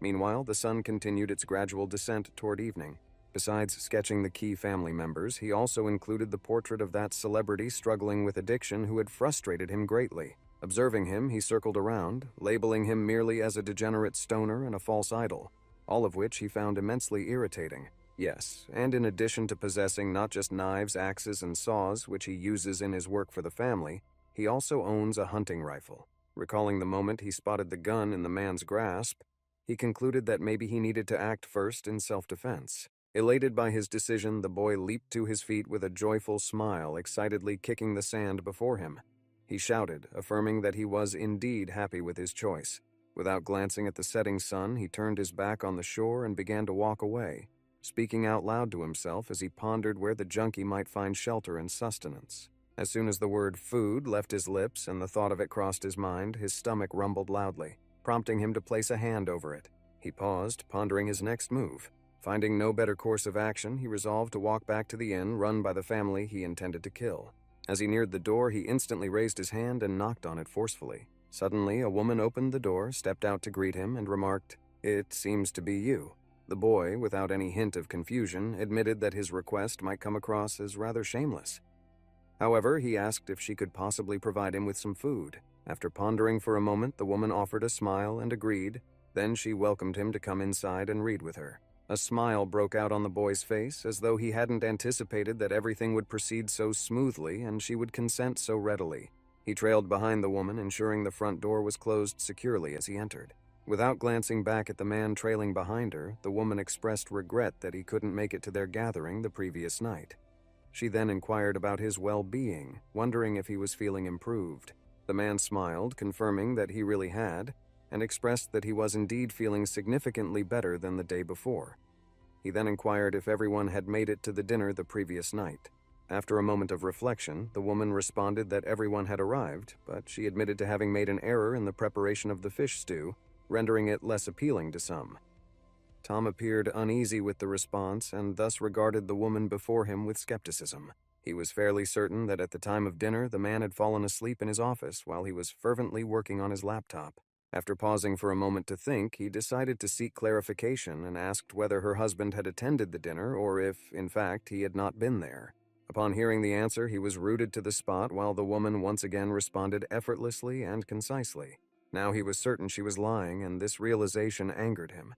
Meanwhile, the sun continued its gradual descent toward evening. Besides sketching the key family members, he also included the portrait of that celebrity struggling with addiction who had frustrated him greatly. Observing him, he circled around, labeling him merely as a degenerate stoner and a false idol, all of which he found immensely irritating. Yes, and in addition to possessing not just knives, axes, and saws, which he uses in his work for the family, he also owns a hunting rifle. Recalling the moment he spotted the gun in the man's grasp, he concluded that maybe he needed to act first in self-defense. Elated by his decision, the boy leaped to his feet with a joyful smile, excitedly kicking the sand before him. He shouted, affirming that he was indeed happy with his choice. Without glancing at the setting sun, he turned his back on the shore and began to walk away, speaking out loud to himself as he pondered where the junkie might find shelter and sustenance. As soon as the word food left his lips and the thought of it crossed his mind, his stomach rumbled loudly, prompting him to place a hand over it. He paused, pondering his next move. Finding no better course of action, he resolved to walk back to the inn run by the family he intended to kill. As he neared the door, he instantly raised his hand and knocked on it forcefully. Suddenly, a woman opened the door, stepped out to greet him, and remarked, "It seems to be you." The boy, without any hint of confusion, admitted that his request might come across as rather shameless. However, he asked if she could possibly provide him with some food. After pondering for a moment, the woman offered a smile and agreed. Then she welcomed him to come inside and read with her. A smile broke out on the boy's face, as though he hadn't anticipated that everything would proceed so smoothly and she would consent so readily. He trailed behind the woman, ensuring the front door was closed securely as he entered. Without glancing back at the man trailing behind her, the woman expressed regret that he couldn't make it to their gathering the previous night. She then inquired about his well-being, wondering if he was feeling improved. The man smiled, confirming that he really had, and expressed that he was indeed feeling significantly better than the day before. He then inquired if everyone had made it to the dinner the previous night. After a moment of reflection, the woman responded that everyone had arrived, but she admitted to having made an error in the preparation of the fish stew, rendering it less appealing to some. Tom appeared uneasy with the response and thus regarded the woman before him with skepticism. He was fairly certain that at the time of dinner the man had fallen asleep in his office while he was fervently working on his laptop. After pausing for a moment to think, he decided to seek clarification and asked whether her husband had attended the dinner or if, in fact, he had not been there. Upon hearing the answer, he was rooted to the spot while the woman once again responded effortlessly and concisely. Now he was certain she was lying, and this realization angered him.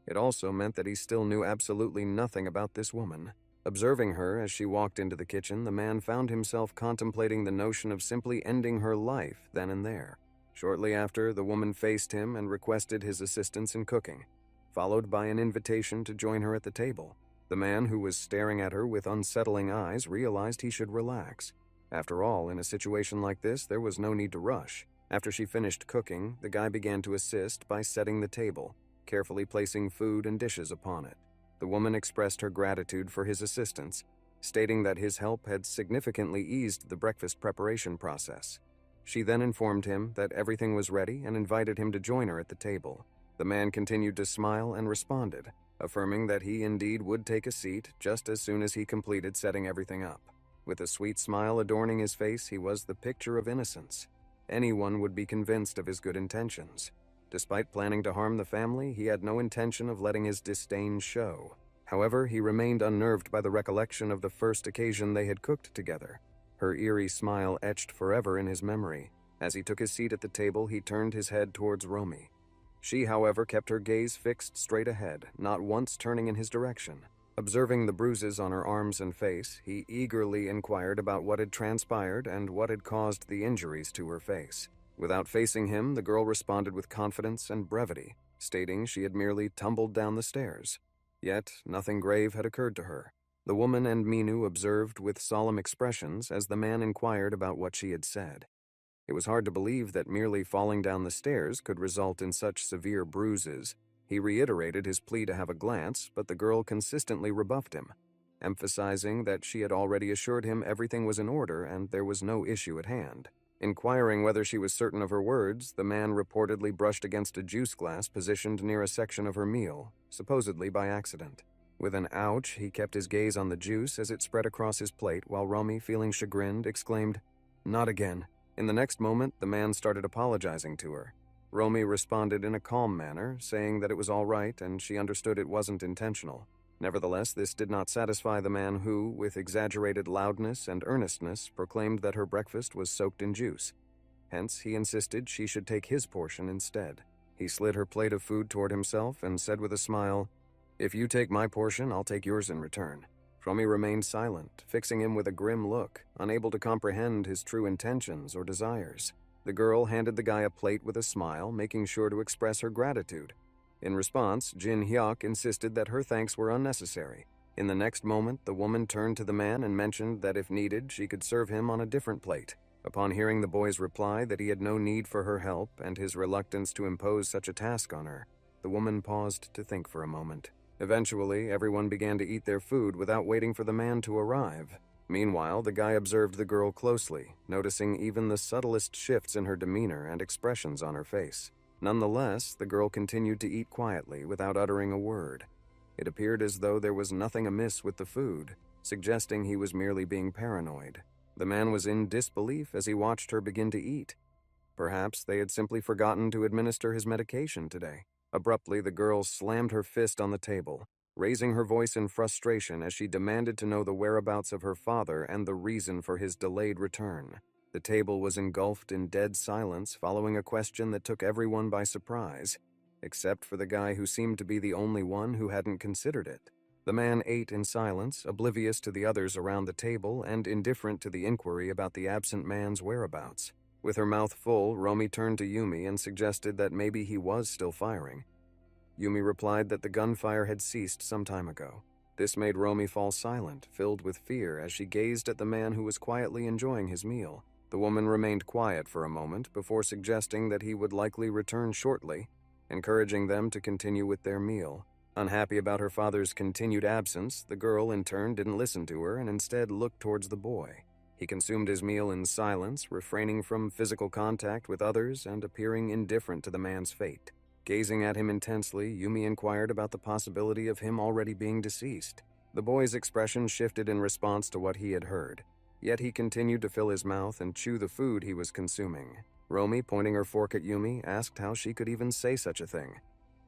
It also meant that he still knew absolutely nothing about this woman. Observing her as she walked into the kitchen, the man found himself contemplating the notion of simply ending her life then and there. Shortly after, the woman faced him and requested his assistance in cooking, followed by an invitation to join her at the table. The man, who was staring at her with unsettling eyes, realized he should relax. After all, in a situation like this, there was no need to rush. After she finished cooking, the guy began to assist by setting the table, carefully placing food and dishes upon it. The woman expressed her gratitude for his assistance, stating that his help had significantly eased the breakfast preparation process. She then informed him that everything was ready and invited him to join her at the table. The man continued to smile and responded, affirming that he indeed would take a seat just as soon as he completed setting everything up. With a sweet smile adorning his face, he was the picture of innocence. Anyone would be convinced of his good intentions. Despite planning to harm the family, he had no intention of letting his disdain show. However, he remained unnerved by the recollection of the first occasion they had cooked together. Her eerie smile etched forever in his memory. As he took his seat at the table, he turned his head towards Romy. She, however, kept her gaze fixed straight ahead, not once turning in his direction. Observing the bruises on her arms and face, he eagerly inquired about what had transpired and what had caused the injuries to her face. Without facing him, the girl responded with confidence and brevity, stating she had merely tumbled down the stairs. Yet, nothing grave had occurred to her. The woman and Minu observed with solemn expressions as the man inquired about what she had said. It was hard to believe that merely falling down the stairs could result in such severe bruises. He reiterated his plea to have a glance, but the girl consistently rebuffed him, emphasizing that she had already assured him everything was in order and there was no issue at hand. Inquiring whether she was certain of her words, the man reportedly brushed against a juice glass positioned near a section of her meal, supposedly by accident. With an ouch, he kept his gaze on the juice as it spread across his plate while Romy, feeling chagrined, exclaimed, "Not again." In the next moment, the man started apologizing to her. Romy responded in a calm manner, saying that it was all right and she understood it wasn't intentional. Nevertheless, this did not satisfy the man who, with exaggerated loudness and earnestness, proclaimed that her breakfast was soaked in juice. Hence, he insisted she should take his portion instead. He slid her plate of food toward himself and said with a smile, "If you take my portion, I'll take yours in return." Romy remained silent, fixing him with a grim look, unable to comprehend his true intentions or desires. The girl handed the guy a plate with a smile, making sure to express her gratitude. In response, Jin Hyuk insisted that her thanks were unnecessary. In the next moment, the woman turned to the man and mentioned that if needed, she could serve him on a different plate. Upon hearing the boy's reply that he had no need for her help and his reluctance to impose such a task on her, the woman paused to think for a moment. Eventually, everyone began to eat their food without waiting for the man to arrive. Meanwhile, the guy observed the girl closely, noticing even the subtlest shifts in her demeanor and expressions on her face. Nonetheless, the girl continued to eat quietly without uttering a word. It appeared as though there was nothing amiss with the food, suggesting he was merely being paranoid. The man was in disbelief as he watched her begin to eat. Perhaps they had simply forgotten to administer his medication today. Abruptly, the girl slammed her fist on the table, raising her voice in frustration as she demanded to know the whereabouts of her father and the reason for his delayed return. The table was engulfed in dead silence following a question that took everyone by surprise, except for the guy who seemed to be the only one who hadn't considered it. The man ate in silence, oblivious to the others around the table and indifferent to the inquiry about the absent man's whereabouts. With her mouth full, Romy turned to Yumi and suggested that maybe he was still firing. Yumi replied that the gunfire had ceased some time ago. This made Romy fall silent, filled with fear as she gazed at the man who was quietly enjoying his meal. The woman remained quiet for a moment before suggesting that he would likely return shortly, encouraging them to continue with their meal. Unhappy about her father's continued absence, the girl in turn didn't listen to her and instead looked towards the boy. He consumed his meal in silence, refraining from physical contact with others and appearing indifferent to the man's fate. Gazing at him intensely, Yumi inquired about the possibility of him already being deceased. The boy's expression shifted in response to what he had heard, yet he continued to fill his mouth and chew the food he was consuming. Romy, pointing her fork at Yumi, asked how she could even say such a thing.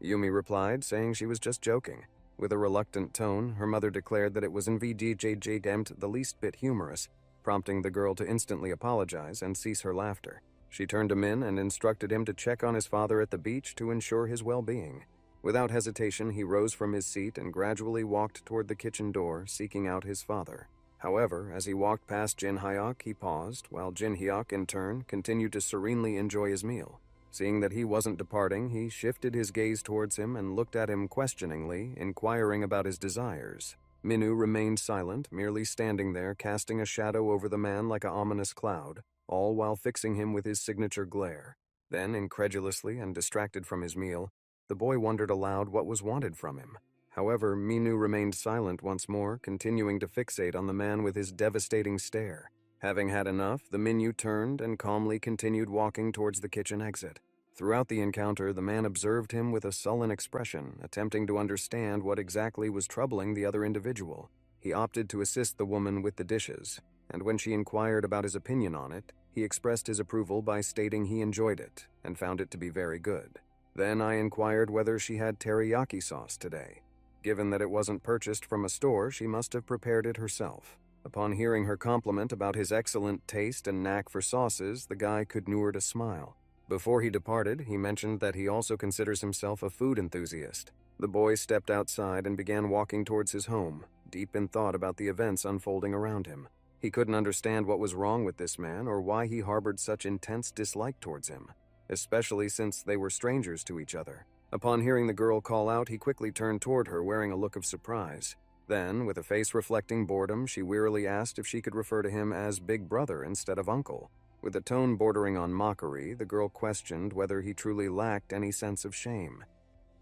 Yumi replied, saying she was just joking. With a reluctant tone, her mother declared that it was indeed the least bit humorous, prompting the girl to instantly apologize and cease her laughter. She turned to Min and instructed him to check on his father at the beach to ensure his well-being. Without hesitation, he rose from his seat and gradually walked toward the kitchen door, seeking out his father. However, as he walked past Jin Hyuk, he paused, while Jin Hyuk, in turn, continued to serenely enjoy his meal. Seeing that he wasn't departing, he shifted his gaze towards him and looked at him questioningly, inquiring about his desires. Minu remained silent, merely standing there, casting a shadow over the man like an ominous cloud, all while fixing him with his signature glare. Then, incredulously and distracted from his meal, the boy wondered aloud what was wanted from him. However, Minu remained silent once more, continuing to fixate on the man with his devastating stare. Having had enough, the Minu turned and calmly continued walking towards the kitchen exit. Throughout the encounter, the man observed him with a sullen expression, attempting to understand what exactly was troubling the other individual. He opted to assist the woman with the dishes, and when she inquired about his opinion on it, he expressed his approval by stating he enjoyed it and found it to be very good. Then I inquired whether she had teriyaki sauce today. Given that it wasn't purchased from a store, she must have prepared it herself. Upon hearing her compliment about his excellent taste and knack for sauces, the guy conjured a smile. Before he departed, he mentioned that he also considers himself a food enthusiast. The boy stepped outside and began walking towards his home, deep in thought about the events unfolding around him. He couldn't understand what was wrong with this man or why he harbored such intense dislike towards him, especially since they were strangers to each other. Upon hearing the girl call out, he quickly turned toward her wearing a look of surprise. Then, with a face reflecting boredom, she wearily asked if she could refer to him as Big Brother instead of Uncle. With a tone bordering on mockery, the girl questioned whether he truly lacked any sense of shame.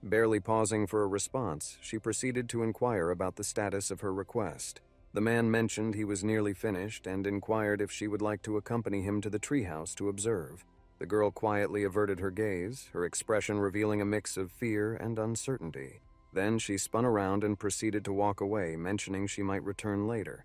Barely pausing for a response, she proceeded to inquire about the status of her request. The man mentioned he was nearly finished and inquired if she would like to accompany him to the treehouse to observe. The girl quietly averted her gaze, her expression revealing a mix of fear and uncertainty. Then she spun around and proceeded to walk away, mentioning she might return later.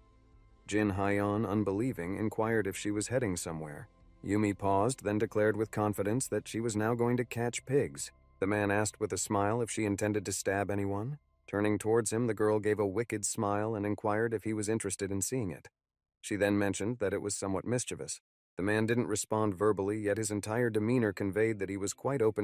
Jin Hyeon, unbelieving, inquired if she was heading somewhere. Yumi paused, then declared with confidence that she was now going to catch pigs. The man asked with a smile if she intended to stab anyone. Turning towards him, the girl gave a wicked smile and inquired if he was interested in seeing it. She then mentioned that it was somewhat mischievous. The man didn't respond verbally, yet his entire demeanor conveyed that he was quite open